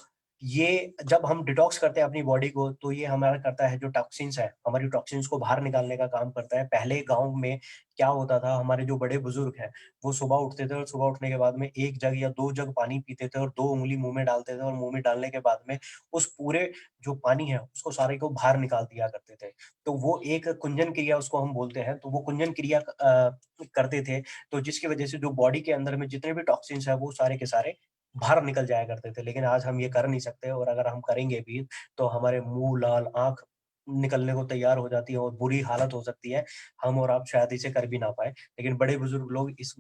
ये जब हम डिटॉक्स करते हैं अपनी बॉडी को, तो ये हमारा करता है, जो टॉक्सिन्स है हमारी टॉक्सिन्स को बाहर निकालने का काम करता है। पहले गांव में क्या होता था, हमारे जो बड़े बुजुर्ग हैं वो सुबह उठते थे और सुबह उठने के बाद में 1 जग या 2 जग पानी पीते थे और 2 उंगली मुंह में डालते थे, और मुंह में डालने के बाद में उस पूरे जो पानी है उसको सारे को बाहर निकाल दिया करते थे। तो वो एक कुंजन क्रिया उसको हम बोलते हैं, तो वो कुंजन क्रिया करते थे, तो जिसकी वजह से जो बॉडी के अंदर में जितने भी टॉक्सिन्स है वो सारे के सारे बाहर निकल जाया करते थे। लेकिन आज हम ये कर नहीं सकते, और अगर हम करेंगे भी तो हमारे मुंह लाल, आंख निकलने को तैयार हो जाती है और बुरी हालत हो सकती है। हम और आप शायद इसे कर भी ना पाए, लेकिन बड़े बुजुर्ग लोग इस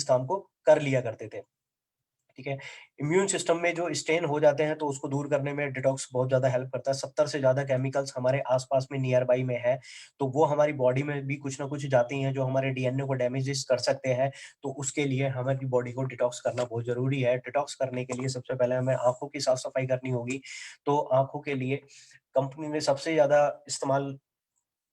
काम को कर लिया करते थे। ठीक है। इम्यून सिस्टम में जो स्टेन हो जाते हैं तो उसको दूर करने में डिटॉक्स बहुत ज्यादा हेल्प करता है। 70 से ज्यादा केमिकल्स हमारे आसपास में नियर बाई में है, तो वो हमारी बॉडी में भी कुछ ना कुछ जाती हैं जो हमारे डीएनए को डैमेजेस कर सकते हैं। तो उसके लिए हमारी बॉडी को डिटॉक्स करना बहुत जरूरी है। डिटॉक्स करने के लिए सबसे पहले हमें आंखों की साफ सफाई करनी होगी। तो आंखों के लिए कंपनी ने सबसे ज्यादा इस्तेमाल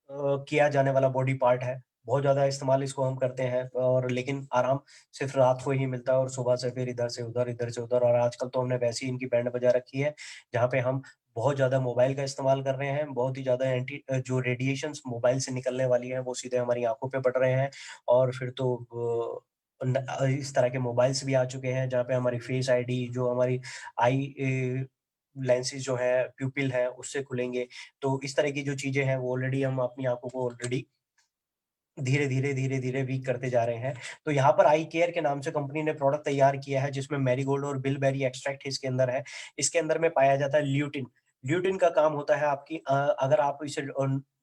किया जाने वाला बॉडी पार्ट है बहुत ज्यादा इस्तेमाल इसको हम करते हैं, और लेकिन आराम सिर्फ रात को ही मिलता है और सुबह से फिर इधर से उधर, इधर से उधर। और आजकल तो हमने वैसे ही इनकी बैंड बजा रखी है जहाँ पे हम बहुत ज्यादा मोबाइल का इस्तेमाल कर रहे हैं, बहुत ही ज्यादा एंटी जो रेडिएशंस मोबाइल से निकलने वाली है वो सीधे हमारी आंखों पे पड़ रहे हैं। और फिर तो इस तरह के मोबाइल्स भी आ चुके हैं जहाँ पे हमारी फेस आईडी, जो हमारी आई लेंसेज जो है, प्यूपिल है, उससे खुलेंगे। तो इस तरह की जो चीजें हैं वो ऑलरेडी हम अपनी आंखों को ऑलरेडी धीरे-धीरे वीक करते जा रहे हैं। तो यहाँ पर आई केयर के नाम से कंपनी ने प्रोडक्ट तैयार किया है जिसमें मैरीगोल्ड और बिलबेरी एक्सट्रैक्ट इसके अंदर है। इसके अंदर में पाया जाता है ल्यूटिन। ल्यूटिन का काम होता है आपकी अगर आप इसे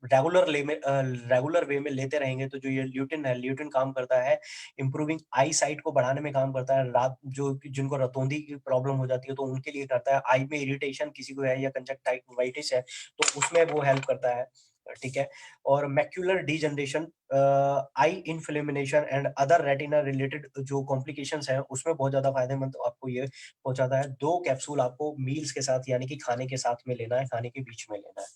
रेगुलर वे में लेते रहेंगे तो जो ये ल्यूटिन है, ल्यूटिन काम करता है इंप्रूविंग आई साइट को बढ़ाने में काम करता है। रात जो जिनको रतौंधी की प्रॉब्लम हो जाती है तो उनके लिए करता है। आई में इरिटेशन किसी को है या कंजक्टिवाइटिस है तो उसमें वो हेल्प करता है, ठीक है। और macular degeneration, I inflammation and other retina related जो कॉम्प्लिकेशंस हैं उसमें बहुत ज्यादा फायदेमंद आपको ये पहुंचाता है। 2 कैप्सूल आपको मील्स के साथ यानी कि खाने के साथ में लेना है, खाने के बीच में लेना है।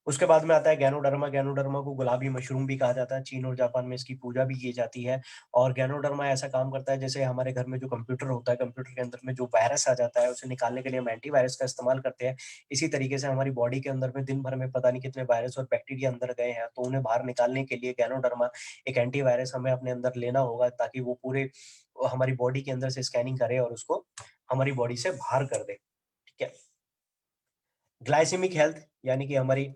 उसके बाद में आता है गैनोडर्मा। गैनोडर्मा को गुलाबी मशरूम भी कहा जाता है। चीन और जापान में इसकी पूजा भी की जाती है। और गैनोडर्मा ऐसा काम करता है जैसे हमारे घर में जो कंप्यूटर होता है, कंप्यूटर के अंदर में जो वायरस आ जाता है उसे निकालने के लिए हम एंटीवायरस का इस्तेमाल करते हैं। इसी तरीके से हमारी बॉडी के अंदर में दिन भर में पता नहीं कितने वायरस और बैक्टीरिया अंदर गए हैं, तो उन्हें बाहर निकालने के लिए गैनोडर्मा एक एंटीवायरस हमें अपने अंदर लेना होगा ताकि वो पूरे हमारी बॉडी के अंदर से स्कैनिंग करे और उसको हमारी बॉडी से बाहर कर दे, ठीक है। ग्लाइसेमिक हेल्थ यानी कि हमारी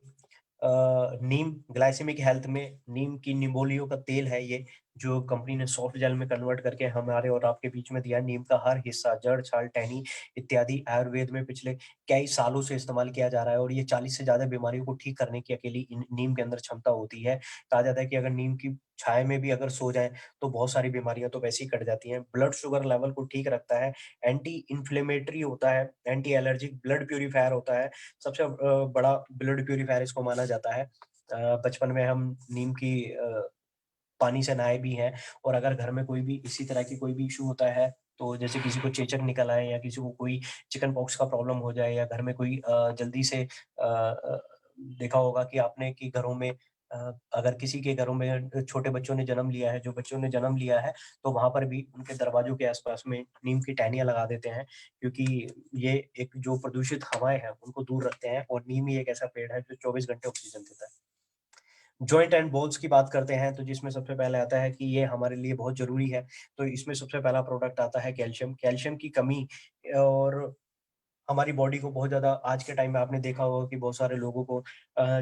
नीम, ग्लाइसेमिक हेल्थ में नीम की निम्बोलियो का तेल है ये, जो कंपनी ने सॉफ्ट जेल में कन्वर्ट करके हमारे और आपके बीच में दिया। नीम का हर हिस्सा, जड़, छाल, टहनी इत्यादि आयुर्वेद में पिछले कई सालों से इस्तेमाल किया जा रहा है और ये 40 से ज्यादा बीमारियों को ठीक करने की अकेली नीम के अंदर क्षमता होती है। कहा जाता है कि अगर नीम की छाया में भी अगर सो जाए तो बहुत सारी बीमारियां तो वैसे ही कट जाती हैं। ब्लड शुगर लेवल को ठीक रखता है, एंटी इन्फ्लेमेटरी होता है, एंटी एलर्जिक, ब्लड प्यूरिफायर होता है। सबसे बड़ा ब्लड प्यूरिफायर इसको माना जाता है। बचपन में हम नीम की पानी से नहाए भी हैं। और अगर घर में कोई भी इसी तरह की कोई भी इशू होता है, तो जैसे किसी को चेचक निकल आए या किसी को कोई चिकन पॉक्स का प्रॉब्लम हो जाए या घर में कोई जल्दी से देखा होगा कि आपने कि घरों में अगर किसी के घरों में छोटे बच्चों ने जन्म लिया है, जो बच्चों ने जन्म लिया है, तो वहां पर भी उनके दरवाजों के आसपास में नीम की टहनियां लगा देते हैं, क्योंकि ये एक जो प्रदूषित हवाएं हैं उनको दूर रखते हैं। और नीम ही एक ऐसा पेड़ है जो 24 घंटे ऑक्सीजन देता है। जॉइंट एंड बोन्स की बात करते हैं तो जिसमें सबसे पहले आता है कि ये हमारे लिए बहुत जरूरी है, तो इसमें सबसे पहला प्रोडक्ट आता है कैल्शियम। कैल्शियम की कमी और हमारी बॉडी को बहुत ज़्यादा, आज के टाइम में आपने देखा होगा कि बहुत सारे लोगों को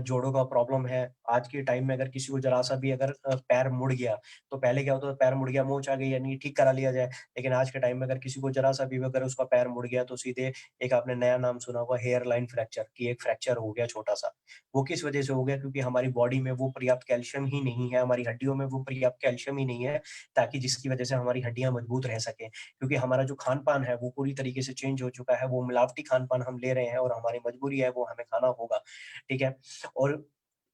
जोड़ों का प्रॉब्लम है। आज के टाइम में अगर किसी को ज़रा-सा भी अगर पैर मुड़ गया, तो पहले क्या होता था, पैर मुड़ गया, मोच आ गई यानी ठीक करा लिया जाए। लेकिन आज के टाइम में अगर किसी को ज़रा-सा भी अगर उसका पैर मुड़ गया, तो सीधे एक आपने नया नाम सुना होगा हेयर लाइन फ्रैक्चर, कि एक फ्रैक्चर हो गया छोटा-सा। वो किस वजह से हो गया? क्योंकि हमारी बॉडी में वो पर्याप्त कैल्शियम ही नहीं है, हमारी हड्डियों में वो पर्याप्त कैल्शियम ही नहीं है, ताकि जिसकी वजह से हमारी हड्डियाँ मजबूत रह सकें। क्योंकि हमारा जो खान-पान है वो पूरी तरीके से चेंज हो चुका है, वो मिलावटी खान-पान हम ले रहे हैं और हमारी मजबूरी है वो हमें खाना होगा, ठीक है? और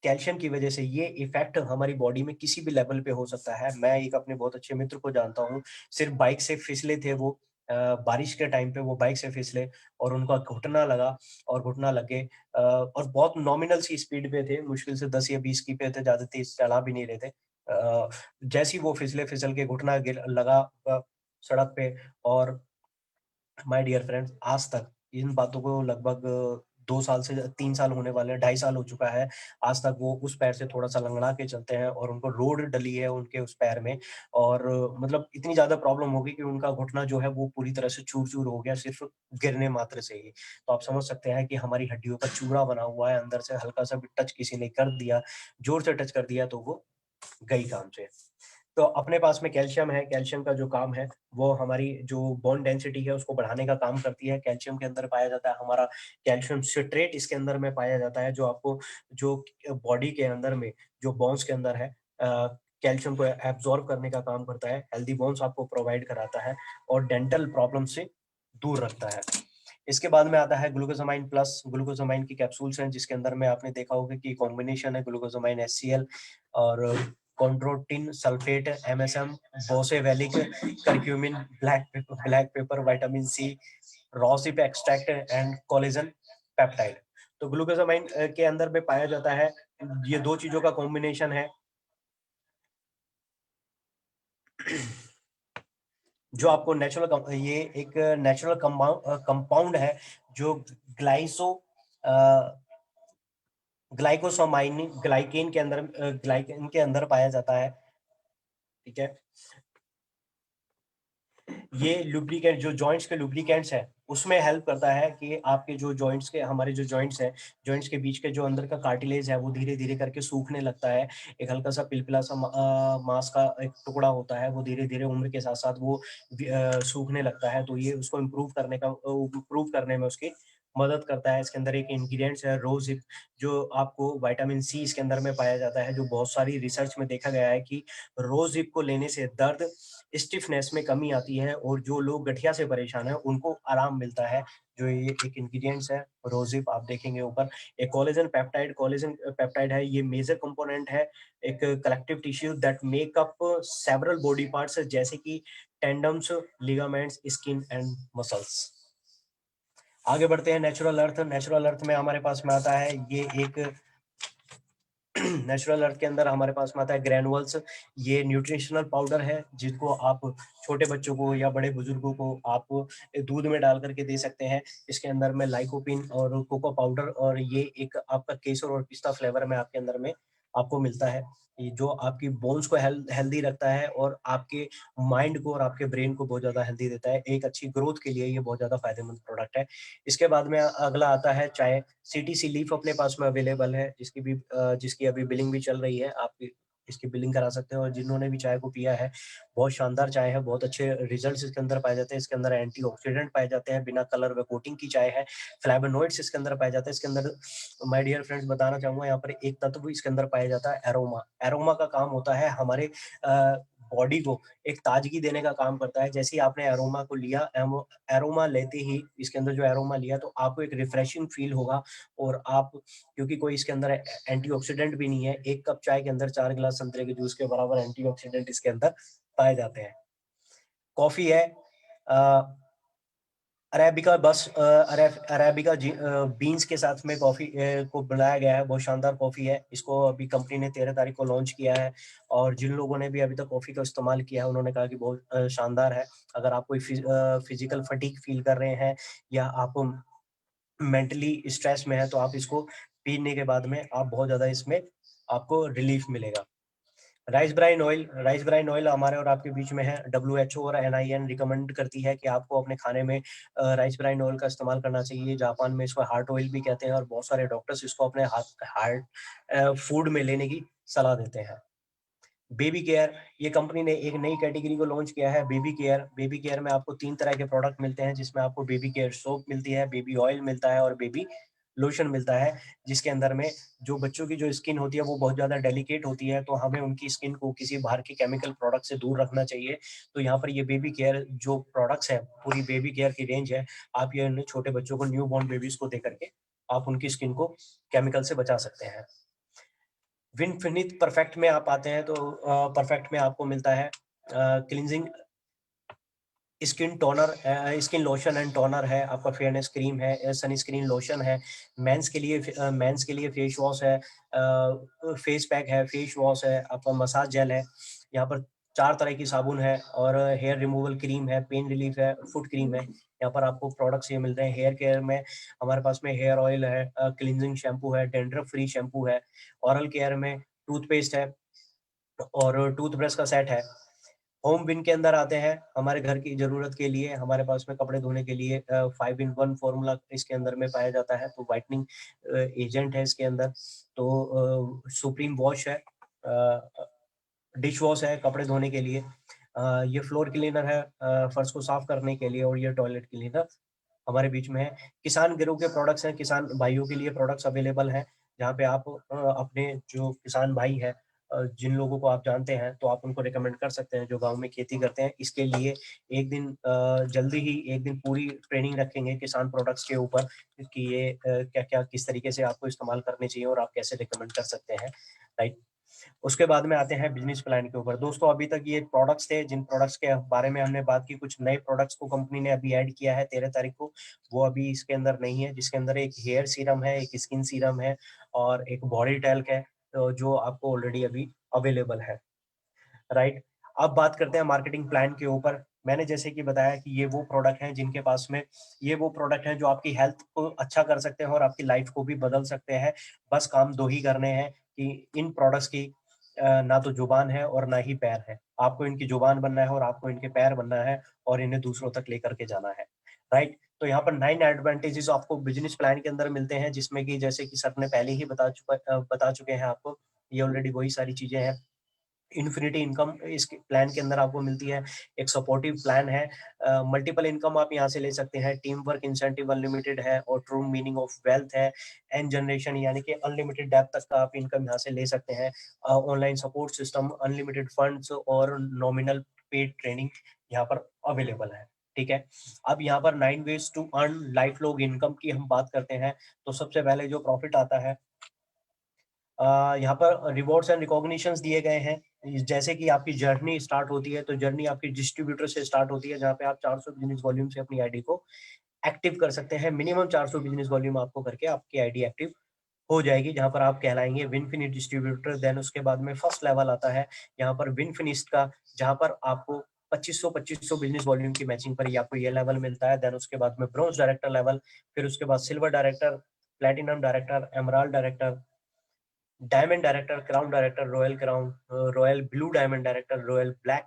कैल्शियम की वजह से ये इफ़ेक्ट हमारी बॉडी में किसी भी लेवल पे हो सकता है। मैं एक अपने बहुत अच्छे मित्र को जानता हूँ, सिर्फ़ बाइक से फिसले थे वो, बारिश के टाइम पे वो बाइक से फिसले और उनका घुटना लगा और घुटना लग के और बहुत नॉमिनल सी स्पीड पे थे, मुश्किल से 10 या 20 की पे थे, ज़्यादा तेज़ चला भी नहीं रहे थे। जैसे ही वो फिसले, फिसल के घुटना लगा सड़क पे। और माय डियर फ्रेंड्स, आज तक इन बातों को लगभग 2 साल से 3 साल होने वाले हैं, 2.5 साल हो चुका है। आज तक वो उस पैर से थोड़ा-सा लंगड़ा के चलते हैं और उनको रोड डली है उनके उस पैर में। और मतलब इतनी ज़्यादा प्रॉब्लम हो गई कि उनका घुटना जो है वो पूरी तरह से चूर-चूर हो गया सिर्फ़ गिरने मात्र से ही। तो आप समझ सकते हैं कि हमारी हड्डियों का चूरा बना हुआ है, अंदर से हल्का-सा भी टच किसी ने कर दिया, ज़ोर से टच कर दिया तो वो गई काम से। तो अपने पास में कैल्शियम है, कैल्शियम का जो काम है, वो हमारी जो बोन डेंसिटी है उसको बढ़ाने का काम करती है। कैल्शियम के अंदर पाया जाता है हमारा कैल्शियम सिट्रेट, इसके अंदर में पाया जाता है, जो आपको जो बॉडी के अंदर में जो बोन्स के अंदर है कैल्शियम को एब्ज़ॉर्ब करने का काम करता है, हेल्दी बोन्स आपको प्रोवाइड कराता है और डेंटल प्रॉब्लम से दूर रखता है। इसके बाद में आता है ग्लूकोसामाइन प्लस। ग्लूकोसामाइन की कैप्सूल्स हैं जिसके अंदर में आपने देखा होगा कि कॉम्बिनेशन है ग्लूकोसामाइन एचसीएल और chondroitin sulphate, MSM, boswellic, curcumin, black pepper, vitamin C, rosehip extract and collagen peptide. तो ग्लूकोसामाइन के अंदर में पाया जाता है, ये 2 चीज़ों का कॉम्बिनेशन है। जो आपको नेचुरल, ये एक नेचुरल कंपाउंड है जो ग्लाइकोसोमाइन ग्लाइकेन के अंदर पाया जाता है। ठीक है, ये लुब्रिकेंट जो जॉइंट्स के लुब्रिकेंट्स है उसमें हेल्प करता है कि आपके जो जॉइंट्स के हमारे जो जॉइंट्स है, जॉइंट्स के बीच के जो अंदर का कार्टिलेज है वो धीरे धीरे करके सूखने लगता है। एक हल्का सा पिलपिला सा मांस का एक टुकड़ा होता है, वो धीरे धीरे उम्र के साथ साथ वो सूखने लगता है। तो ये उसको इम्प्रूव करने में उसकी मदद करता है। इसके अंदर एक इंग्रेडिएंट्स है रोजिप, जो आपको विटामिन सी इसके अंदर में पाया जाता है, जो बहुत सारी रिसर्च में देखा गया है कि रोजिप को लेने से दर्द, स्टिफनेस में कमी आती है और जो लोग गठिया से परेशान है उनको आराम मिलता है। जो ये एक इंग्रेडिएंट्स है रोजिप, आप देखेंगे ऊपर एक कोलेजन पेप्टाइड है। ये मेजर कंपोनेंट है एक collective tissue that make up several body parts जैसे कि टेंडम्स, लिगामेंट्स, स्किन एंड मसल्स। आगे बढ़ते हैं नेचुरल अर्थ। नेचुरल अर्थ में हमारे पास में आता है ये एक नेचुरल अर्थ के अंदर हमारे पास में आता है ग्रैनुअल्स। ये न्यूट्रिशनल पाउडर है जिसको आप छोटे बच्चों को या बड़े बुजुर्गों को आप दूध में डाल करके दे सकते हैं। इसके अंदर में लाइकोपिन और कोको पाउडर और ये एक आपका केसर और पिस्ता फ्लेवर में आपके अंदर में आपको मिलता है। ये जो आपकी बोन्स को हेल्दी रखता है और आपके माइंड को और आपके ब्रेन को बहुत ज्यादा हेल्दी देता है। एक अच्छी ग्रोथ के लिए ये बहुत ज्यादा फायदेमंद प्रोडक्ट है। इसके बाद में अगला आता है चाय। सीटीसी लीफ अपने पास में अवेलेबल है, जिसकी अभी बिलिंग भी चल रही है। आप इसकी बिलिंग करा सकते हैं और जिन्होंने भी चाय को पिया है, बहुत शानदार चाय है, बहुत अच्छे रिजल्ट्स इसके अंदर पाए जाते हैं। इसके अंदर एंटीऑक्सीडेंट पाए जाते हैं, बिना कलर व कोटिंग की चाय है। फ्लेवोनोइड्स इसके अंदर पाए जाते हैं। इसके अंदर माय डियर फ्रेंड्स बताना चाहूंगा, यहाँ पर एक तत्व इसके अंदर पाया जाता है एरोमा। एरोमा का काम होता है हमारे बॉडी को एक ताजगी देने का काम करता है। जैसे ही आपने एरोमा को लिया, एरोमा लेते ही इसके अंदर जो एरोमा लिया तो आपको एक रिफ्रेशिंग फील होगा। और आप, क्योंकि कोई इसके अंदर एंटीऑक्सीडेंट भी नहीं है, एक कप चाय के अंदर 4 गिलास संतरे के जूस के बराबर एंटीऑक्सीडेंट इसके अंदर पाए जाते हैं। कॉफी है, अरेबिका बीन्स के साथ में कॉफी को बनाया गया है। बहुत शानदार कॉफी है। इसको अभी कंपनी ने 13 तारीख को लॉन्च किया है और जिन लोगों ने भी अभी तक कॉफी का इस्तेमाल किया है उन्होंने कहा कि बहुत शानदार है। अगर आप कोई फिजिकल फटीग फील कर रहे हैं या आप मेंटली स्ट्रेस में है तो आप इसको पीने के बाद में आप बहुत ज्यादा इसमें आपको रिलीफ मिलेगा। राइस ब्राइन ऑयल हमारे और आपके बीच में है। WHO और NIN रिकमेंड करती है कि आपको अपने खाने में राइस ब्राइन ऑयल का इस्तेमाल करना चाहिए। जापान में इसको हार्ट ऑयल भी कहते हैं और बहुत सारे डॉक्टर्स इसको अपने हार्ट फूड में लेने की सलाह देते हैं। बेबी केयर, ये कंपनी ने एक नई कैटेगरी को लॉन्च किया है, बेबी केयर में आपको 3 तरह के प्रोडक्ट मिलते हैं, जिसमें आपको बेबी केयर सोप मिलती है, बेबी ऑयल मिलता है और बेबी लोशन मिलता है। जिसके अंदर में जो बच्चों की जो स्किन होती है वो बहुत ज्यादा डेलिकेट होती है, तो हमें उनकी स्किन को किसी बाहर के केमिकल प्रोडक्ट से दूर रखना चाहिए। तो यहाँ पर ये बेबी केयर जो प्रोडक्ट्स है, पूरी बेबी केयर की रेंज है, आप ये छोटे बच्चों को, न्यू बॉर्न बेबीज को दे करके आप उनकी स्किन को केमिकल से बचा सकते हैं। विनफिनिथ परफेक्ट में आप आते हैं तो परफेक्ट में आपको मिलता है cleansing skin toner, skin lotion and toner है, आपका फेयरनेस क्रीम है, सन स्क्रीन लोशन है, मेंस के लिए फेस वॉश है, फेस पैक है, फेस वॉश है, आपका मसाज जेल है। यहाँ पर 4 तरह की साबुन है और हेयर रिमूवल क्रीम है, पेन रिलीफ है, फुट क्रीम है। यहाँ पर आपको प्रोडक्ट्स ये मिल रहे हैं। हेयर केयर में हमारे पास में हेयर ऑयल है, क्लींजिंग शैम्पू है, डेंड्रफ फ्री शैम्पू है। ओरल केयर में टूथपेस्ट है और टूथब्रश का सेट है। होम विन के अंदर आते हैं, हमारे घर की जरूरत के लिए, हमारे पास में कपड़े धोने के लिए 5-in-1 फॉर्मूला इसके अंदर में पाया जाता है। तो वाइटनिंग एजेंट है इसके अंदर। तो सुप्रीम वॉश है, डिश वॉश है कपड़े धोने के लिए, ये फ्लोर क्लीनर है फर्श को साफ करने के लिए, और ये टॉयलेट क्लीनर हमारे बीच में है। किसान गिरोह के प्रोडक्ट्स हैं, किसान भाइयों के लिए प्रोडक्ट्स अवेलेबल हैं, जहाँ पे आप अपने जो किसान भाई है, जिन लोगों को आप जानते हैं तो आप उनको रिकमेंड कर सकते हैं जो गांव में खेती करते हैं। इसके लिए एक दिन जल्दी ही एक दिन पूरी ट्रेनिंग रखेंगे किसान प्रोडक्ट्स के ऊपर कि ये क्या क्या किस तरीके से आपको इस्तेमाल करने चाहिए और आप कैसे रिकमेंड कर सकते हैं, राइट। उसके बाद में आते हैं बिजनेस प्लान के ऊपर। दोस्तों अभी तक ये प्रोडक्ट्स थे जिन प्रोडक्ट्स के बारे में हमने बात की। कुछ नए प्रोडक्ट्स को कंपनी ने अभी ऐड किया है 13 तारीख को, वो अभी इसके अंदर नहीं है, जिसके अंदर एक हेयर सीरम है, एक स्किन सीरम है और एक बॉडी टैल्क है, तो जो आपको ऑलरेडी अभी अवेलेबल है, राइट। अब बात करते हैं मार्केटिंग प्लान के ऊपर। मैंने जैसे कि बताया कि ये वो प्रोडक्ट हैं जिनके पास में, ये वो प्रोडक्ट हैं जो आपकी हेल्थ को अच्छा कर सकते हैं और आपकी लाइफ को भी बदल सकते हैं। बस काम 2 ही करने हैं कि इन प्रोडक्ट्स की ना तो जुबान है और ना ही पैर है। आपको इनकी जुबान बनना है और आपको इनके पैर बनना है और इन्हें दूसरों तक लेकर के जाना है, राइट? तो यहाँ पर 9 एडवांटेजेस आपको बिज़नेस प्लान के अंदर मिलते हैं, जिसमें कि जैसे कि सर ने पहले ही बता चुके हैं आपको, ये ऑलरेडी वही सारी चीज़ें हैं। इन्फिनिटी इनकम इस प्लान के अंदर आपको मिलती है। एक सपोर्टिव प्लान है। मल्टीपल इनकम आप यहाँ से ले सकते हैं। टीम वर्क इंसेंटिव अनलिमिटेड है और ट्रू मीनिंग ऑफ वेल्थ है। एंड जनरेशन यानी कि अनलिमिटेड डेप्थ तक का आप इनकम यहाँ से ले सकते हैं। Online support system, unlimited funds और नॉमिनल पेड ट्रेनिंग यहाँ पर अवेलेबल है। ठीक है। अब यहाँ पर 9 ways to earn life long income की हम बात करते हैं, तो सबसे पहले जो प्रॉफिट आता है, यहाँ पर रिवॉर्ड्स एंड रिकॉग्निशंस दिए गए हैं। जैसे कि आपकी जर्नी स्टार्ट होती है, तो जर्नी आपकी डिस्ट्रीब्यूटर से स्टार्ट होती है, जहाँ पे आप 400 बिजनेस वॉल्यूम से अपनी आईडी को एक्टिव कर सकते हैं। मिनिमम 400 बिजनेस वॉल्यूम आपको करके आपकी आईडी एक्टिव हो जाएगी, जहाँ पर आप कहलाएंगे विनफिनिट डिस्ट्रीब्यूटर। देन उसके बाद में फर्स्ट लेवल आता है यहाँ पर विनफिनिस्ट का, जहाँ पर आपको 2500 बिजनेस वॉल्यूम की मैचिंग पर ही आपको ये लेवल मिलता है। देन उसके बाद में ब्रोंज डायरेक्टर लेवल, फिर उसके बाद silver director, platinum director, emerald director, diamond director, crown director, royal crown, royal blue diamond director, royal black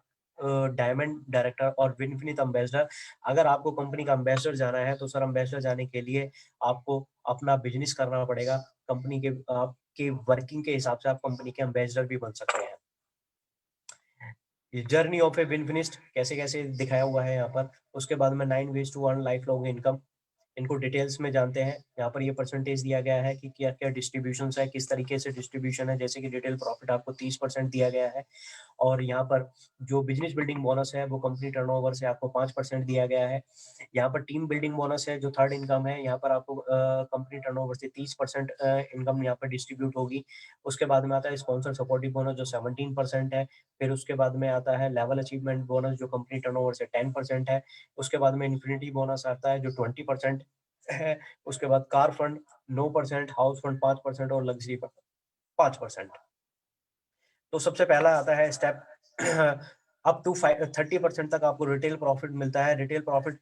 diamond director और विनफिनिट अम्बेसडर। अगर आपको कंपनी का अम्बेसडर जाना है, तो सर अम्बेसडर जाने के लिए आपको अपना बिजनेस करना पड़ेगा। कंपनी के आपके वर्किंग के हिसाब से आप कंपनी के अम्बेसडर भी बन सकते हैं। जर्नी ऑफ ए विनफिनिस्ट कैसे कैसे दिखाया हुआ है यहाँ पर। उसके बाद में 9 ways to earn life long income, इनको डिटेल्स में जानते हैं। यहाँ पर ये परसेंटेज दिया गया है कि क्या क्या डिस्ट्रीब्यूशन है, किस तरीके से डिस्ट्रीब्यूशन है। जैसे कि रिटेल प्रॉफिट आपको 30% दिया गया है, और यहाँ पर जो बिजनेस बिल्डिंग बोनस है वो कंपनी टर्नओवर से आपको 5% दिया गया है। यहाँ पर टीम बिल्डिंग बोनस है जो थर्ड इनकम है, यहाँ पर आपको कंपनी टर्नओवर से 30% इनकम यहाँ पर डिस्ट्रीब्यूट होगी। उसके बाद में आता है स्पॉन्सर सपोर्टिव बोनस जो 17% है। फिर उसके बाद में आता है लेवल अचीवमेंट बोनस जो कंपनी टर्नओवर से 10% है। उसके बाद में इन्फिनिटी बोनस आता है जो 20% है। उसके बाद कार फंड 9%, हाउस फंड 5% और लग्जरी 5%। तो सबसे पहला आता है स्टेप अप टू 30% तक आपको रिटेल प्रॉफिट मिलता है। रिटेल प्रॉफिट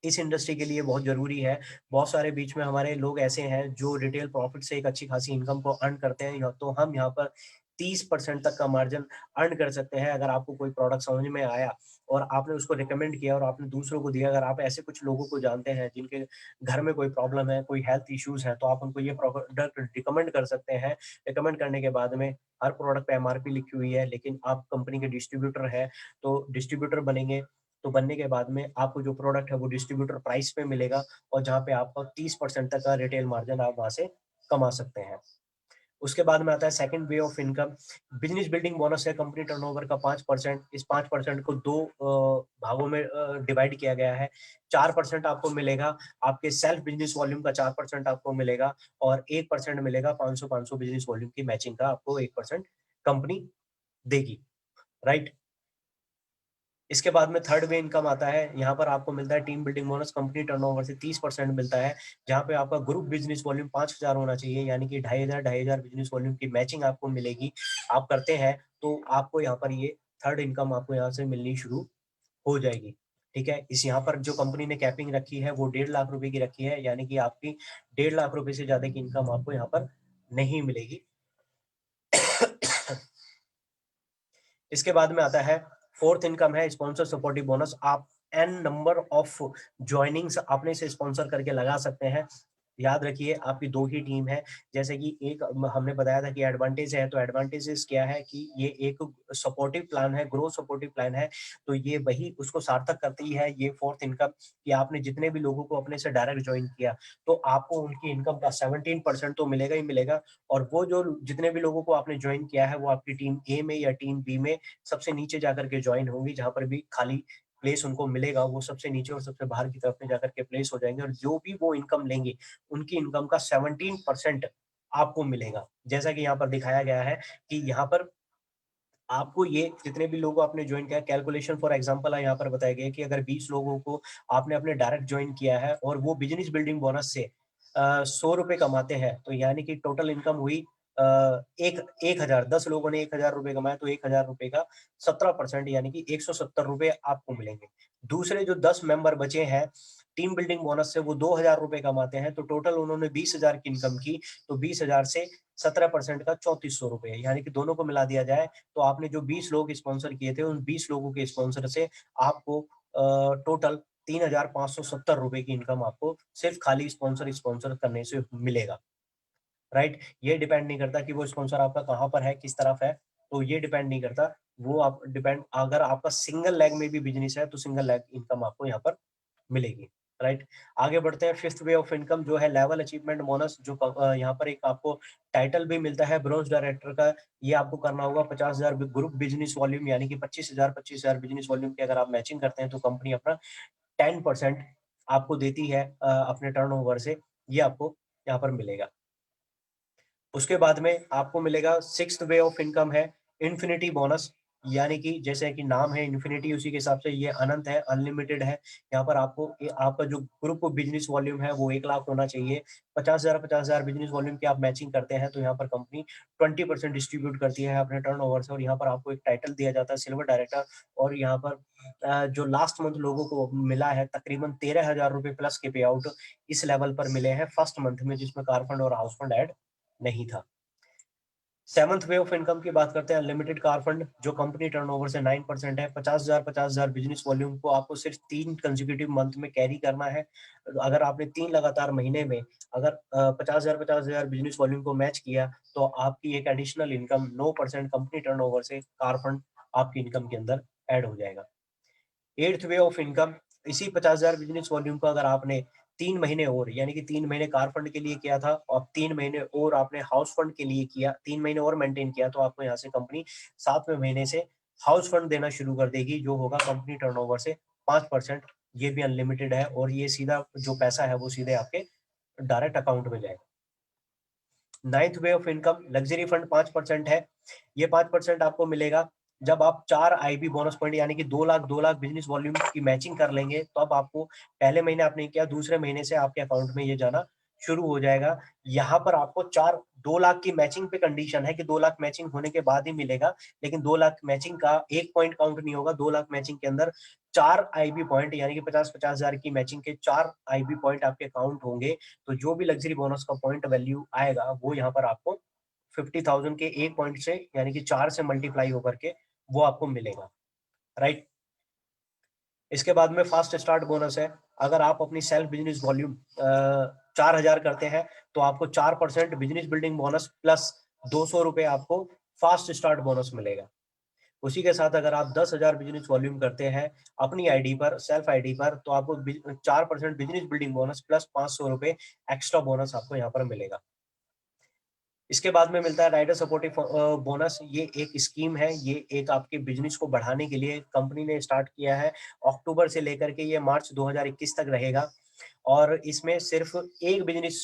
इस इंडस्ट्री के लिए बहुत जरूरी है। बहुत सारे बीच में हमारे लोग ऐसे हैं जो रिटेल प्रॉफिट से एक अच्छी खासी इनकम को अर्न करते हैं, तो हम यहाँ पर 30% तक का मार्जिन अर्न कर सकते हैं। अगर आपको कोई प्रोडक्ट समझ में आया और आपने उसको रिकमेंड किया और आपने दूसरों को दिया, अगर आप ऐसे कुछ लोगों को जानते हैं जिनके घर में कोई प्रॉब्लम है, कोई हेल्थ इश्यूज है, तो आप उनको ये प्रोडक्ट रिकमेंड कर सकते हैं। रिकमेंड करने के बाद में हर प्रोडक्ट पे एमआरपी लिखी हुई है, लेकिन आप कंपनी के डिस्ट्रीब्यूटर है, तो डिस्ट्रीब्यूटर बनेंगे, तो बनने के बाद में आपको जो प्रोडक्ट है वो डिस्ट्रीब्यूटर प्राइस पे मिलेगा, और जहाँ पे आपका 30% तक का रिटेल मार्जिन आप वहां से कमा सकते हैं। उसके बाद में आता है second way of income, business building bonus है कंपनी टर्नओवर का 5%। इस 5% को दो भागों में डिवाइड किया गया है। 4% आपको मिलेगा आपके सेल्फ बिजनेस वॉल्यूम का, 4% आपको मिलेगा, और 1% मिलेगा 500 बिजनेस वॉल्यूम की मैचिंग का, आपको 1% कंपनी देगी, राइट। इसके बाद में थर्ड वे इनकम आता है। यहाँ पर आपको मिलता है team building bonus, company turnover से 30% मिलता है, जहाँ पे आपका ग्रुप बिजनेस वॉल्यूम 5000 होना चाहिए, यानी कि 2500 बिजनेस वॉल्यूम की मैचिंग आपको मिलेगी। आप करते हैं तो आपको यहाँ पर ये थर्ड इनकम आपको यहाँ से मिलनी शुरू हो जाएगी। ठीक है। इस यहाँ पर जो कंपनी ने कैपिंग रखी है वो 1.5 लाख रुपए की रखी है, यानी कि आपकी 1.5 लाख रुपए से ज्यादा की इनकम आपको यहाँ पर नहीं मिलेगी। इसके बाद में आता है फोर्थ इनकम है स्पॉन्सर सपोर्टिव बोनस। आप एन नंबर ऑफ ज्वाइनिंग्स अपने से स्पॉन्सर करके लगा सकते हैं। याद रखिए आपकी 2 ही टीम है। जैसे कि एक हमने बताया था कि एडवांटेज है, तो एडवांटेजेस क्या है कि ये एक सपोर्टिव प्लान है, ग्रोथ सपोर्टिव प्लान है, तो ये वही उसको सार्थक करती है ये फोर्थ इनकम, कि आपने जितने भी लोगों को अपने से डायरेक्ट ज्वाइन किया तो आपको उनकी इनकम का 17% तो मिलेगा ही मिलेगा, और वो जो जितने भी लोगों को आपने ज्वाइन किया है वो आपकी टीम ए में या टीम बी में सबसे नीचे जाकर के ज्वाइन होंगी। जहां पर भी खाली प्लेस उनको मिलेगा वो सबसे नीचे और सबसे बाहर की तरफ में जाकर के प्लेस हो जाएंगे, और जो भी वो इनकम लेंगे उनकी इनकम का 17% आपको मिलेगा। जैसा कि यहाँ पर दिखाया गया है कि यहाँ पर आपको ये जितने भी लोगों आपने ज्वाइन किया, कैलकुलेशन फॉर एग्जांपल है यहाँ पर बताया गया कि अगर 20 लोगों को आपने अपने डायरेक्ट ज्वाइन किया है और वो बिजनेस बिल्डिंग बोनस से 100 रुपए कमाते हैं, तो यानी कि टोटल इनकम हुई एक हजार, 10 लोगों ने 1,000 रुपए कमाए तो 1,000 रुपए का 17% यानी कि 170 रुपए आपको मिलेंगे। दूसरे जो 10 मेंबर बचे हैं टीम बिल्डिंग बोनस से, वो 2,000 रुपए कमाते हैं, तो टोटल उन्होंने 20,000 की इनकम की, तो 20,000 से 17% का 3,400 रुपए, यानी कि दोनों को मिला दिया जाए तो आपने जो 20 लोग स्पॉन्सर किए थे, उन 20 लोगों के स्पॉन्सर से आपको टोटल 3,570 रुपए की इनकम आपको सिर्फ खाली स्पॉन्सर करने से मिलेगा, राइट। ये डिपेंड नहीं करता कि वो स्पॉन्सर आपका कहाँ पर है, किस तरफ है, तो ये डिपेंड नहीं करता, वो आप डिपेंड, अगर आपका सिंगल लेग में भी बिजनेस है तो सिंगल लेग इनकम आपको यहाँ पर मिलेगी, राइट। आगे बढ़ते हैं। फिफ्थ वे ऑफ इनकम जो है लेवल अचीवमेंट बोनस, जो यहाँ पर एक आपको टाइटल भी मिलता है ब्रोंज डायरेक्टर का। ये आपको करना होगा 50,000 ग्रुप बिजनेस वॉल्यूम, यानी कि 25,000 बिजनेस वॉल्यूम की अगर आप मैचिंग करते हैं तो कंपनी अपना 10% आपको देती है अपने टर्नओवर से, ये आपको यहाँ पर मिलेगा। उसके बाद में आपको मिलेगा सिक्स्थ वे ऑफ इनकम है इन्फिनिटी बोनस, यानी कि जैसे कि नाम है इन्फिनिटी, उसी के हिसाब से ये अनंत है, अनलिमिटेड है। यहाँ पर आपको आपका जो ग्रुप बिजनेस वॉल्यूम है वो 1 लाख होना चाहिए। 50,000 बिजनेस वॉल्यूम की आप मैचिंग करते हैं तो यहाँ पर कंपनी 20% डिस्ट्रीब्यूट करती है अपने टर्नओवर से, और यहाँ पर आपको एक टाइटल दिया जाता है सिल्वर डायरेक्टर। और यहाँ पर जो लास्ट मंथ लोगों को मिला है तकरीबन 13,000 रुपए प्लस के पे आउट इस लेवल पर मिले हैं फर्स्ट मंथ में, जिसमें कार फंड और हाउस फंड ऐड नहीं था। सेवंथ वे ऑफ इनकम की बात करते हैं, अनलिमिटेड कार फंड, जो कंपनी टर्नओवर से 9% है। 50,000 बिजनेस वॉल्यूम को आपको सिर्फ 3 कंसेक्यूटिव मंथ में कैरी करना है। अगर आपने 3 लगातार महीने में अगर 50,000 बिजनेस वॉल्यूम को मैच किया तो आपकी एक एडिशनल इनकम 9% कंपनी टर्नओवर से कार फंड आपकी इनकम के अंदर ऐड हो जाएगा। एट्थ वे ऑफ इनकम, इसी 50,000 बिजनेस वॉल्यूम को अगर आपने 3 महीने और, यानी कि 3 महीने कार फंड के लिए किया था और 3 महीने और आपने हाउस फंड के लिए किया, 3 महीने और मेंटेन किया, तो आपको यहाँ से कंपनी 7वें महीने से हाउस फंड देना शुरू कर देगी, जो होगा कंपनी टर्नओवर से 5%। ये भी अनलिमिटेड है और ये सीधा जो पैसा है वो सीधे आपके डायरेक्ट अकाउंट में जाएगा। Ninth way of income luxury fund 5% है। ये 5% आपको मिलेगा जब आप 4 आईबी बोनस पॉइंट, यानी कि 2 लाख बिजनेस वॉल्यूम की मैचिंग कर लेंगे, तो अब आपको पहले महीने आपने किया, दूसरे महीने से आपके अकाउंट में ये जाना शुरू हो जाएगा। यहाँ पर आपको 2 लाख की मैचिंग पे कंडीशन है कि 2 लाख मैचिंग होने के बाद ही मिलेगा, लेकिन 2 लाख मैचिंग का 1 पॉइंट काउंट नहीं होगा। 2 लाख मैचिंग के अंदर 4 आईबी पॉइंट, यानी कि 50,000 की मैचिंग के 4 आईबी पॉइंट आपके अकाउंट होंगे, तो जो भी लग्जरी बोनस का पॉइंट वैल्यू आएगा वो यहाँ पर आपको 50,000 के 1 पॉइंट से, यानी कि 4 से मल्टीप्लाई होकर के वो आपको मिलेगा, राइट। इसके बाद में फास्ट स्टार्ट बोनस है। अगर आप अपनी सेल्फ बिजनेस वॉल्यूम 4,000 करते हैं तो आपको 4% बिजनेस बिल्डिंग बोनस प्लस 200 रुपए आपको फास्ट स्टार्ट बोनस मिलेगा। उसी के साथ अगर आप 10,000 बिजनेस वॉल्यूम करते हैं अपनी आईडी पर, सेल्फ आईडी पर, तो आपको 4% बिजनेस बिल्डिंग बोनस प्लस 500 रुपए एक्स्ट्रा बोनस आपको यहाँ पर मिलेगा। इसके बाद में मिलता है राइडर सपोर्टिव बोनस। ये एक स्कीम है, ये एक आपके बिजनेस को बढ़ाने के लिए कंपनी ने स्टार्ट किया है। अक्टूबर से लेकर के ये मार्च 2021 तक रहेगा और इसमें सिर्फ एक बिजनेस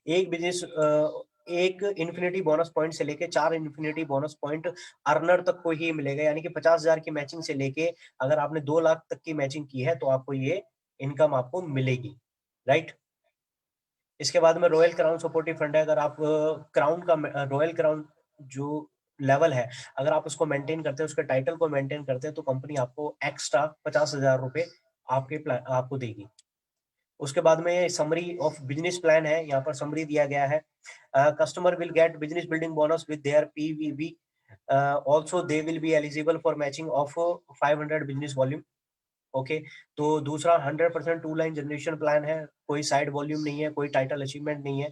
एक इन्फिनिटी बोनस पॉइंट से लेके 4 इन्फिनिटी बोनस पॉइंट अर्नर तक को ही मिलेगा, यानी कि 50,000 की मैचिंग से लेके अगर आपने 2 लाख तक की मैचिंग की है तो आपको ये इनकम आपको मिलेगी, राइट। इसके बाद में रॉयल क्राउन सपोर्टिव फंड है। अगर आप क्राउन का रॉयल क्राउन जो लेवल है, अगर आप उसको मेंटेन करते हैं, उसके टाइटल को मेंटेन करते हैं, तो कंपनी आपको एक्स्ट्रा 50,000 रुपए आपको देगी। उसके बाद में समरी ऑफ बिजनेस प्लान है, यहाँ पर समरी दिया गया है। Customer will get business building bonus with their PVV, also they will be eligible for matching of 500 business volume. Okay, तो दूसरा 100% टू लाइन जनरेशन प्लान है। कोई साइड वॉल्यूम नहीं है, कोई टाइटल अचीवमेंट नहीं है,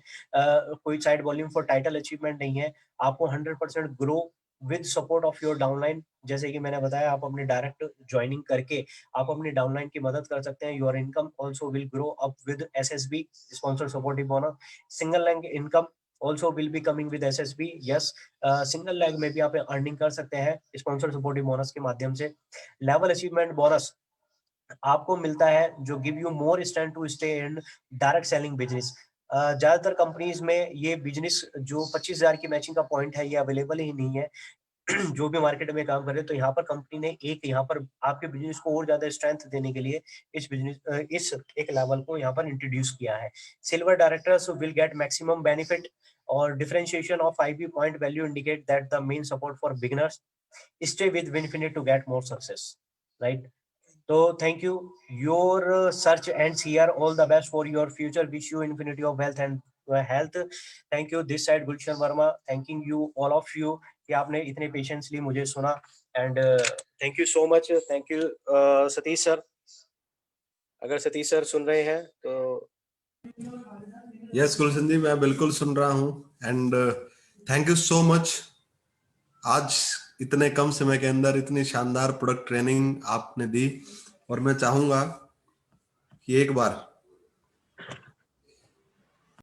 कोई side volume for title achievement नहीं है। आपको 100% grow with support of your downline. जैसे कि मैंने बताया, आप अपनी डायरेक्ट ज्वाइनिंग करके आप अपनी डाउनलाइन की मदद कर सकते हैं। Your income also will grow up with SSB sponsor supportive bonus. Single leg income also will be coming with SSB. Yes, single leg में भी आप अर्निंग कर सकते हैं स्पॉन्सर सपोर्टिव बोनस के माध्यम से। लेवल अचीवमेंट बोनस आपको मिलता है जो give you more stand to stay in direct selling business. ज्यादातर कंपनीज में ये बिजनेस जो 25,000 की मैचिंग का पॉइंट है ये अवेलेबल ही नहीं है। जो भी मार्केट में काम कर रहे हैं, तो यहाँ पर कंपनी ने एक यहाँ पर आपके बिजनेस को और ज्यादा स्ट्रेंथ देने के लिए इस एक लेवल को यहाँ पर इंट्रोड्यूस किया है। Silver directors will get maximum benefit और differentiation of 5 point value indicate that the main support for beginners stay with Winfinity to get more success, right? So thank you, your search ends here. All the best for your future. Wish you infinity of wealth and health. Thank you, this side Gulshan Verma, thanking you all of you कि आपने इतने patiently मुझे सुना, and thank you so much. Thank you Satish sir, अगर Satish sir सुन रहे हैं तो। Yes गुलशन जी, मैं बिल्कुल सुन रहा हूँ, and thank you so much. आज इतने कम समय के अंदर इतनी शानदार प्रोडक्ट ट्रेनिंग आपने दी, और मैं चाहूंगा कि एक बार